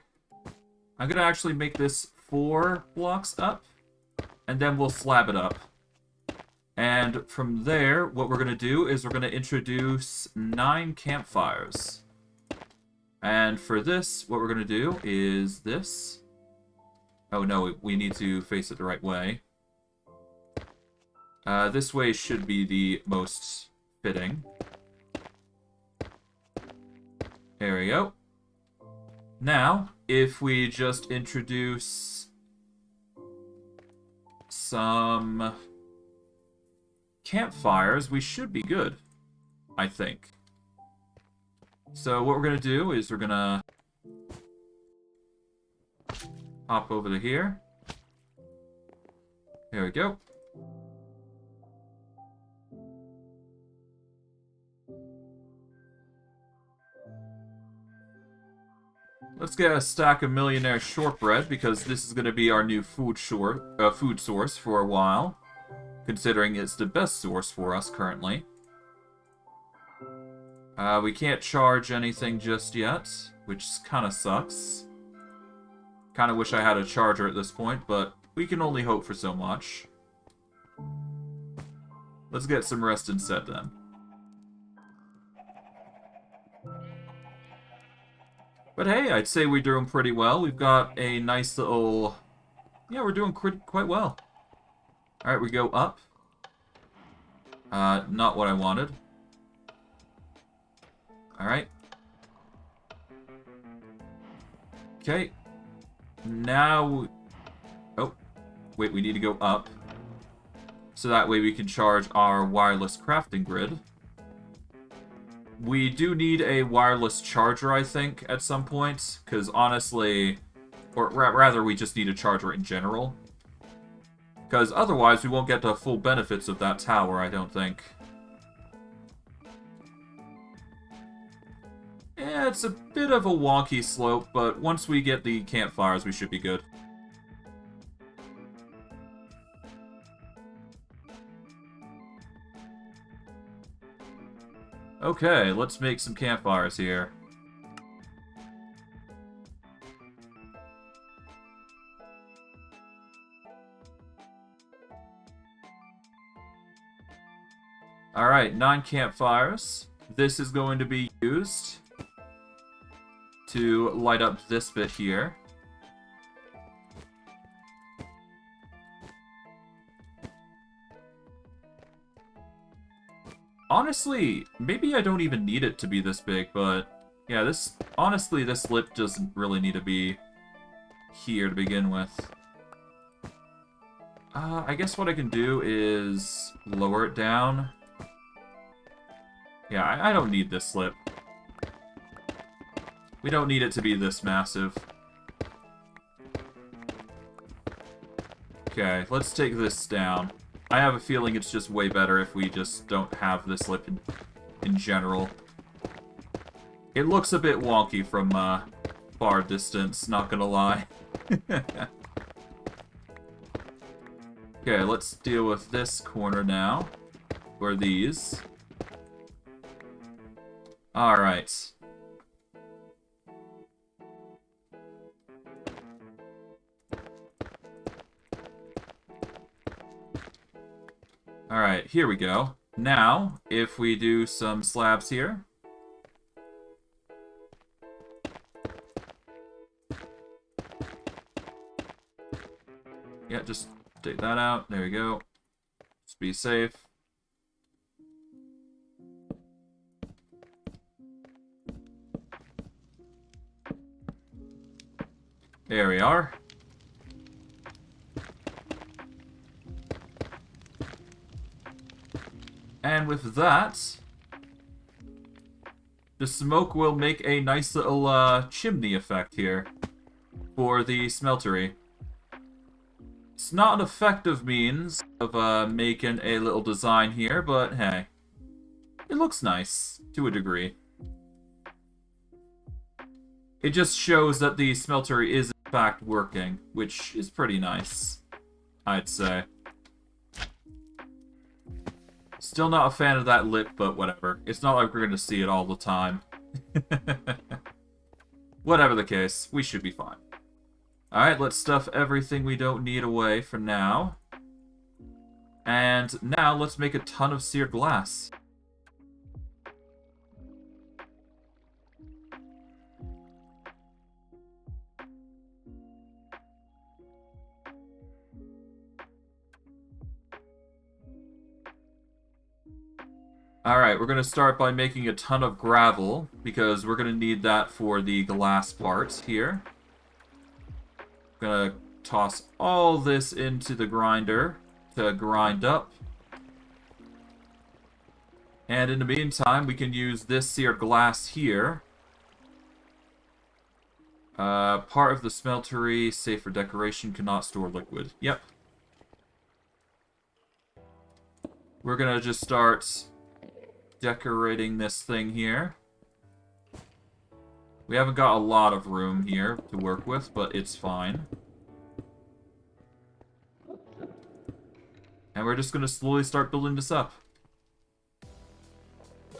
I'm gonna actually make this 4 blocks up, and then we'll slab it up. And from there, what we're gonna do is we're gonna introduce 9 campfires. And for this, what we're gonna do is this. Oh no, we need to face it the right way. This way should be the most fitting. There we go. Now, if we just introduce some campfires, we should be good, I think. So what we're going to do is we're going to hop over to here. There we go. Let's get a stack of millionaire shortbread, because this is going to be our new food source for a while, considering it's the best source for us currently. We can't charge anything just yet, which kind of sucks. Kind of wish I had a charger at this point, but we can only hope for so much. Let's get some rest instead then. But hey, I'd say we're doing pretty well. We've got a nice little... Yeah, we're doing quite well. Alright, we go up. Not what I wanted. Alright. Okay. Now... Oh. Wait, we need to go up. So that way we can charge our wireless crafting grid. We do need a wireless charger, I think, at some point. Because honestly... Or rather, we just need a charger in general. Because otherwise, we won't get the full benefits of that tower, I don't think. Yeah, it's a bit of a wonky slope, but once we get the campfires, we should be good. Okay, let's make some campfires here. Alright, 9 campfires. This is going to be used to light up this bit here. Honestly, maybe I don't even need it to be this big, but yeah, honestly, this lip doesn't really need to be here to begin with. I guess what I can do is lower it down. Yeah, I don't need this slip. We don't need it to be this massive. Okay, let's take this down. I have a feeling it's just way better if we just don't have this lip in general. It looks a bit wonky from far distance, not gonna lie. Okay, let's deal with this corner now. Or these. Alright. Alright, here we go. Now, if we do some slabs here. Yeah, just take that out. There we go. Just be safe. There we are. And with that, the smoke will make a nice little chimney effect here for the smeltery. It's not an effective means of making a little design here, but hey, it looks nice to a degree. It just shows that the smeltery is in fact working, which is pretty nice, I'd say. Still not a fan of that lip, but whatever. It's not like we're going to see it all the time. Whatever the case, we should be fine. Alright, let's stuff everything we don't need away for now. And now let's make a ton of seared glass. Alright, we're going to start by making a ton of gravel, because we're going to need that for the glass part here. I'm going to toss all this into the grinder to grind up. And in the meantime, we can use this seared glass here. Part of the smeltery, safe for decoration, cannot store liquid. Yep. We're going to just start decorating this thing here We haven't got a lot of room here to work with, but it's fine. And we're just going to slowly start building this up.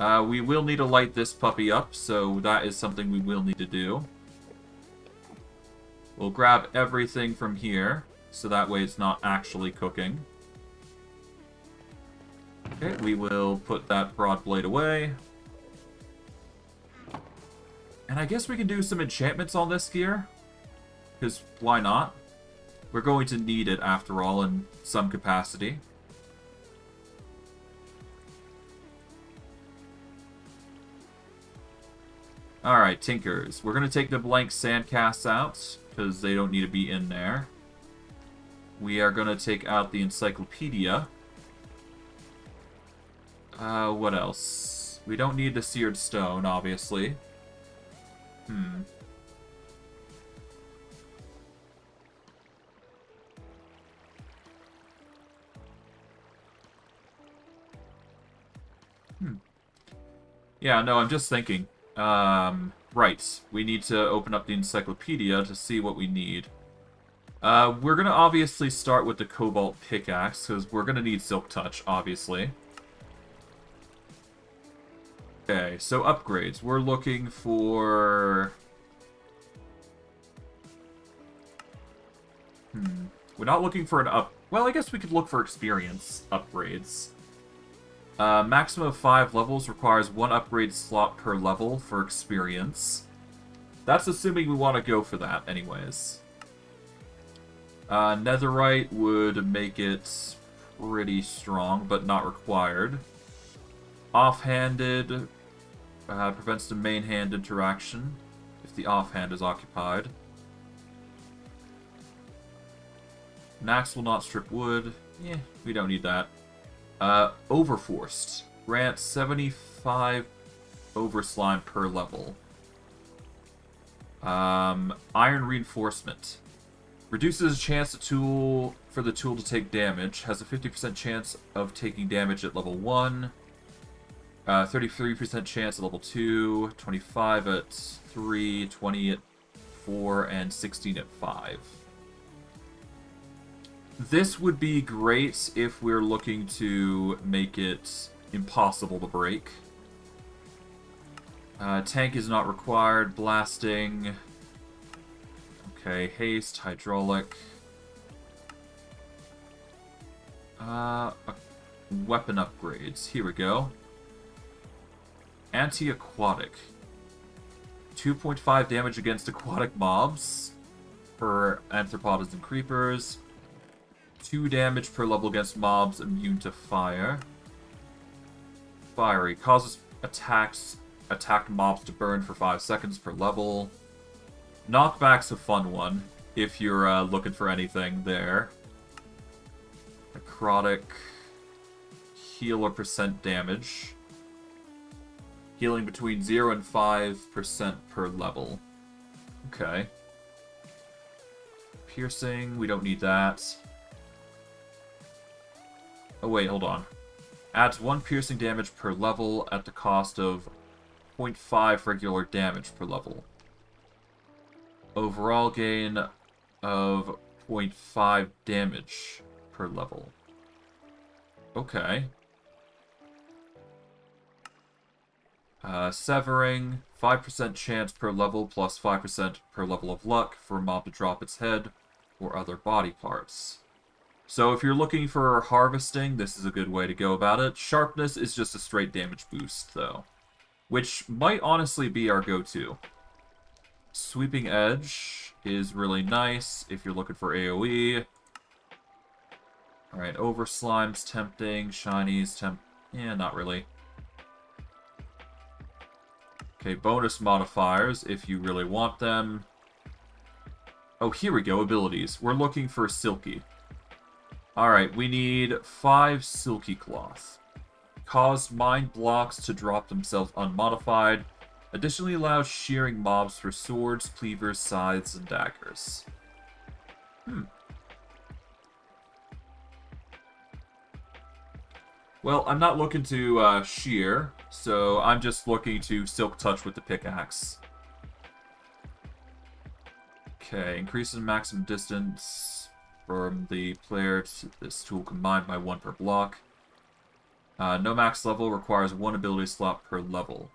We will need to light this puppy up, so that is something we will need to do. We'll grab everything from here, so that way it's not actually cooking. Okay, we will put that broad blade away. And I guess we can do some enchantments on this gear. Because why not? We're going to need it, after all, in some capacity. Alright, Tinkers. We're going to take the blank sandcasts out, because they don't need to be in there. We are going to take out the encyclopedia. What else? We don't need the seared stone, obviously. Yeah, no, I'm just thinking. Right. We need to open up the encyclopedia to see what we need. We're gonna obviously start with the cobalt pickaxe, because we're gonna need silk touch, obviously. Okay, so upgrades. We're looking for... We're not looking for an up... Well, I guess we could look for experience upgrades. Maximum of 5 levels requires 1 upgrade slot per level for experience. That's assuming we want to go for that anyways. Netherite would make it pretty strong, but not required. Offhanded prevents the main hand interaction if the offhand is occupied. Max will not strip wood. Yeah, we don't need that. Overforced. Grants 75 overslime per level. Iron reinforcement. Reduces chance for the tool to take damage. Has a 50% chance of taking damage at level 1. 33% chance at level 2. 25 at 3. 20 at 4. And 16 at 5. This would be great if we're looking to make it impossible to break. Tank is not required. Blasting. Okay, haste, hydraulic. Weapon upgrades. Here we go. Anti-aquatic. 2.5 damage against aquatic mobs for arthropods and creepers. 2 damage per level against mobs immune to fire. Fiery. Causes attacked mobs to burn for 5 seconds per level. Knockback's a fun one, if you're looking for anything there. Necrotic. Heal a % damage. Healing between 0 and 5% per level. Okay. Piercing, we don't need that. Oh wait, hold on. Adds 1 piercing damage per level at the cost of 0.5 regular damage per level. Overall gain of 0.5 damage per level. Okay. Severing, 5% chance per level plus 5% per level of luck for a mob to drop its head or other body parts. So if you're looking for harvesting, this is a good way to go about it. Sharpness is just a straight damage boost, though, which might honestly be our go-to. Sweeping Edge is really nice if you're looking for AoE. Alright, Over Slime's tempting, Shiny's yeah, not really. Okay, bonus modifiers if you really want them. Oh, here we go, abilities. We're looking for Silky. Alright, we need 5 Silky Cloth. Caused mind blocks to drop themselves unmodified. Additionally allows shearing mobs for swords, cleavers, scythes, and daggers. Well, I'm not looking to shear, so I'm just looking to silk touch with the pickaxe. Okay, increases maximum distance from the player to this tool combined by 1 per block. No max level, requires 1 ability slot per level.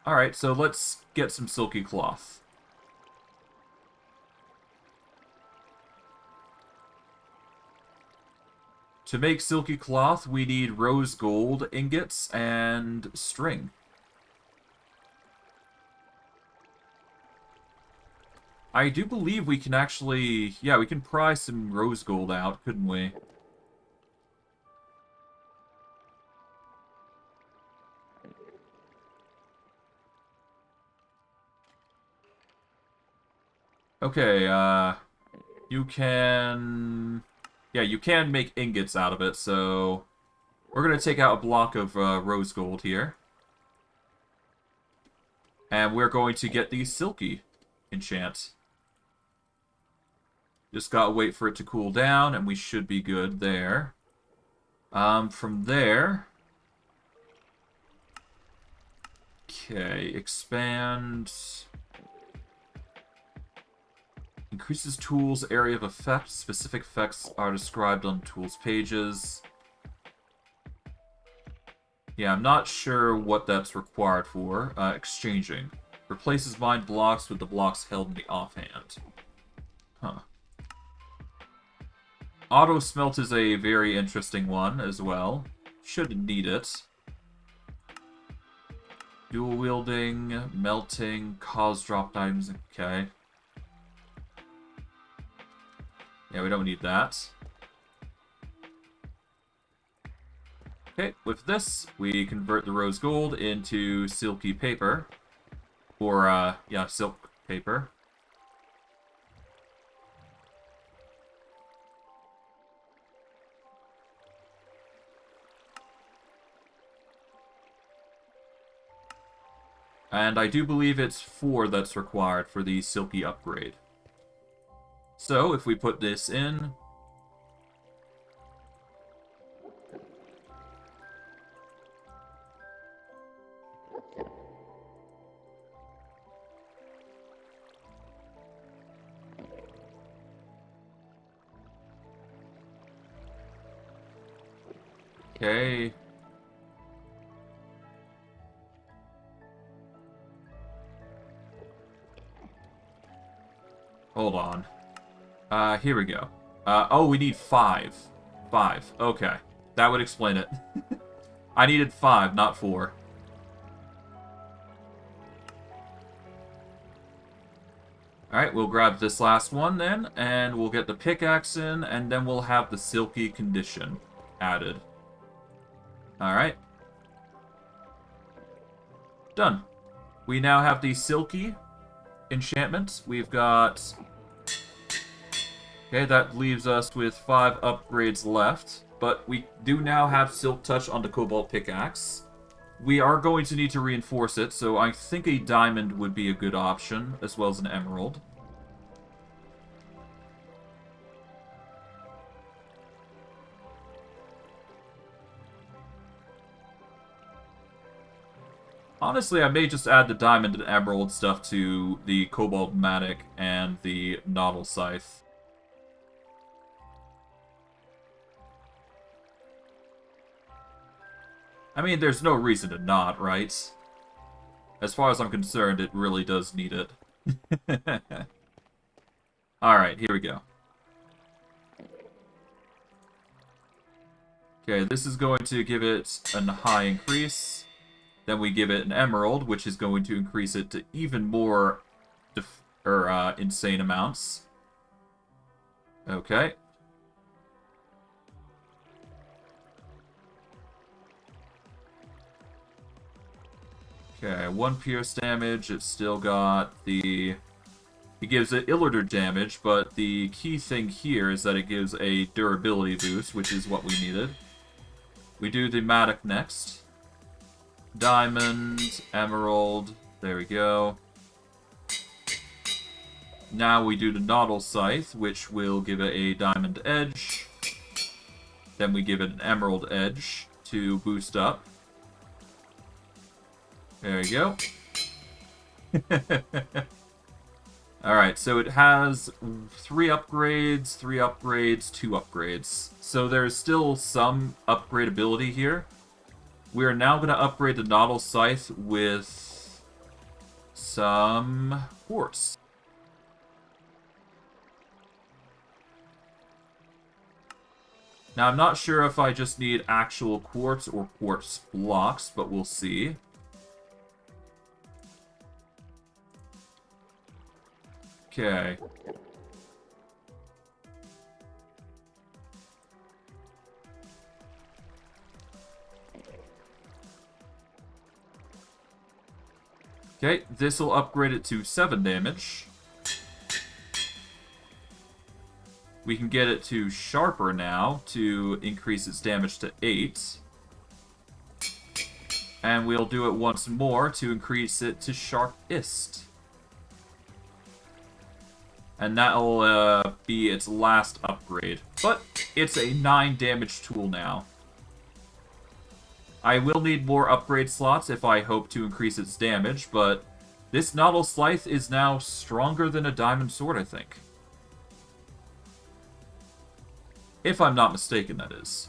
Alright, so let's get some silky cloth. To make silky cloth, we need rose gold ingots and string. I do believe we can actually... Yeah, we can pry some rose gold out, couldn't we? Okay, you can... Yeah, you can make ingots out of it, so... We're going to take out a block of rose gold here. And we're going to get the silky enchant. Just gotta wait for it to cool down, and we should be good there. From there... Okay, expand... Increases tools' area of effect. Specific effects are described on tools pages. Yeah, I'm not sure what that's required for. Exchanging. Replaces mind blocks with the blocks held in the offhand. Huh. Auto smelt is a very interesting one as well. Should need it. Dual wielding, melting, cause drop items. Okay. Yeah, we don't need that. Okay, with this, we convert the rose gold into silky paper. Or, yeah, silk paper. And I do believe it's 4 that's required for the silky upgrade. So, if we put this in... Okay. Hold on. Here we go. Oh, we need 5. 5. Okay. That would explain it. I needed 5, not 4. Alright, we'll grab this last one then, and we'll get the pickaxe in, and then we'll have the silky condition added. Alright. Done. We now have the silky enchantment. We've got... Okay, that leaves us with 5 upgrades left. But we do now have Silk Touch on the Cobalt Pickaxe. We are going to need to reinforce it, so I think a diamond would be a good option, as well as an emerald. Honestly, I may just add the diamond and emerald stuff to the Cobalt Mattok and the Nautil Scythe. I mean, there's no reason to not, right? As far as I'm concerned, it really does need it. Alright, here we go. Okay, this is going to give it a high increase. Then we give it an emerald, which is going to increase it to even more insane amounts. Okay. Okay, 1 pierce damage. It's still got the... It gives it illitor damage, but the key thing here is that it gives a durability boost, which is what we needed. We do the Mattok next. Diamond, emerald, there we go. Now we do the Nautil Scythe, which will give it a diamond edge. Then we give it an emerald edge to boost up. There you go. Alright, so it has 3 upgrades, 3 upgrades, 2 upgrades. So there's still some upgradability here. We are now going to upgrade the Nautil Scythe with some quartz. Now, I'm not sure if I just need actual quartz or quartz blocks, but we'll see. Okay. Okay, this will upgrade it to 7 damage. We can get it to sharper now to increase its damage to 8. And we'll do it once more to increase it to sharpest. And that'll be its last upgrade. But it's a 9 damage tool now. I will need more upgrade slots if I hope to increase its damage, but this Nautil Scythe is now stronger than a diamond sword, I think. If I'm not mistaken, that is.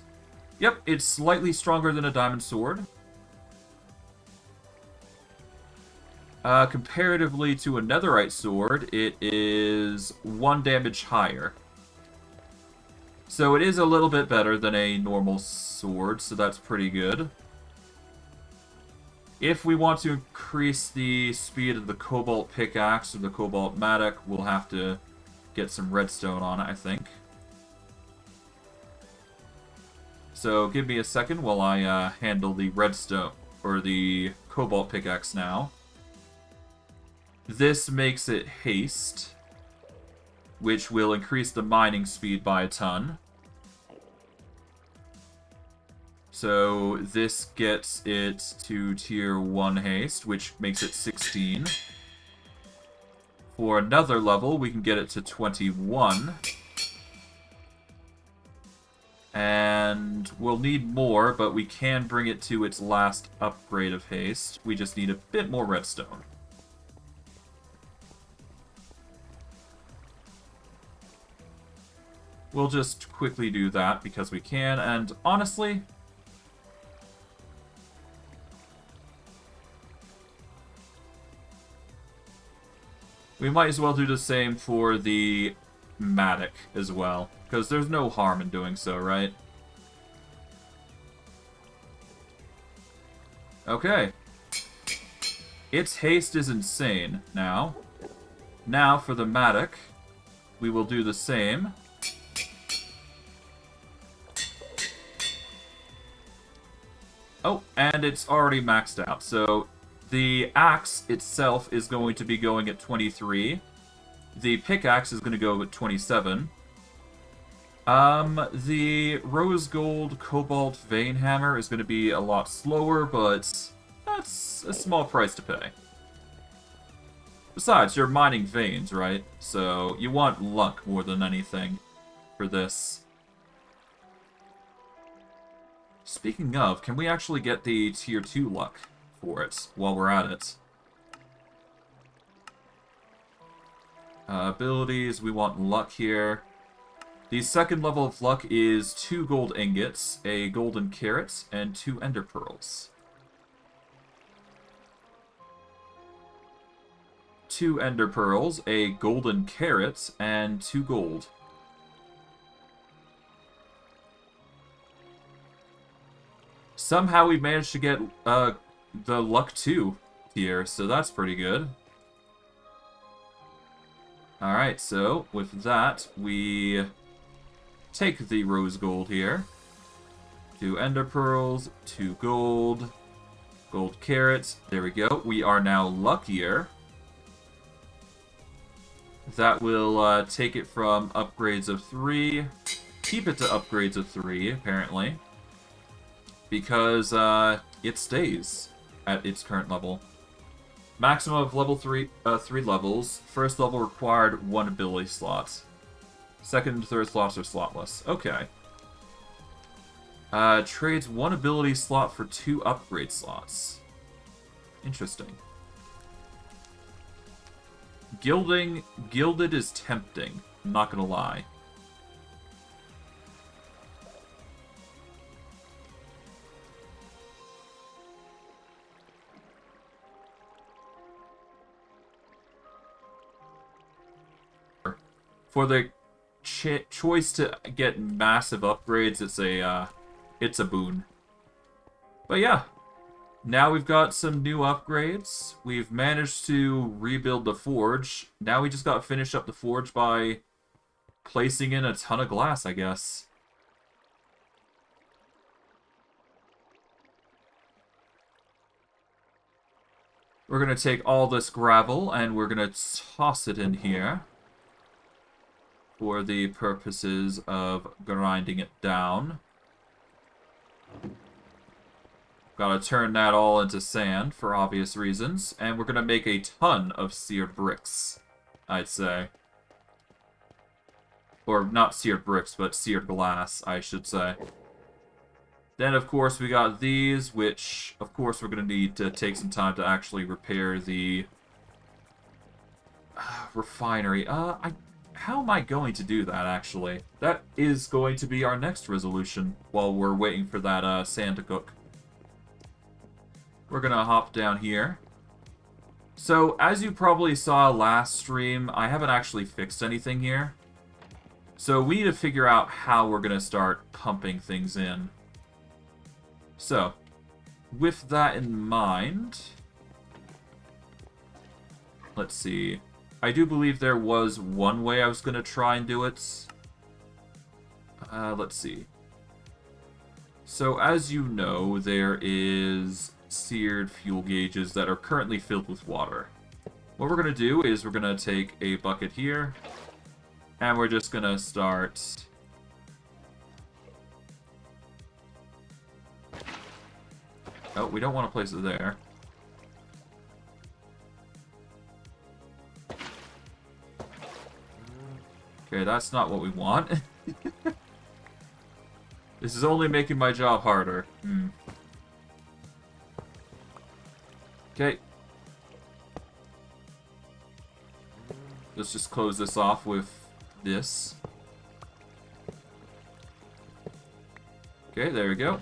Yep, it's slightly stronger than a diamond sword. Comparatively to a netherite sword, it is 1 damage higher. So it is a little bit better than a normal sword, so that's pretty good. If we want to increase the speed of the cobalt pickaxe or the cobalt Mattok, we'll have to get some redstone on it, I think. So give me a second while I handle the redstone, or the cobalt pickaxe now. This makes it haste, which will increase the mining speed by a ton. So this gets it to tier 1 haste, which makes it 16. For another level, we can get it to 21. And we'll need more, but we can bring it to its last upgrade of haste. We just need a bit more redstone. We'll just quickly do that because we can, and honestly, we might as well do the same for the Mattok as well, because there's no harm in doing so, right? Okay. Its haste is insane now. Now for the Mattok, we will do the same. Oh, and it's already maxed out, so the axe itself is going to be going at 23. The pickaxe is going to go at 27. The rose gold cobalt vein hammer is going to be a lot slower, but that's a small price to pay. Besides, you're mining veins, right? So you want luck more than anything for this. Speaking of, can we actually get the tier 2 luck for it while we're at it? Abilities, we want luck here. The second level of luck is 2 gold ingots, a golden carrot, and 2 ender pearls. 2 ender pearls, a golden carrot, and 2 gold. Somehow we managed to get the luck 2 here, so that's pretty good. Alright, so with that, we take the rose gold here. 2 ender pearls, 2 gold, gold carrots. There we go. We are now luckier. That will take it from upgrades of 3, keep it to upgrades of 3, apparently. Because it stays at its current level. Maximum of level 3 levels. First level required 1 ability slot. Second and third slots are slotless. Okay. Trades 1 ability slot for 2 upgrade slots. Interesting. Gilded is tempting. I'm not gonna lie. For the choice to get massive upgrades, it's a boon. But yeah, now we've got some new upgrades. We've managed to rebuild the forge. Now we just got to finish up the forge by placing in a ton of glass, I guess. We're going to take all this gravel and we're going to toss it in here for the purposes of grinding it down. Gotta turn that all into sand for obvious reasons, and we're gonna make a ton of seared bricks, I'd say. Or not seared bricks, but seared glass, I should say. Then, of course, we got these, which, of course, we're gonna need to take some time to actually repair the refinery. How am I going to do that, actually? That is going to be our next resolution while we're waiting for that sand to cook. We're gonna hop down here. So, as you probably saw last stream, I haven't actually fixed anything here. So, we need to figure out how we're gonna start pumping things in. So, with that in mind, let's see. I do believe there was one way I was going to try and do it. Let's see. So, as you know, there is seared fuel gauges that are currently filled with water. What we're going to do is we're going to take a bucket here, and we're just going to start... Oh, we don't want to place it there. Okay, that's not what we want. This is only making my job harder. Okay. Let's just close this off with this. Okay, there we go.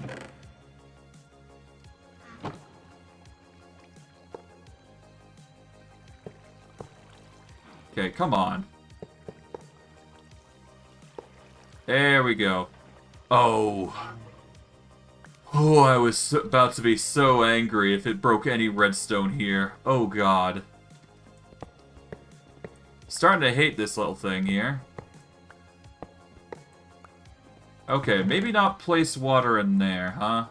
Okay, come on. There we go. Oh. Oh, I was about to be so angry if it broke any redstone here. Oh, God. Starting to hate this little thing here. Okay, maybe not place water in there, huh?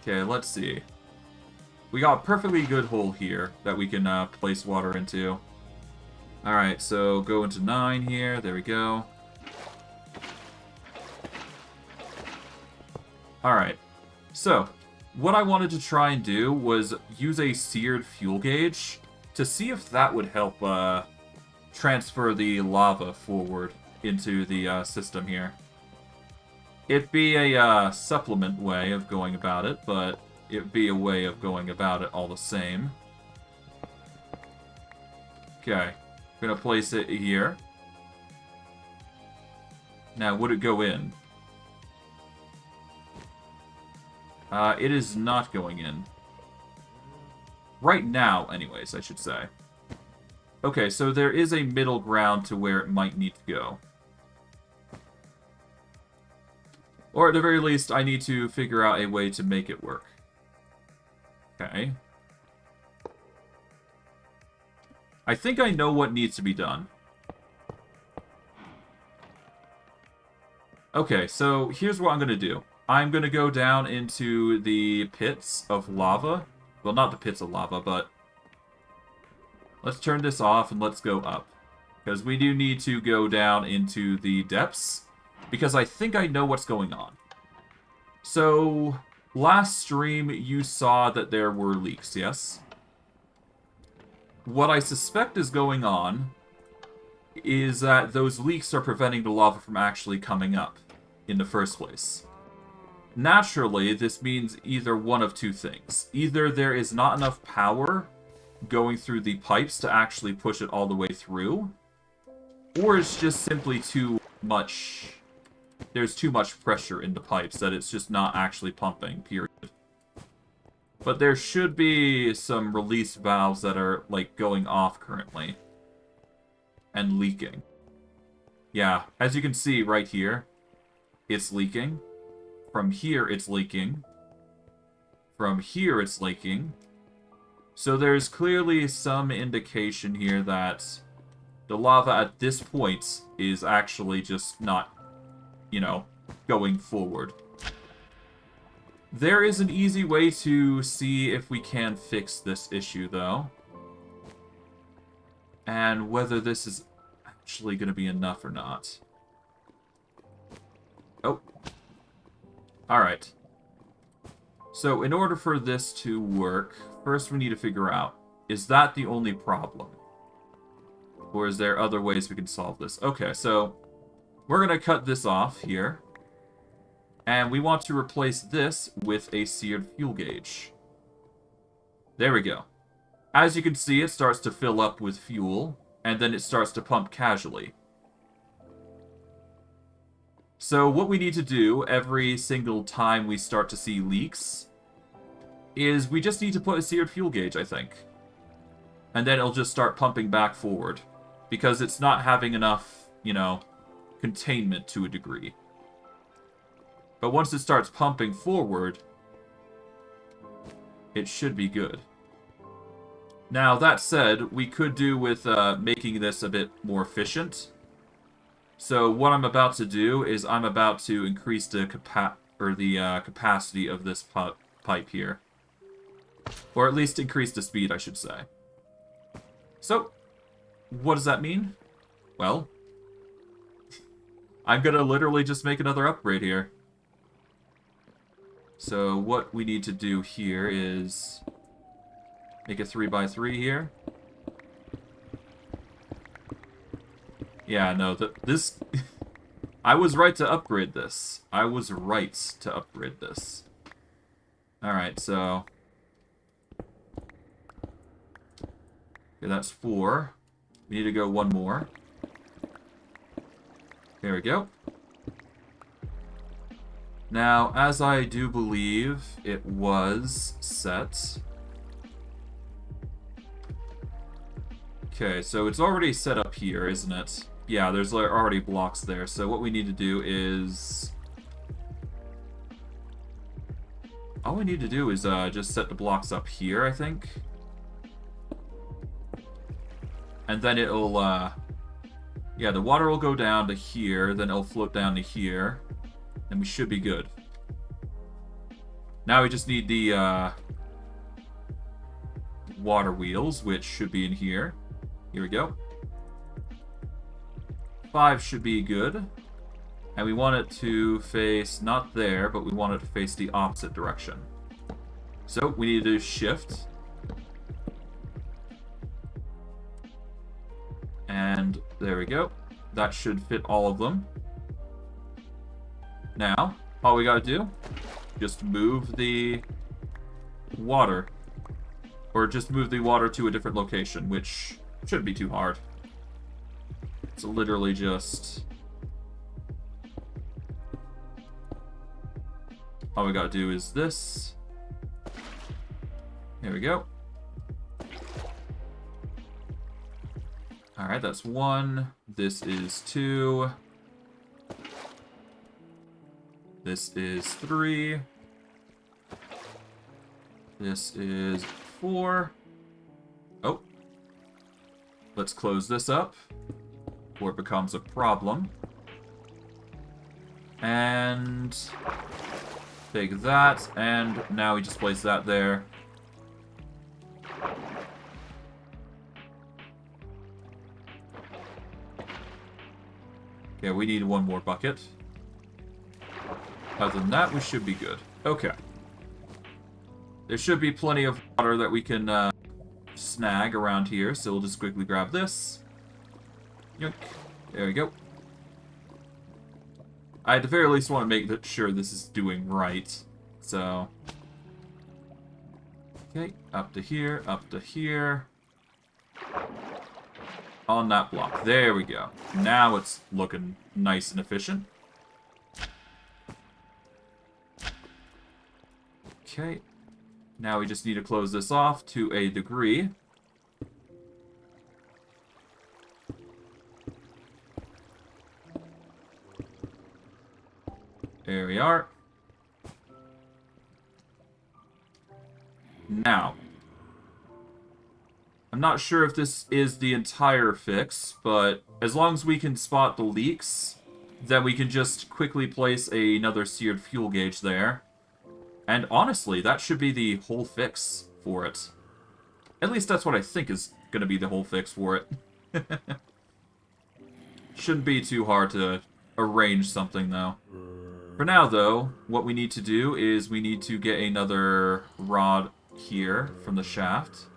Okay, let's see. We got a perfectly good hole here that we can place water into. Alright, so go into 9 here. There we go. Alright. So, what I wanted to try and do was use a seared fuel gauge to see if that would help transfer the lava forward into the system here. It'd be a supplement way of going about it, but it'd be a way of going about it all the same. Okay. I'm gonna place it here. Now, would it go in? It is not going in. Right now, anyways, I should say. Okay, so there is a middle ground to where it might need to go. Or at the very least, I need to figure out a way to make it work. Okay. I think I know what needs to be done. Okay, so here's what I'm going to do. I'm going to go down into the pits of lava. Well, not the pits of lava, but... Let's turn this off and let's go up. Because we do need to go down into the depths. Because I think I know what's going on. So, last stream you saw that there were leaks, yes? What I suspect is going on is that those leaks are preventing the lava from actually coming up in the first place. Naturally, this means either one of two things. Either there is not enough power going through the pipes to actually push it all the way through, or it's just simply too much... There's too much pressure in the pipes that it's just not actually pumping, period. But there should be some release valves that are, like, going off currently. And leaking. Yeah, as you can see right here, it's leaking. From here, it's leaking. From here, it's leaking. So there's clearly some indication here that the lava at this point is actually just not, you know, going forward. There is an easy way to see if we can fix this issue, though. And whether this is actually going to be enough or not. Oh. Alright. So, in order for this to work, first we need to figure out, is that the only problem? Or is there other ways we can solve this? Okay, so we're going to cut this off here. And we want to replace this with a seared fuel gauge. There we go. As you can see, it starts to fill up with fuel, and then it starts to pump casually. So what we need to do every single time we start to see leaks is we just need to put a seared fuel gauge, I think. And then it'll just start pumping back forward. Because it's not having enough, you know, containment to a degree. But once it starts pumping forward, it should be good. Now, that said, we could do with making this a bit more efficient. So what I'm about to do is I'm about to increase the capacity of this pipe here. Or at least increase the speed, I should say. So, what does that mean? Well, I'm gonna literally just make another upgrade here. So what we need to do here is make a 3x3 here. Yeah, no, this... I was right to upgrade this. I was right to upgrade this. Alright, so... Okay, that's 4. We need to go one more. There we go. Now, as I do believe it was set... Okay, so it's already set up here, isn't it? Yeah, there's already blocks there. So what we need to do is... All we need to do is just set the blocks up here, I think. And then it'll... Yeah, the water will go down to here, then it'll float down to here. And we should be good. Now we just need the water wheels, which should be in here. Here we go. 5 should be good. And we want it to face, not there, but we want it to face the opposite direction. So we need to do shift. And there we go. That should fit all of them. Now, all we gotta do, just move the water. Or just move the water to a different location, which shouldn't be too hard. It's literally just... All we gotta do is this. There we go. Alright, that's 1. This is 2. This is 3. This is 4. Oh. Let's close this up before it becomes a problem. And take that, and now we just place that there. Okay, we need one more bucket. Other than that, we should be good. Okay. There should be plenty of water that we can snag around here, so we'll just quickly grab this. Yoink. There we go. I at the very least want to make sure this is doing right. So... Okay, up to here, up to here. On that block. There we go. Now it's looking nice and efficient. Okay. Now we just need to close this off to a degree. There we are. Now, I'm not sure if this is the entire fix, but as long as we can spot the leaks, then we can just quickly place another seared fuel gauge there. And honestly, that should be the whole fix for it. At least that's what I think is going to be the whole fix for it. Shouldn't be too hard to arrange something, though. For now, though, what we need to do is we need to get another rod here from the shaft.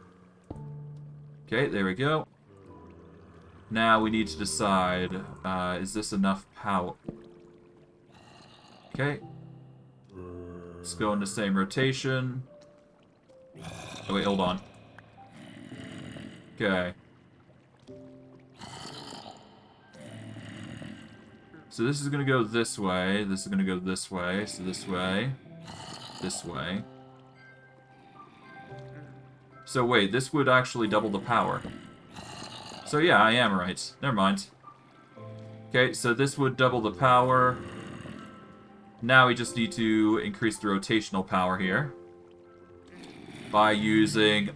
Okay, there we go. Now we need to decide, is this enough power? Okay. Let's go in the same rotation. Oh, wait, hold on. Okay. So this is going to go this way, this is going to go this way, so this way, this way. So wait, this would actually double the power. So yeah, I am right. Never mind. Okay, so this would double the power. Now we just need to increase the rotational power here by using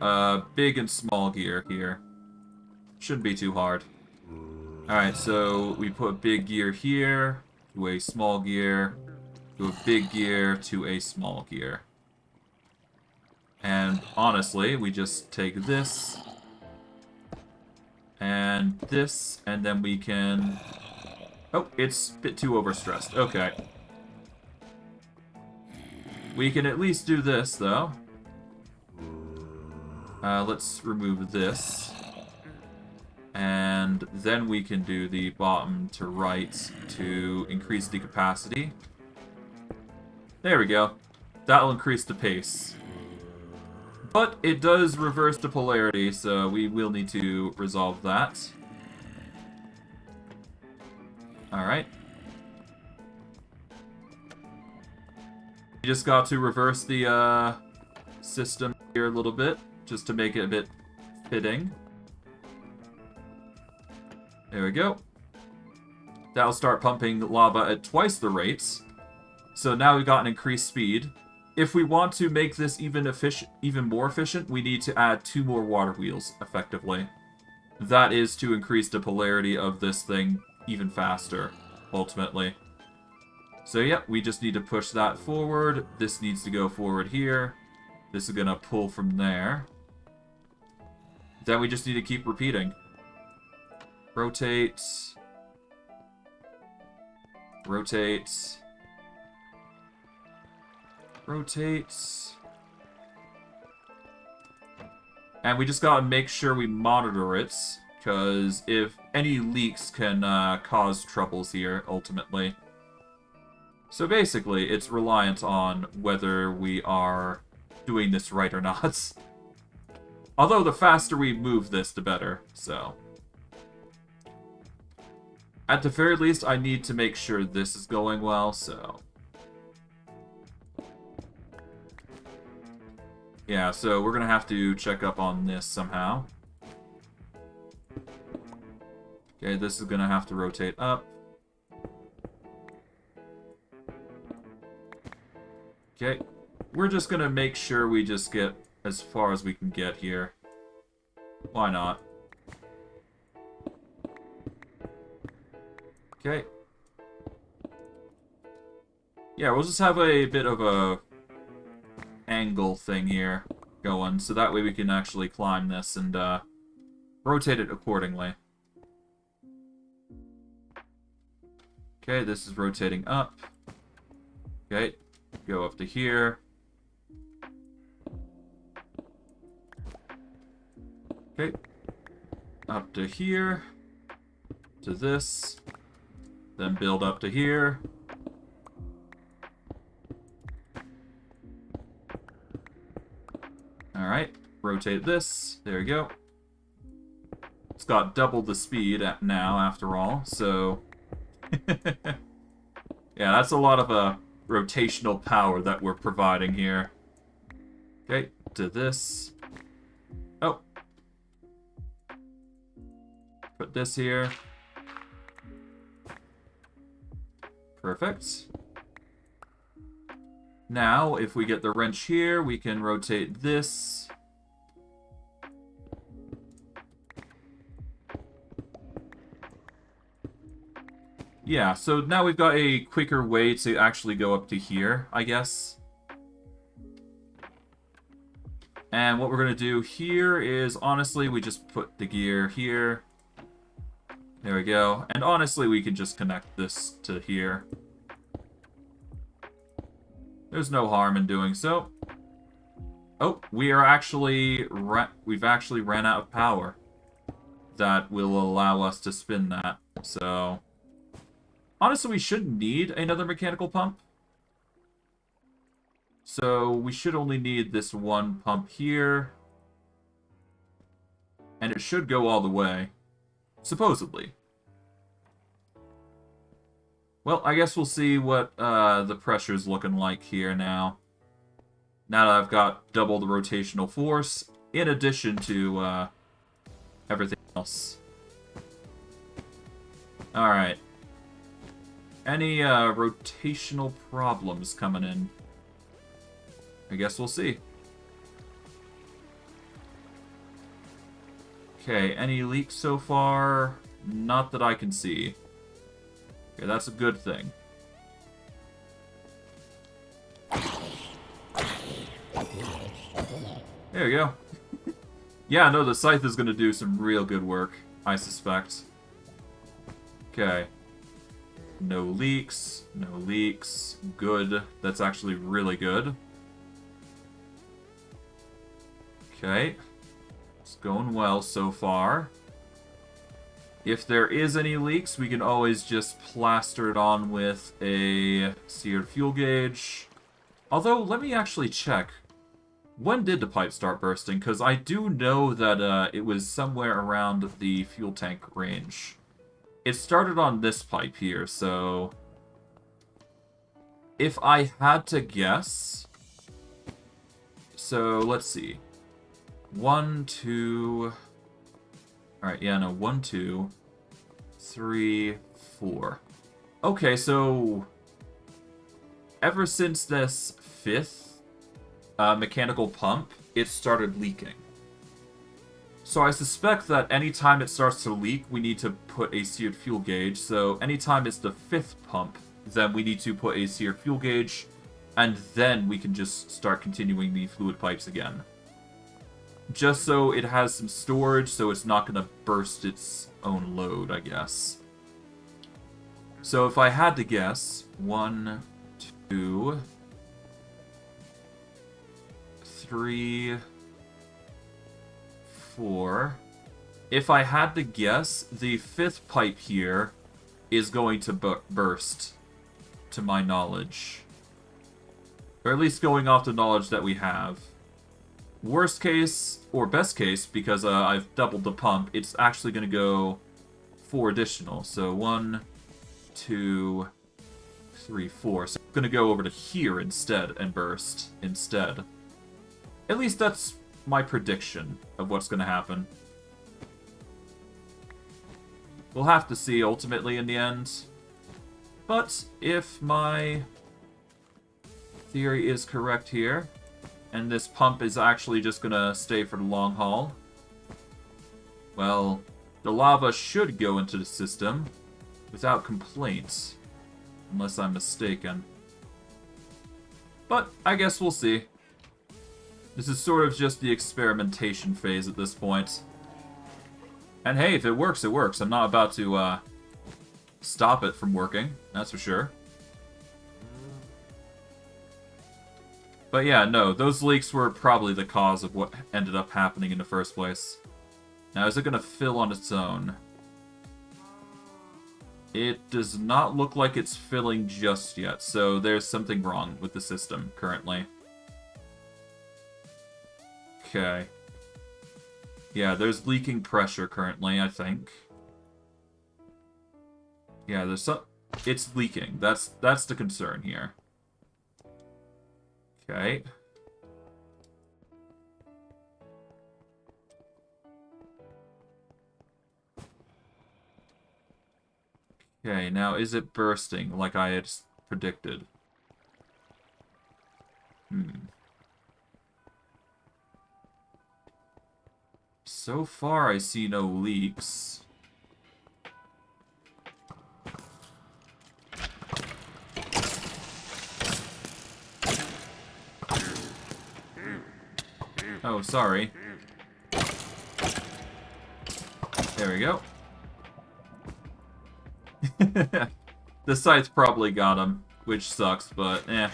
big and small gear here. Shouldn't be too hard. Alright, so we put big gear here, to a small gear, to a big gear, to a small gear. And honestly, we just take this, and this, and then we can... Oh, it's a bit too overstressed. Okay. We can at least do this, though. Let's remove this. And then we can do the bottom to right to increase the capacity. There we go. That'll increase the pace. But it does reverse the polarity, so we will need to resolve that. Alright. We just got to reverse the system here a little bit, just to make it a bit fitting. There we go. That'll start pumping lava at twice the rates. So now we've got an increased speed. If we want to make this even more efficient, we need to add 2 more water wheels, effectively. That is to increase the polarity of this thing even faster, ultimately. So yeah, we just need to push that forward. This needs to go forward here. This is going to pull from there. Then we just need to keep repeating. Rotate. Rotate. Rotate. And we just gotta make sure we monitor it, because if any leaks can cause troubles here, ultimately. So basically, it's reliant on whether we are doing this right or not. Although the faster we move this, the better, so... At the very least, I need to make sure this is going well, so... Yeah, so we're gonna have to check up on this somehow. Okay, this is gonna have to rotate up. Okay, we're just gonna make sure we just get as far as we can get here. Why not? Okay. Yeah, we'll just have a bit of a angle thing here going, so that way we can actually climb this and rotate it accordingly. Okay, this is rotating up. Okay, go up to here. Okay, up to here, to this, then build up to here. Alright, rotate this. There we go. It's got double the speed now, after all, so... yeah, that's a lot of rotational power that we're providing here. Okay, to this. Oh. Put this here. Perfect. Now, if we get the wrench here, we can rotate this. Yeah, so now we've got a quicker way to actually go up to here, I guess. And what we're going to do here is, honestly, we just put the gear here. There we go. And honestly, we can just connect this to here. There's no harm in doing so. Oh, we've actually ran out of power. That will allow us to spin that. So, honestly, we shouldn't need another mechanical pump. So, we should only need this one pump here. And it should go all the way. Supposedly. Well, I guess we'll see what the pressure's looking like here now. Now that I've got double the rotational force, in addition to everything else. Alright. Any rotational problems coming in? I guess we'll see. Okay, any leaks so far? Not that I can see. Okay, that's a good thing. There we go. Yeah, no, the scythe is going to do some real good work, I suspect. Okay. No leaks. No leaks. Good. That's actually really good. Okay. It's going well so far. If there is any leaks, we can always just plaster it on with a seared fuel gauge. Although, let me actually check. When did the pipe start bursting? Because I do know that it was somewhere around the fuel tank range. It started on this pipe here, so... if I had to guess... so, let's see. 1, 2... alright, yeah, no, 1, 2, 3, 4. Okay, so... ever since this 5th mechanical pump, it started leaking. So I suspect that anytime it starts to leak, we need to put a seared fuel gauge. So anytime it's the 5th pump, then we need to put a seared fuel gauge, and then we can just start continuing the fluid pipes again. Just so it has some storage, so it's not going to burst its own load, I guess. So if I had to guess, 1, 2, 3, 4. If I had to guess, the 5th pipe here is going to burst, to my knowledge. Or at least going off the knowledge that we have. Worst case, or best case, because I've doubled the pump, it's actually going to go 4 additional. So 1, 2, 3, 4. So it's going to go over to here instead and burst instead. At least that's my prediction of what's going to happen. We'll have to see ultimately in the end. But if my theory is correct here, and this pump is actually just going to stay for the long haul, well, the lava should go into the system without complaints. Unless I'm mistaken. But I guess we'll see. This is sort of just the experimentation phase at this point. And hey, if it works, it works. I'm not about to stop it from working, that's for sure. But yeah, no, those leaks were probably the cause of what ended up happening in the first place. Now, is it going to fill on its own? It does not look like it's filling just yet, so there's something wrong with the system currently. Okay. Yeah, there's leaking pressure currently, I think. Yeah, there's some... It's leaking. That's the concern here. Okay. Okay, now is it bursting like I had predicted? So far, I see no leaks. Oh, sorry. There we go. The scythe probably got him, which sucks, but eh.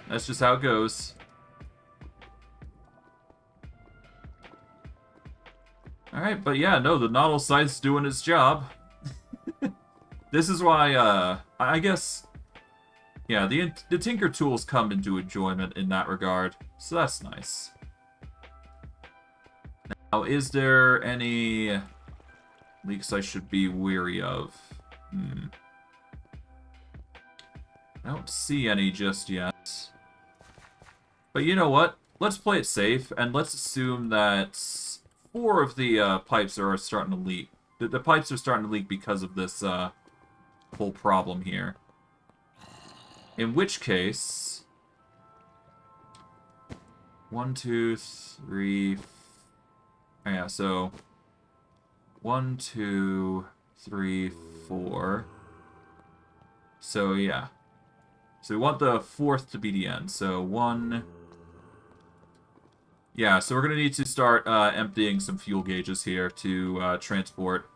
That's just how it goes. Alright, but yeah, no, the Nautil Scythe's doing its job. This is why, I guess... Yeah, the Tinker tools come into enjoyment in that regard, so that's nice. Now, is there any leaks I should be wary of? I don't see any just yet. But you know what? Let's play it safe, and let's assume that 4 of the pipes are starting to leak. The pipes are starting to leak because of this whole problem here. In which case... 1, 2, 3... Yeah, so... 1, 2, 3, 4... So, yeah. So we want the 4th to be the end. So, 1... Yeah, so we're going to need to start emptying some fuel gauges here to transport.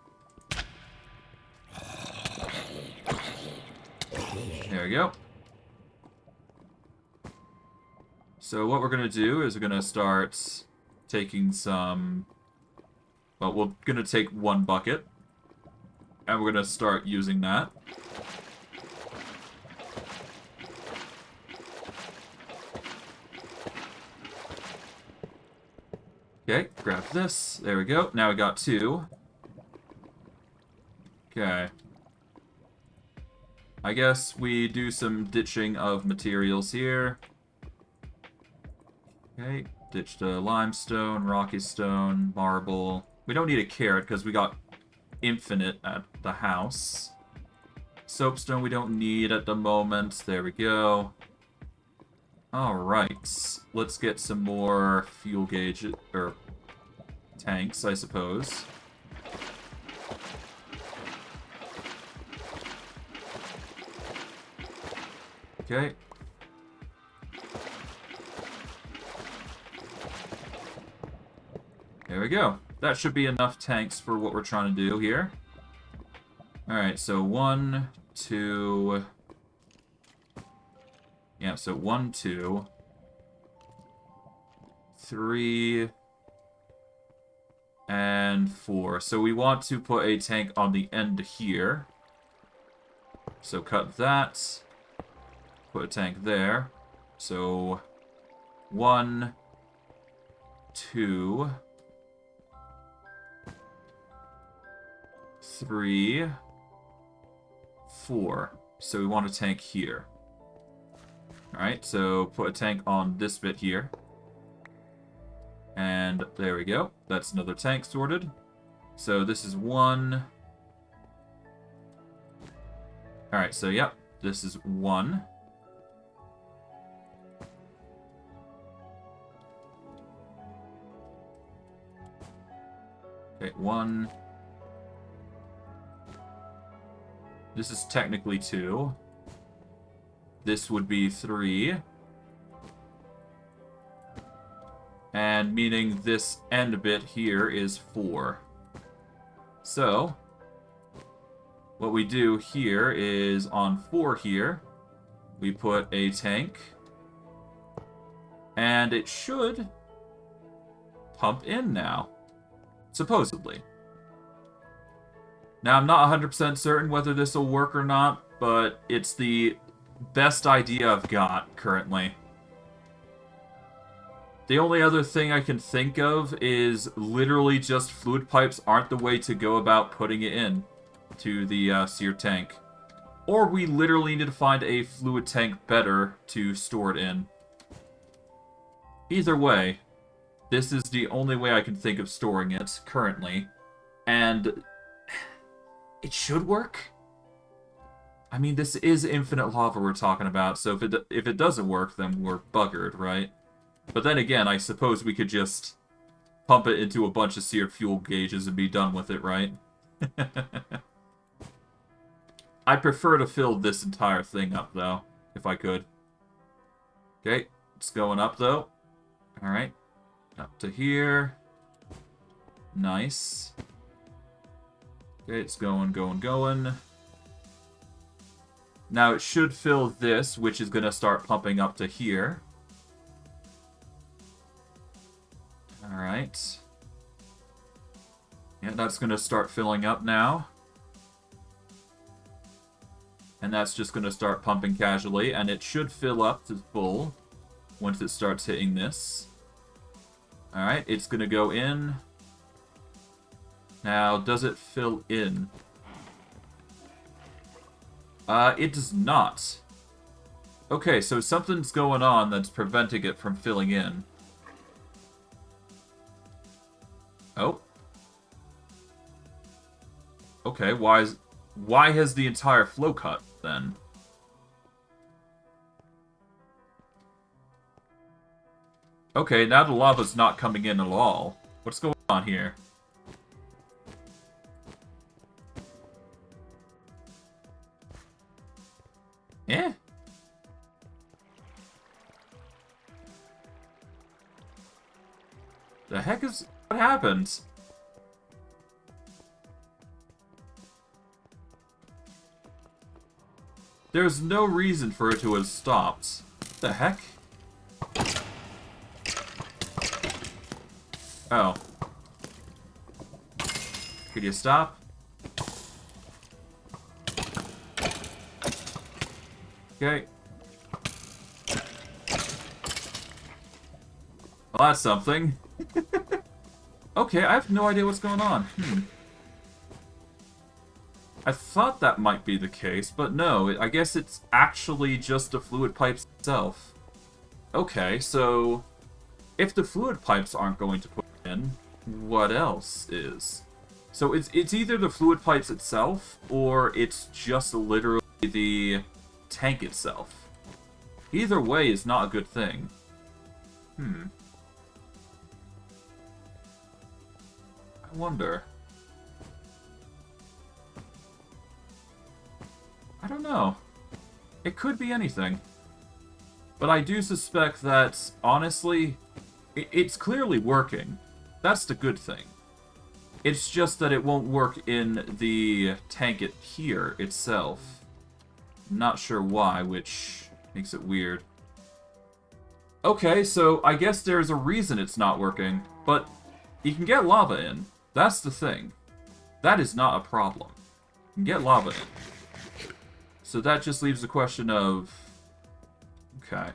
There we go. So what we're going to do is we're going to start taking some... Well, we're going to take 1 bucket. And we're going to start using that. Okay, grab this. There we go. Now we got 2. Okay. I guess we do some ditching of materials here. Okay, ditch the limestone, rocky stone, marble. We don't need a carrot because we got infinite at the house. Soapstone we don't need at the moment. There we go. Alright, let's get some more fuel gauge, or tanks, I suppose. Okay. There we go. That should be enough tanks for what we're trying to do here. Alright, so 1, 2... Yeah, so 1, 2, 3, and 4. So we want to put a tank on the end here. So cut that. Put a tank there. So 1, 2, 3, 4. So we want a tank here. Alright, so put a tank on this bit here. And there we go. That's another tank sorted. So this is 1. Alright, so yep, this is 1. Okay, 1. This is technically 2. This would be 3. And meaning this end bit here is 4. So, what we do here is on 4 here, we put a tank. And it should pump in now. Supposedly. Now, I'm not 100% certain whether this will work or not, but it's the best idea I've got currently. The only other thing I can think of is literally just fluid pipes aren't the way to go about putting it in to the seer tank. Or we literally need to find a fluid tank better to store it in. Either way, this is the only way I can think of storing it currently. And it should work. I mean, this is infinite lava we're talking about, so if it doesn't work, then we're buggered, right? But then again, I suppose we could just pump it into a bunch of seared fuel gauges and be done with it, right? I'd prefer to fill this entire thing up, though, if I could. Okay, it's going up, though. Alright. Up to here. Nice. Okay, it's going. Now it should fill this, which is going to start pumping up to here. Alright. Yeah, that's going to start filling up now. And that's just going to start pumping casually, and it should fill up to full once it starts hitting this. Alright, it's going to go in. Now, does it fill in? It does not. Okay, so something's going on that's preventing it from filling in. Oh. Okay, why has the entire flow cut, then? Okay, now the lava's not coming in at all. What's going on here? Eh? The heck is... what happened? There's no reason for it to have stopped. What the heck? Oh. Could you stop? Okay. Well, that's something. Okay, I have no idea what's going on. I thought that might be the case, but no, I guess it's actually just the fluid pipes itself. Okay, so if the fluid pipes aren't going to put it in, what else is? So it's either the fluid pipes itself, or it's just literally the tank itself. Either way is not a good thing. I wonder. I don't know. It could be anything. But I do suspect that, honestly, it's clearly working. That's the good thing. It's just that it won't work in the tank here itself. Not sure why, which makes it weird. Okay, so I guess there's a reason it's not working, but you can get lava in. That's the thing. That is not a problem. You can get lava in. So that just leaves the question of... okay.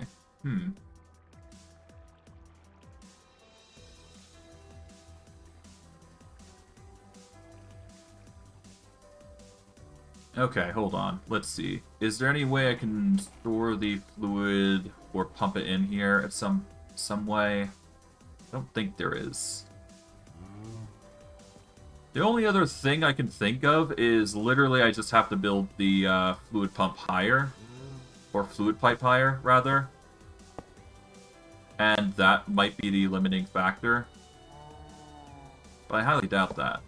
Okay, hold on. Let's see. Is there any way I can store the fluid or pump it in here at some way? I don't think there is. The only other thing I can think of is literally I just have to build the fluid pump higher. Or fluid pipe higher, rather. And that might be the limiting factor. But I highly doubt that.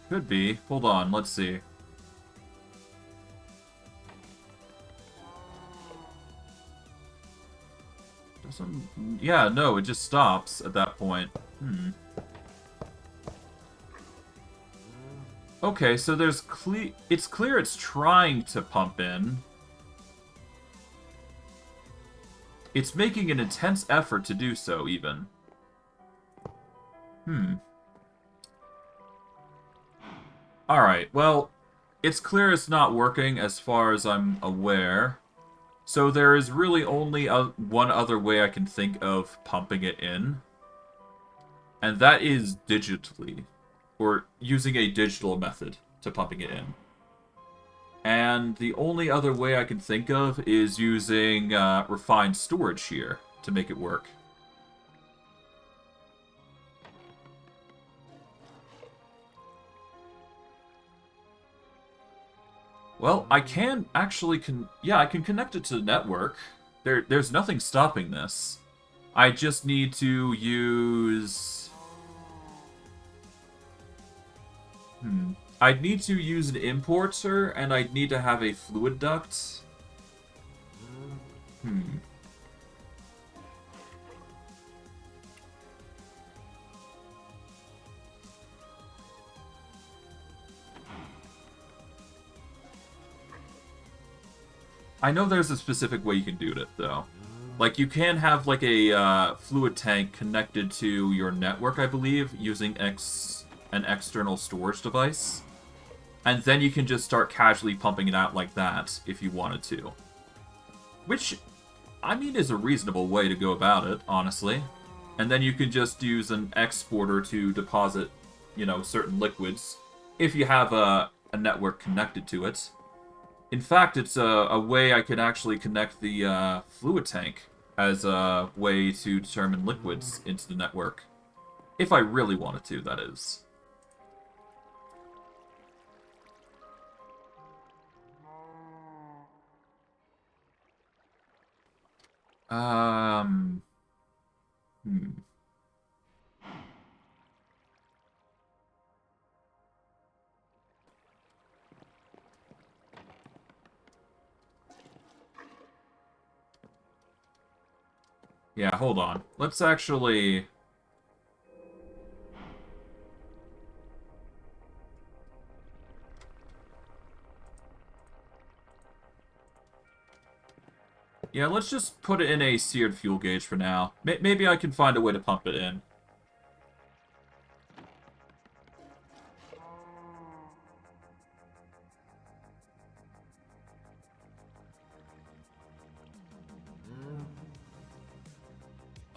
Could be. Hold on, let's see. Doesn't... yeah, no, it just stops at that point. Okay, so there's it's clear it's trying to pump in. It's making an intense effort to do so, even. Hmm. Alright, well, it's clear it's not working as far as I'm aware. So there is really only one other way I can think of pumping it in. And that is digitally. Or using a digital method to pumping it in. And the only other way I can think of is using refined storage here to make it work. Well, I can actually yeah, I can connect it to the network. There's nothing stopping this. I just need to use... I'd need to use an importer, and I'd need to have a fluid duct. I know there's a specific way you can do it, though. Like, you can have, like, a fluid tank connected to your network, I believe, using an external storage device. And then you can just start casually pumping it out like that, if you wanted to. Which, I mean, is a reasonable way to go about it, honestly. And then you can just use an exporter to deposit, you know, certain liquids, if you have a network connected to it. In fact, it's a way I could actually connect the fluid tank as a way to determine liquids into the network. If I really wanted to, that is. Um... Hmm. Yeah, hold on. Let's actually... Yeah, let's just put it in a seared fuel gauge for now. Maybe I can find a way to pump it in.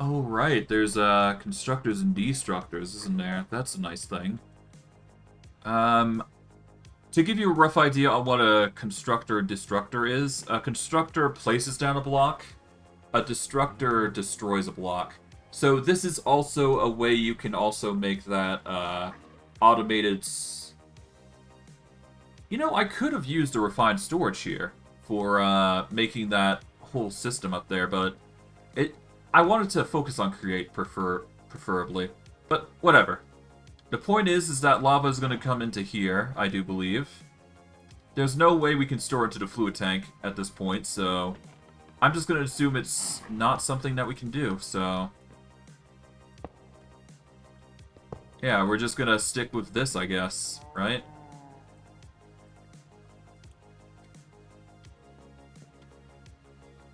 Oh, right. There's constructors and destructors, isn't there? That's a nice thing. To give you a rough idea on what a constructor-destructor is, a constructor places down a block, a destructor destroys a block. So this is also a way you can also make that automated... You know, I could have used a refined storage here for making that whole system up there, but I wanted to focus on create preferably. But whatever. The point is that lava is going to come into here, I do believe. There's no way we can store it to the fluid tank at this point, so I'm just going to assume it's not something that we can do, so... Yeah, we're just going to stick with this, I guess, right?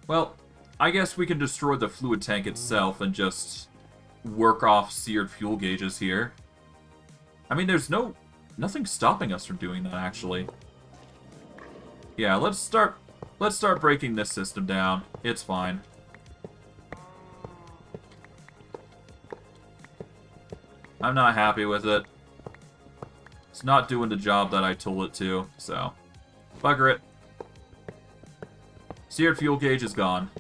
Well, I guess we can destroy the fluid tank itself and just work off seared fuel gauges here. I mean, there's nothing stopping us from doing that, actually. Yeah, let's start breaking this system down. It's fine. I'm not happy with it. It's not doing the job that I told it to, so... Bugger it. Seared fuel gauge is gone.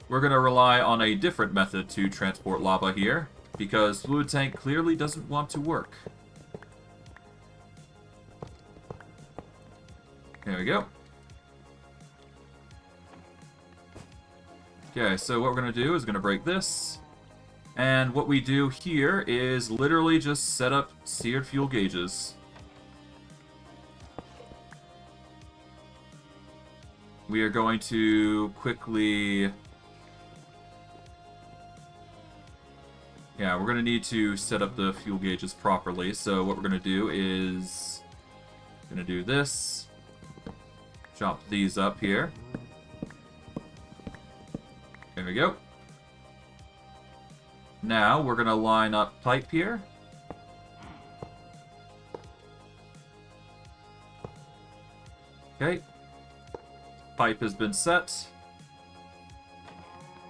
We're gonna rely on a different method to transport lava here, because fluid tank clearly doesn't want to work. There we go. Okay, so what we're gonna do is gonna break this. And what we do here is literally just set up seared fuel gauges. We are going to quickly... Yeah, we're going to need to set up the fuel gauges properly. So what we're going to do is... Going to do this. Chop these up here. There we go. Now, we're going to line up pipe here. Okay. Pipe has been set.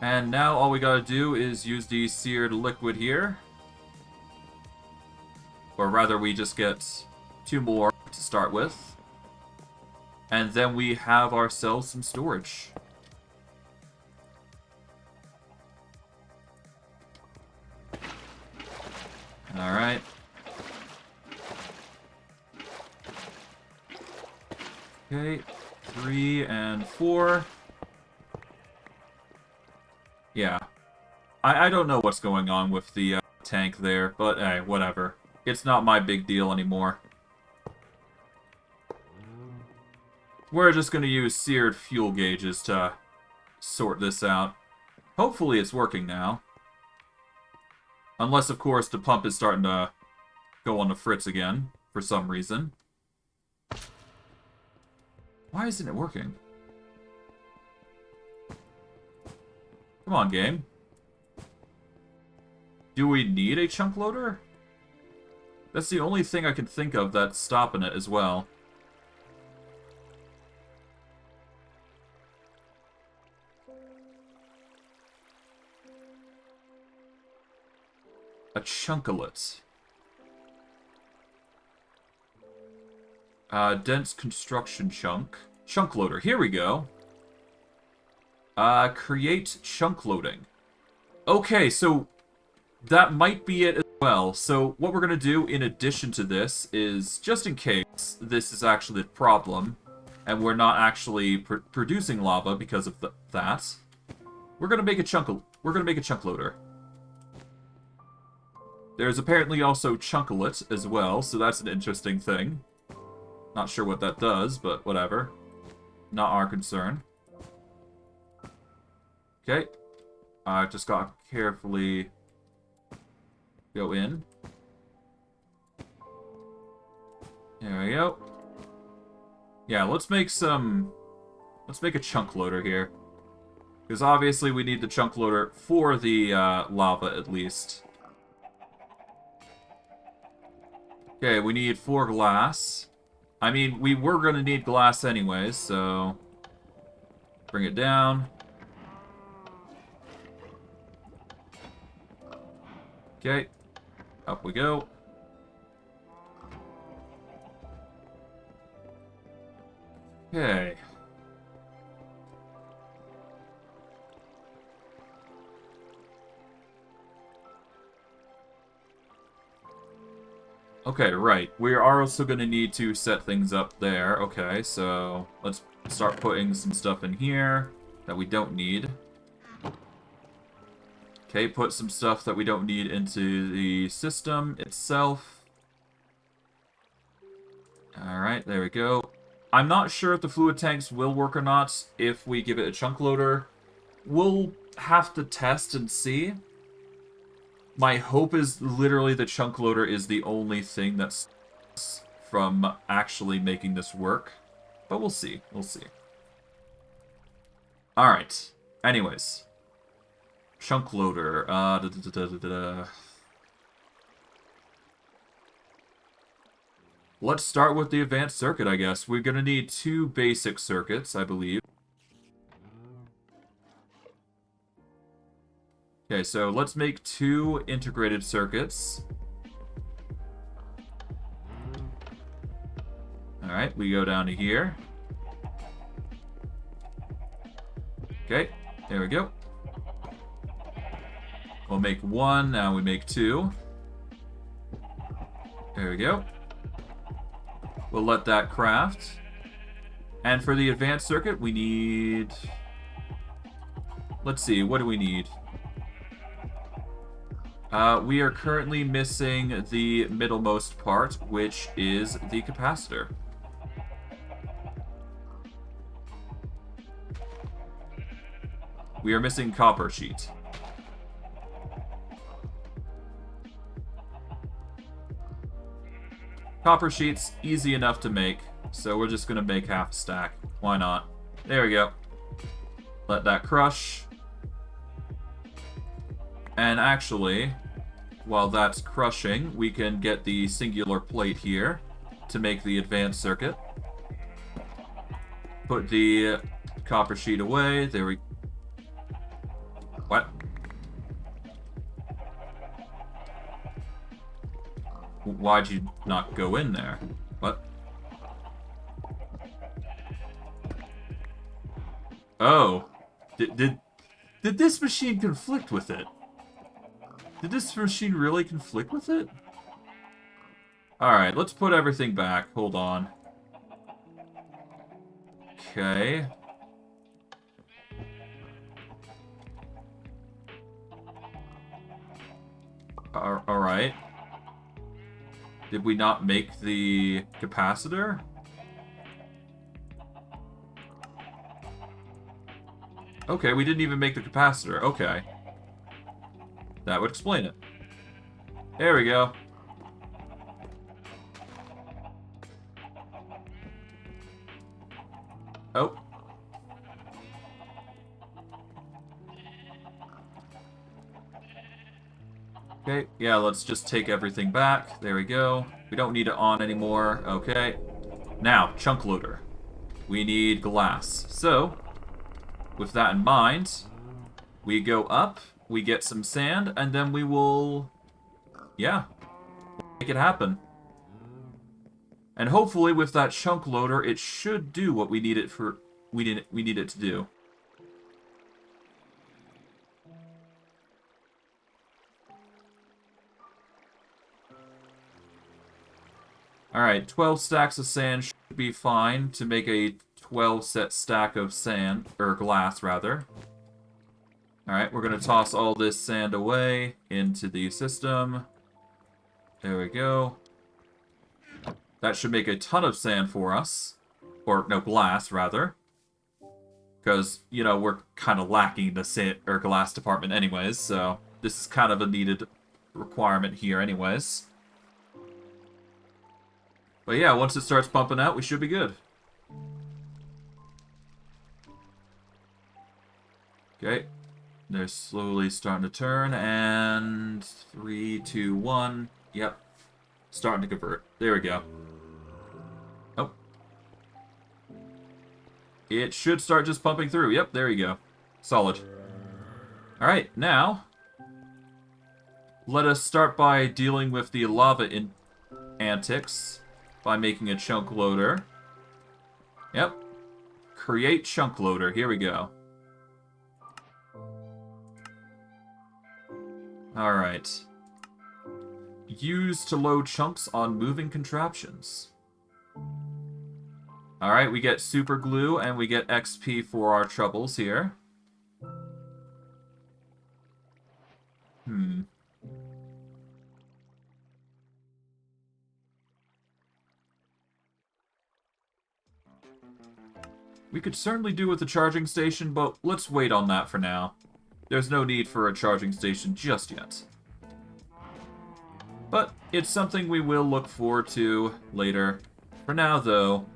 And now all we gotta do is use the seared liquid here. Or rather, we just get 2 more to start with. And then we have ourselves some storage. Alright. Okay, 3 and 4. Yeah. I don't know what's going on with the tank there, but hey, whatever. It's not my big deal anymore. We're just going to use seared fuel gauges to sort this out. Hopefully it's working now. Unless, of course, the pump is starting to go on the fritz again, for some reason. Why isn't it working? Come on, game. Do we need a chunk loader? That's the only thing I can think of that's stopping it as well. A chunkalet. Dense construction chunk. Chunk loader. Here we go. Create chunk loading. Okay, so that might be it as well. So what we're going to do in addition to this is, just in case this is actually the problem, and we're not actually producing lava because of that, we're going to make a chunk loader. There's apparently also chunkalet as well, so that's an interesting thing. Not sure what that does, but whatever. Not our concern. Okay. I just gotta carefully go in. There we go. Yeah, let's make a chunk loader here. Because obviously we need the chunk loader for the lava at least. Okay, we need 4 glass. I mean, we were going to need glass anyways, so bring it down. Okay, up we go. Okay. Okay, right. We are also going to need to set things up there. Okay, so let's start putting some stuff in here that we don't need. Okay, put some stuff that we don't need into the system itself. Alright, there we go. I'm not sure if the fluid tanks will work or not if we give it a chunk loader. We'll have to test and see. My hope is literally the chunk loader is the only thing that's from actually making this work. But we'll see. We'll see. Alright. Anyways. Chunk loader. Let's start with the advanced circuit, I guess. We're going to need 2 basic circuits, I believe. Okay, so let's make 2 integrated circuits. Alright, we go down to here. Okay, there we go. We'll make 1, now we make 2. There we go. We'll let that craft. And for the advanced circuit, we need... Let's see, what do we need? We are currently missing the middlemost part, which is the capacitor. We are missing copper sheet. Copper sheet's easy enough to make, so we're just going to make half a stack. Why not? There we go. Let that crush. And actually, while that's crushing, we can get the singular plate here to make the advanced circuit. Put the copper sheet away. There we... What? Why'd you not go in there? What? Oh. Did this machine conflict with it? Did this machine really conflict with it? Alright, let's put everything back. Hold on. Okay. Alright. Did we not make the capacitor? Okay, we didn't even make the capacitor. Okay. That would explain it. There we go. Oh. Okay, yeah, let's just take everything back. There we go. We don't need it on anymore. Okay. Now, chunk loader. We need glass. So, with that in mind, we go up, we get some sand, and then we will... yeah. Make it happen. And hopefully with that chunk loader, it should do what we need it for... we need it to do. Alright, 12 stacks of sand should be fine to make a 12 set stack of sand, or glass rather. Alright, we're going to toss all this sand away into the system. There we go. That should make a ton of sand for us. Or, no, glass, rather. Because, you know, we're kind of lacking the sand, or glass department anyways, so this is kind of a needed requirement here anyways. But yeah, once it starts pumping out, we should be good. Okay. They're slowly starting to turn, and 3, 2, 1. Yep. Starting to convert. There we go. Oh. It should start just pumping through. Yep, there you go. Solid. Alright, now, let us start by dealing with the lava antics by making a chunk loader. Yep. Create chunk loader. Here we go. Alright. Use to load chunks on moving contraptions. Alright, we get super glue and we get XP for our troubles here. We could certainly do with a charging station, but let's wait on that for now. There's no need for a charging station just yet. But it's something we will look forward to later. For now, though...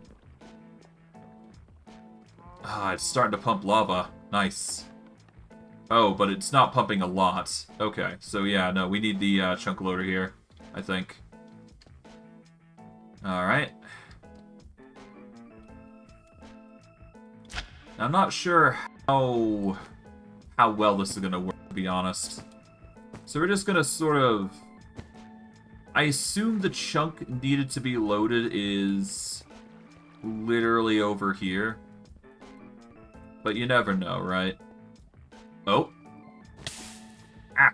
ah, it's starting to pump lava. Nice. Oh, but it's not pumping a lot. Okay, so yeah, no, we need the chunk loader here, I think. Alright. I'm not sure how well this is going to work, to be honest. So we're just going to sort of... I assume the chunk needed to be loaded is literally over here. But you never know, right? Oh. Ah.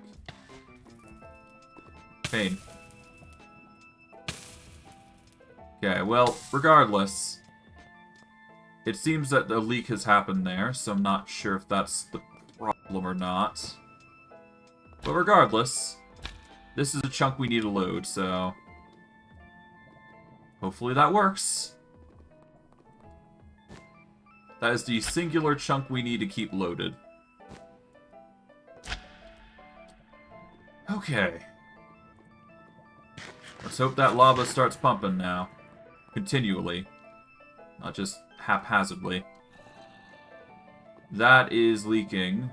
Pain. Okay, well, regardless... it seems that the leak has happened there, so I'm not sure if that's the problem or not. But regardless, this is a chunk we need to load, so... hopefully that works. That is the singular chunk we need to keep loaded. Okay. Let's hope that lava starts pumping now. Continually. Not just haphazardly. That is leaking.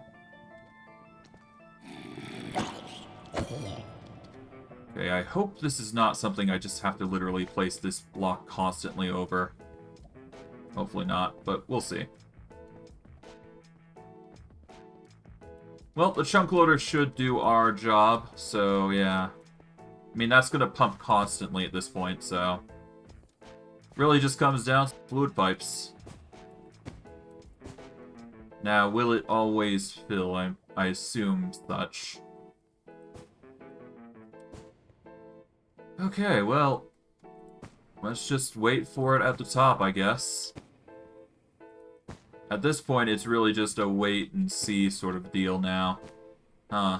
Okay, I hope this is not something I just have to literally place this block constantly over. Hopefully not, but we'll see. Well, the chunk loader should do our job, so yeah. I mean, that's gonna pump constantly at this point, so... really just comes down to fluid pipes. Now, will it always fill? I assume such. Okay, well... let's just wait for it at the top, I guess. At this point, it's really just a wait and see sort of deal now. Huh.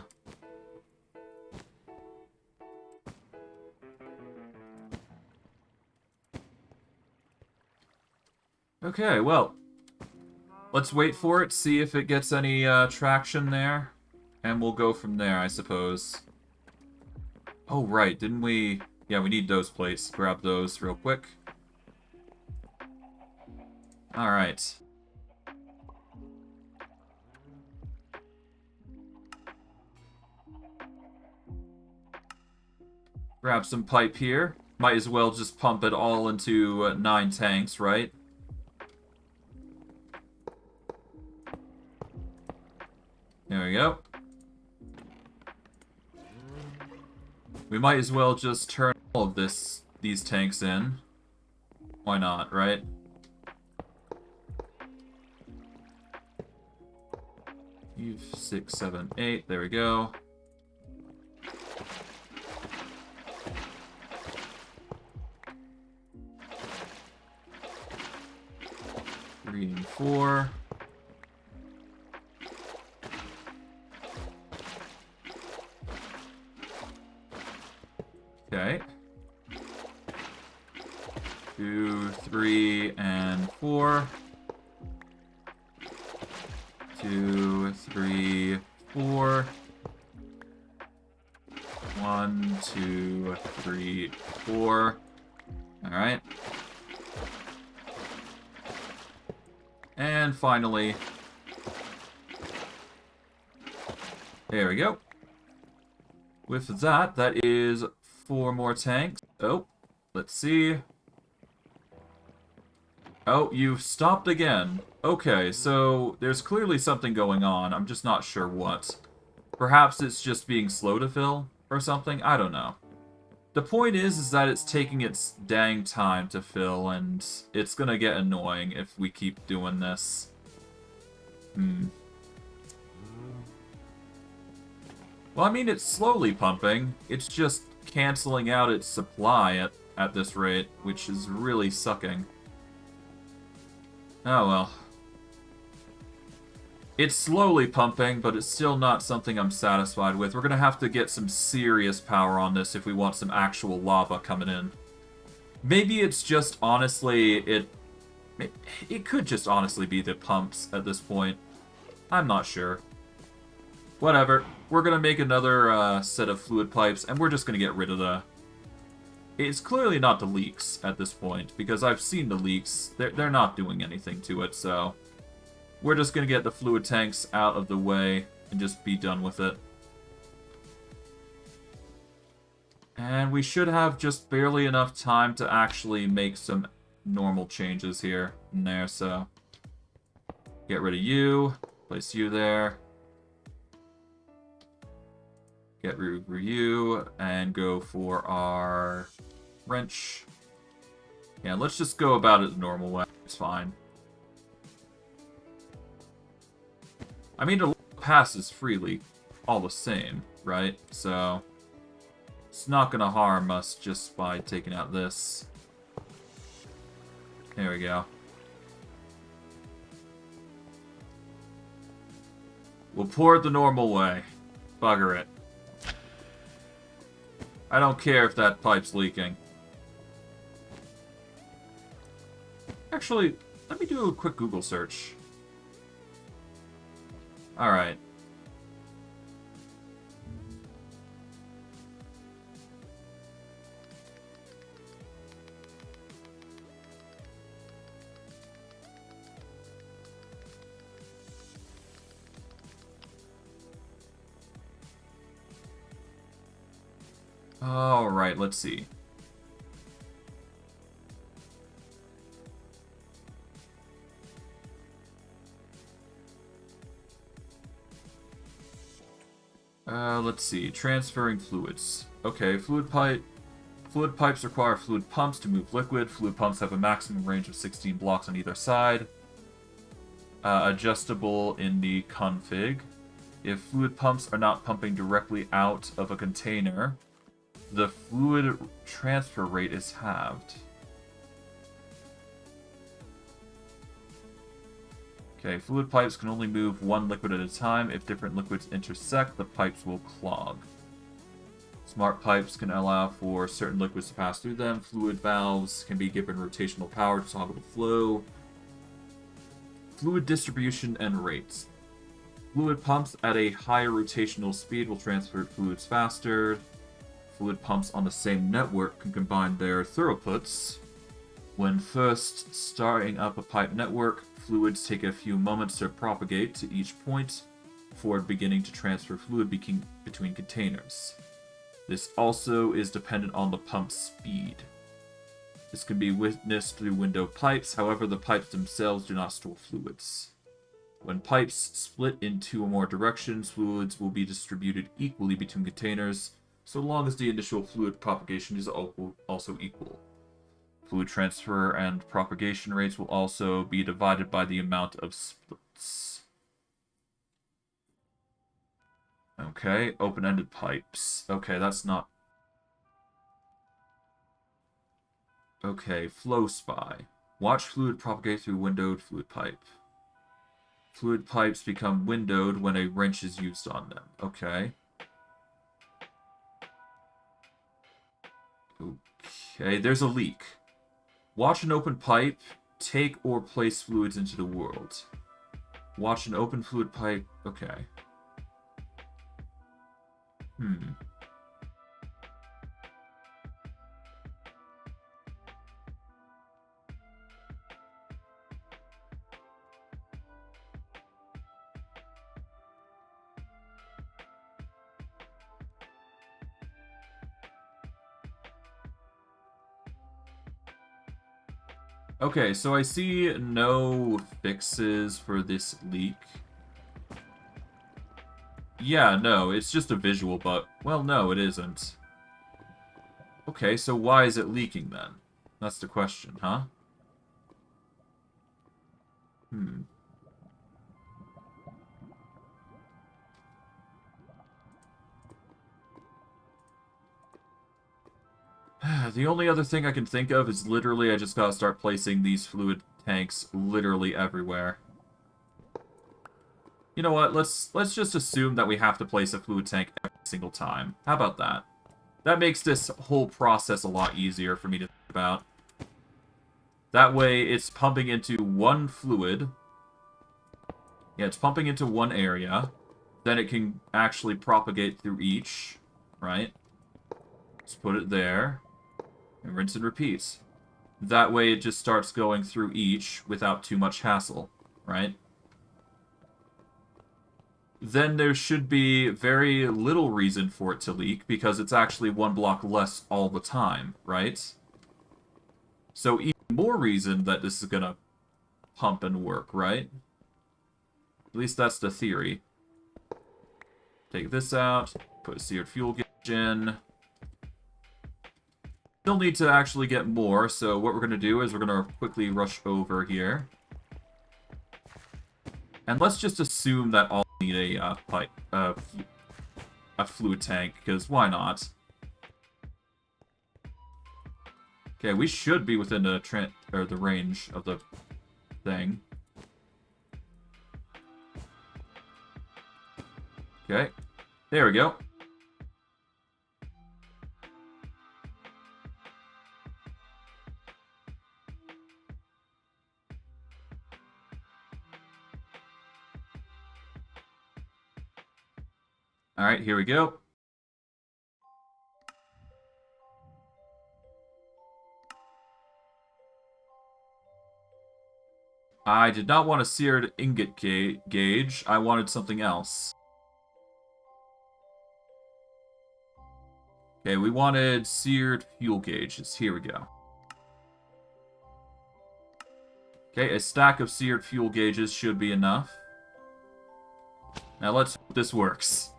Okay, well, let's wait for it, see if it gets any traction there, and we'll go from there, I suppose. Oh, right, didn't we... yeah, we need those plates. Grab those real quick. Alright. Grab some pipe here. Might as well just pump it all into 9 tanks, right? There we go. We might as well just turn all of these tanks in. Why not, right? Eve 6, 7, 8. There we go. Three and 4. Okay. 2, 3, and 4. 2, 3, 4. 1, 2, 3, 4. Alright. And finally, there we go. With that, that is 4 more tanks. Oh, let's see. Oh, you've stopped again. Okay, so there's clearly something going on. I'm just not sure what. Perhaps it's just being slow to fill or something? I don't know. The point is that it's taking its dang time to fill, and it's gonna get annoying if we keep doing this. Well, I mean, it's slowly pumping. It's just canceling out its supply at this rate, which is really sucking. Oh well. It's slowly pumping, but it's still not something I'm satisfied with. We're gonna have to get some serious power on this if we want some actual lava coming in. Maybe it's just honestly, it could just honestly be the pumps at this point. I'm not sure. Whatever. We're gonna make another set of fluid pipes, and we're just gonna get rid of the... it's clearly not the leaks at this point, because I've seen the leaks. They're not doing anything to it, so... we're just gonna get the fluid tanks out of the way and just be done with it. And we should have just barely enough time to actually make some normal changes here and there, so... get rid of you, place you there. Get rid of you, and go for our wrench. Yeah, let's just go about it the normal way. It's fine. I mean, the passes freely all the same, right? So, it's not gonna harm us just by taking out this. There we go. We'll pour it the normal way. Bugger it. I don't care if that pipe's leaking. Actually, let me do a quick Google search. Alright. Alright, let's see. Let's see. Transferring fluids. Okay, fluid pipes require fluid pumps to move liquid. Fluid pumps have a maximum range of 16 blocks on either side. Adjustable in the config. If fluid pumps are not pumping directly out of a container, the fluid transfer rate is halved. Okay, fluid pipes can only move one liquid at a time. If different liquids intersect, the pipes will clog. Smart pipes can allow for certain liquids to pass through them. Fluid valves can be given rotational power to toggle the flow. Fluid distribution and rates. Fluid pumps at a higher rotational speed will transfer fluids faster. Fluid pumps on the same network can combine their throughputs. When first starting up a pipe network, fluids take a few moments to propagate to each point before beginning to transfer fluid between containers. This also is dependent on the pump's speed. This can be witnessed through window pipes, however the pipes themselves do not store fluids. When pipes split in two or more directions, fluids will be distributed equally between containers, so long as the initial fluid propagation is also equal. Fluid transfer and propagation rates will also be divided by the amount of splits. Okay, open-ended pipes. Okay, that's not... Okay, flow spy. Watch fluid propagate through windowed fluid pipe. Fluid pipes become windowed when a wrench is used on them. Okay. Okay, there's a leak. Watch an open pipe. Take or place fluids into the world. Watch an open fluid pipe. Okay. Okay, so I see no fixes for this leak. Yeah, no, it's just a visual bug. Well, no, it isn't. Okay, so why is it leaking then? That's the question, huh? The only other thing I can think of is literally I just gotta start placing these fluid tanks literally everywhere. You know what, let's just assume that we have to place a fluid tank every single time. How about that? That makes this whole process a lot easier for me to think about. That way, it's pumping into one fluid. Yeah, it's pumping into one area. Then it can actually propagate through each, right? Let's put it there. And rinse and repeat. That way, it just starts going through each without too much hassle, right? Then there should be very little reason for it to leak, because it's actually one block less all the time, right? So even more reason that this is gonna pump and work, right? At least that's the theory. Take this out, put a seared fuel gauge in. Still need to actually get more, so what we're gonna do is we're gonna quickly rush over here. And let's just assume that all need a fluid tank, because why not? Okay, we should be within the range of the thing. Okay, there we go. Alright, here we go. I did not want a seared ingot gauge. I wanted something else. Okay, we wanted seared fuel gauges. Here we go. Okay, a stack of seared fuel gauges should be enough. Now let's hope this works.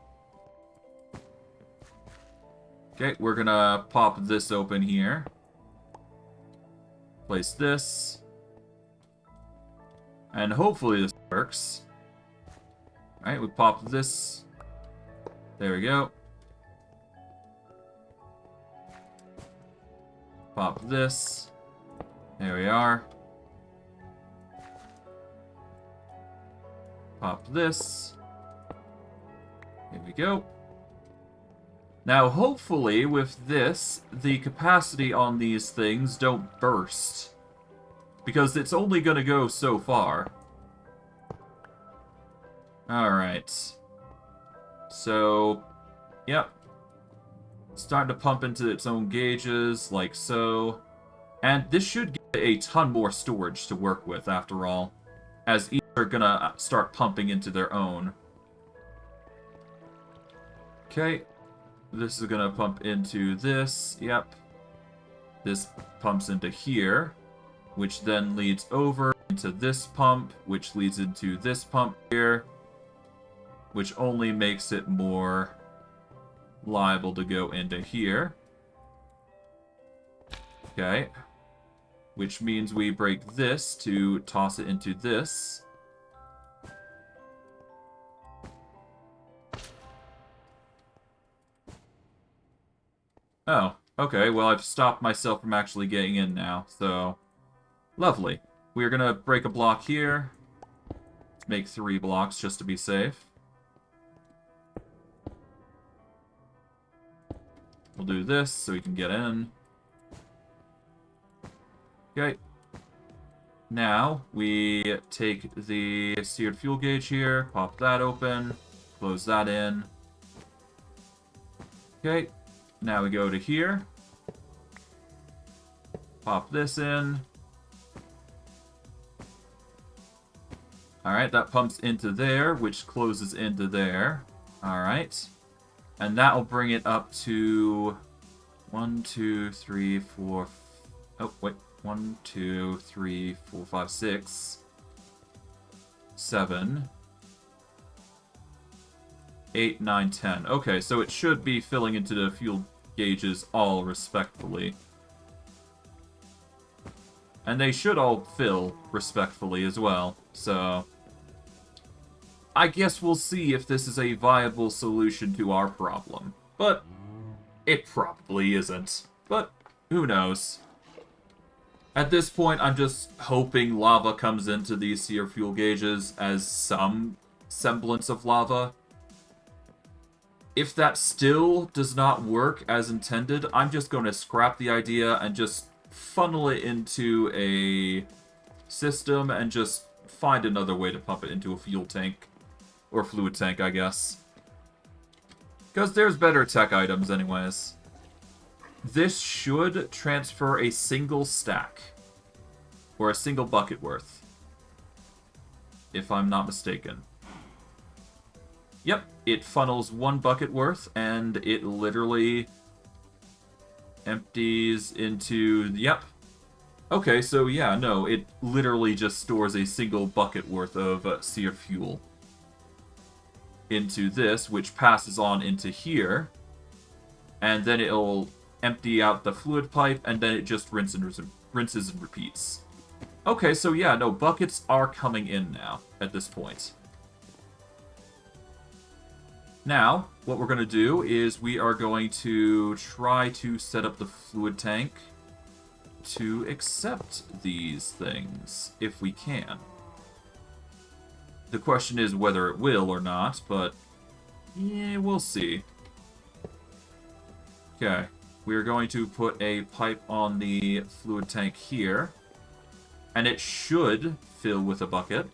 Okay, we're gonna pop this open here. Place this. And hopefully this works. Alright, we pop this. There we go. Pop this. There we are. Pop this. Here we go. Now, hopefully, with this, the capacity on these things don't burst. Because it's only going to go so far. Alright. So, yep. Starting to pump into its own gauges, like so. And this should get a ton more storage to work with, after all. As each are gonna start pumping into their own. Okay. This is gonna pump into this, yep. This pumps into here, which then leads over into this pump, which leads into this pump here, which only makes it more liable to go into here. Okay. Which means we break this to toss it into this. Oh, okay. Well, I've stopped myself from actually getting in now, so... Lovely. We're gonna break a block here. Make 3 blocks just to be safe. We'll do this so we can get in. Okay. Now, we take the seared fuel gauge here, pop that open, close that in. Okay. Now we go to here. Pop this in. Alright, that pumps into there, which closes into there. Alright. And that will bring it up to 1, 2, 3, 4. Oh, wait. 1, 2, 3, 4, 5, 6, 7, 8, 9, 10. Okay, so it should be filling into the fuel gauges all respectfully. And they should all fill respectfully as well, so... I guess we'll see if this is a viable solution to our problem. But it probably isn't. But who knows? At this point, I'm just hoping lava comes into these sear fuel gauges as some semblance of lava. If that still does not work as intended, I'm just going to scrap the idea and just funnel it into a system and just find another way to pump it into a fuel tank. Or fluid tank, I guess. Because there's better tech items anyways. This should transfer a single stack. Or a single bucket worth. If I'm not mistaken. Yep, it funnels 1 bucket worth, and it literally empties into... Yep. Okay, so yeah, no, it literally just stores a single bucket worth of seared fuel into this, which passes on into here, and then it'll empty out the fluid pipe, and then it just rinses and repeats. Okay, so yeah, no, buckets are coming in now, at this point. Now, what we're going to do is we are going to try to set up the fluid tank to accept these things, if we can. The question is whether it will or not, but yeah, we'll see. Okay, we're going to put a pipe on the fluid tank here, and it should fill with a bucket.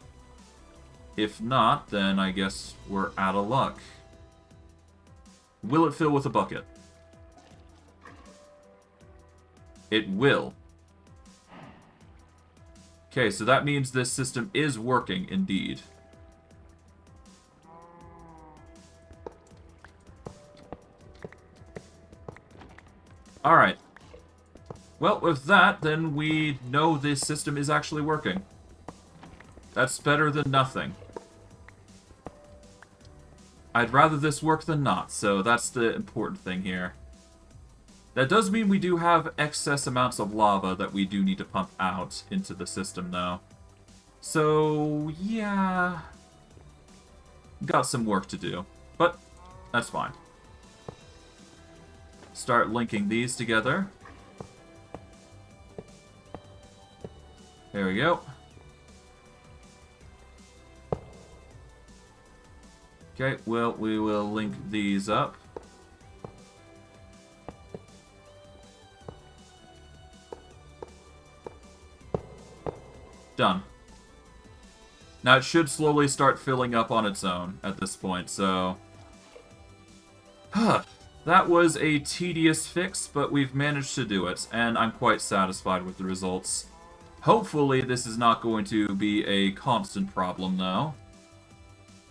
If not, then I guess we're out of luck. Will it fill with a bucket? It will. Okay, so that means this system is working indeed. Alright. Well, with that, then we know this system is actually working. That's better than nothing. I'd rather this work than not, so that's the important thing here. That does mean we do have excess amounts of lava that we do need to pump out into the system, though. So, yeah... got some work to do, but that's fine. Start linking these together. There we go. Okay, well, we will link these up. Done. Now it should slowly start filling up on its own at this point, so... That was a tedious fix, but we've managed to do it, and I'm quite satisfied with the results. Hopefully this is not going to be a constant problem, though.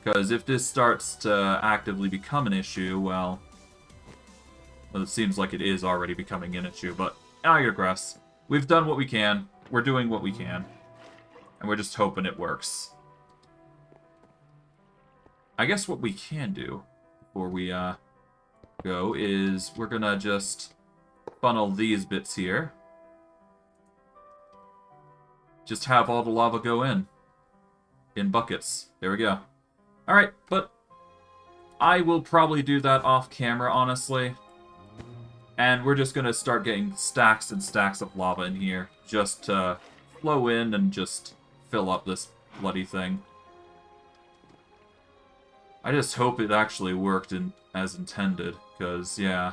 Because if this starts to actively become an issue, well, it seems like it is already becoming an issue, but I digress. We've done what we can, we're doing what we can, and we're just hoping it works. I guess what we can do before we go is we're gonna just funnel these bits here. Just have all the lava go in buckets. There we go. Alright, but I will probably do that off camera, honestly. And we're just gonna start getting stacks and stacks of lava in here just to flow in and just fill up this bloody thing. I just hope it actually worked as intended, because, yeah.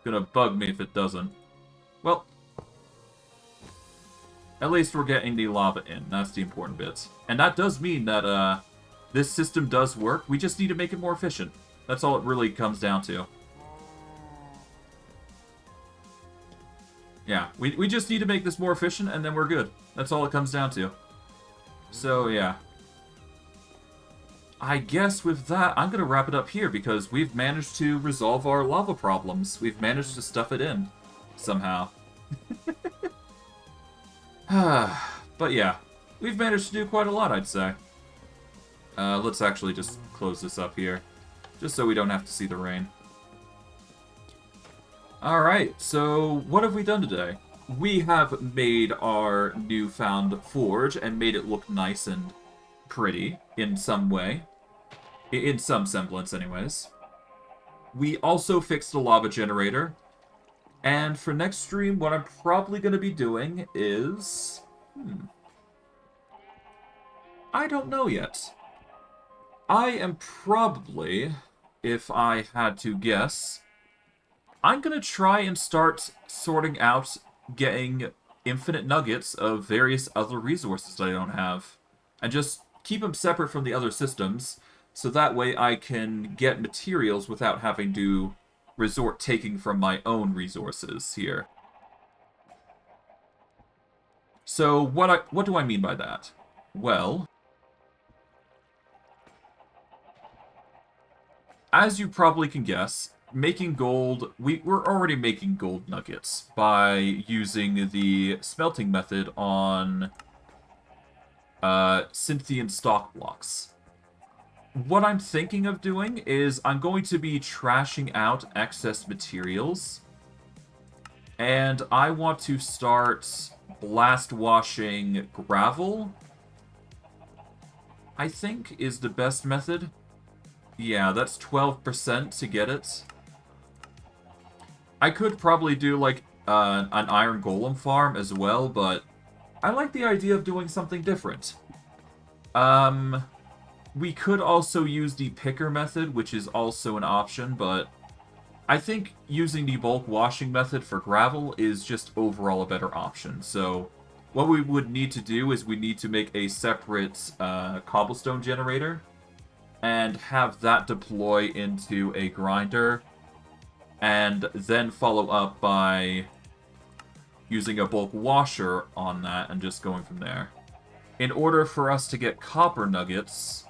Gonna bug me if it doesn't. Well, at least we're getting the lava in. That's the important bit. And that does mean that, this system does work. We just need to make it more efficient. That's all it really comes down to. Yeah, we just need to make this more efficient, and then we're good. That's all it comes down to. So, yeah. I guess with that, I'm going to wrap it up here, because we've managed to resolve our lava problems. We've managed to stuff it in, somehow. But yeah, we've managed to do quite a lot, I'd say. Let's actually just close this up here, just so we don't have to see the rain. Alright, so what have we done today? We have made our newfound forge and made it look nice and pretty in some way. In some semblance, anyways. We also fixed the lava generator. And for next stream, what I'm probably going to be doing is... I don't know yet. I am probably, if I had to guess, I'm going to try and start sorting out getting infinite nuggets of various other resources that I don't have. And just keep them separate from the other systems, so that way I can get materials without having to resort taking from my own resources here. So what do I mean by that? Well, as you probably can guess, making gold, we're already making gold nuggets by using the smelting method on Cynthian stock blocks. What I'm thinking of doing is I'm going to be trashing out excess materials, and I want to start blast washing gravel, I think is the best method. Yeah, that's 12% to get it. I could probably do like an iron golem farm as well, but I like the idea of doing something different. We could also use the picker method, which is also an option, but I think using the bulk washing method for gravel is just overall a better option. So what we would need to do is we need to make a separate cobblestone generator and have that deploy into a grinder, and then follow up by using a bulk washer on that and just going from there. In order for us to get copper nuggets,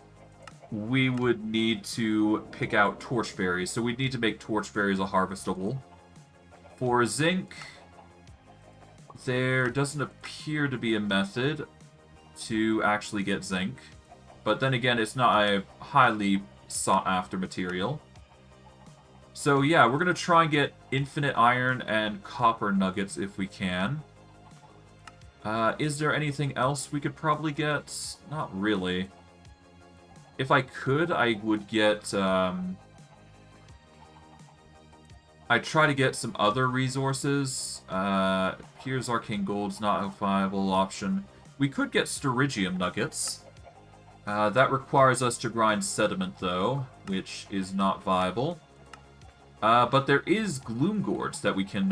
we would need to pick out torchberries. So we'd need to make torchberries a harvestable. For zinc, there doesn't appear to be a method to actually get zinc. But then again, it's not a highly sought-after material. So yeah, we're going to try and get infinite iron and copper nuggets if we can. Is there anything else we could probably get? Not really. If I could, I would get... I'd try to get some other resources. Here's arcane gold's not a viable option. We could get styrigium nuggets. That requires us to grind sediment, though, which is not viable. But there is gloom gourds that we can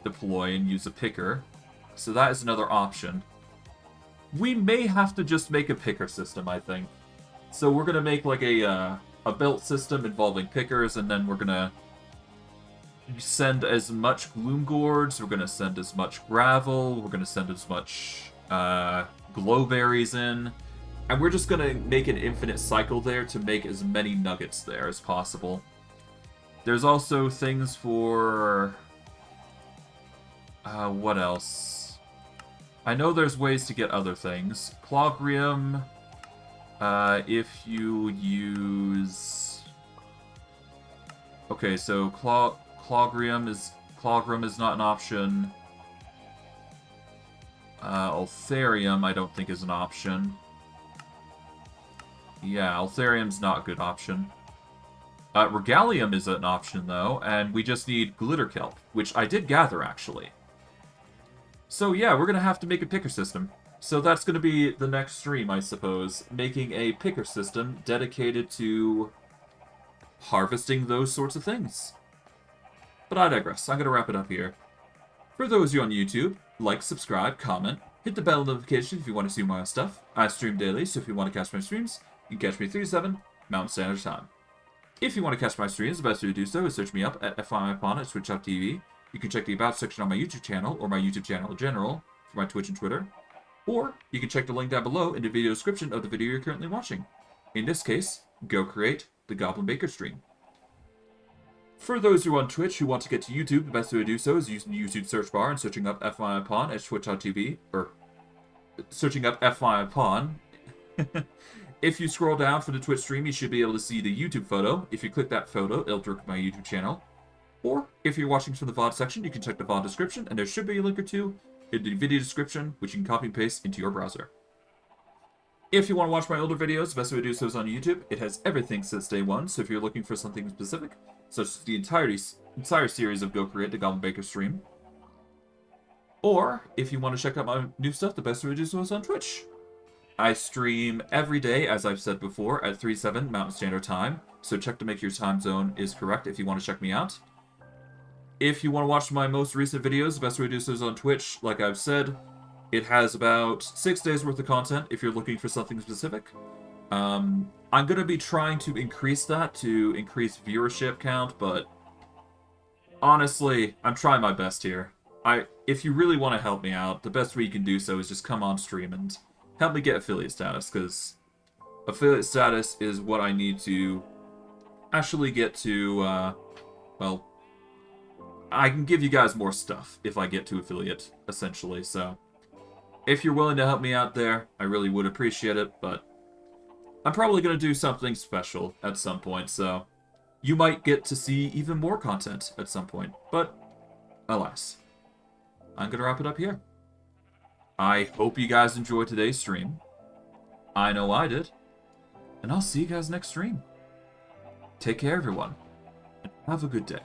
deploy and use a picker. So that is another option. We may have to just make a picker system, I think. So we're going to make like a belt system involving pickers, and then we're going to send as much gloom gourds, we're going to send as much gravel, we're going to send as much glowberries in, and we're just going to make an infinite cycle there to make as many nuggets there as possible. There's also things for... what else? I know there's ways to get other things. Clogrium, if you use... Okay, so Clogrium is not an option. Altharium I don't think is an option. Yeah, Altharium's not a good option. Regalium is an option though, and we just need glitter kelp, which I did gather actually. So yeah, we're gonna have to make a picker system. So that's gonna be the next stream, I suppose, making a picker system dedicated to harvesting those sorts of things. But I digress. I'm going to wrap it up here. For those of you on YouTube, like, subscribe, comment, hit the bell notification if you want to see more stuff. I stream daily, so if you want to catch my streams, you can catch me 3 to 7 Mountain Standard Time. If you want to catch my streams, the best way to do so is search me up at FYMPon at twitch.tv. You can check the About section on my YouTube channel, or my YouTube channel in general, for my Twitch and Twitter. Or, you can check the link down below in the video description of the video you're currently watching. In this case, go create the Goblin Baker stream. For those who are on Twitch who want to get to YouTube, the best way to do so is using the YouTube search bar and searching up FYMPon at twitch.tv, or searching up FYMPon. If you scroll down for the Twitch stream, you should be able to see the YouTube photo. If you click that photo, it'll direct my YouTube channel. Or, if you're watching from the VOD section, you can check the VOD description, and there should be a link or two in the video description, which you can copy and paste into your browser. If you want to watch my older videos, the best way to do so is on YouTube. It has everything since day one, so if you're looking for something specific, such as the entire series of Go Create the Goblin Baker stream. Or, if you want to check out my new stuff, the best way to do so is on Twitch. I stream every day, as I've said before, at 3/7 Mountain Standard Time, so check to make your time zone is correct if you want to check me out. If you want to watch my most recent videos, the best way to do so is on Twitch. Like I've said, it has about 6 days worth of content if you're looking for something specific. I'm going to be trying to increase that to increase viewership count, but honestly, I'm trying my best here. If you really want to help me out, the best way you can do so is just come on stream and help me get affiliate status, because affiliate status is what I need to actually get to, well, I can give you guys more stuff if I get to affiliate, essentially, so if you're willing to help me out there, I really would appreciate it, but I'm probably going to do something special at some point, so you might get to see even more content at some point, but alas, I'm going to wrap it up here. I hope you guys enjoyed today's stream. I know I did, and I'll see you guys next stream. Take care, everyone, and have a good day.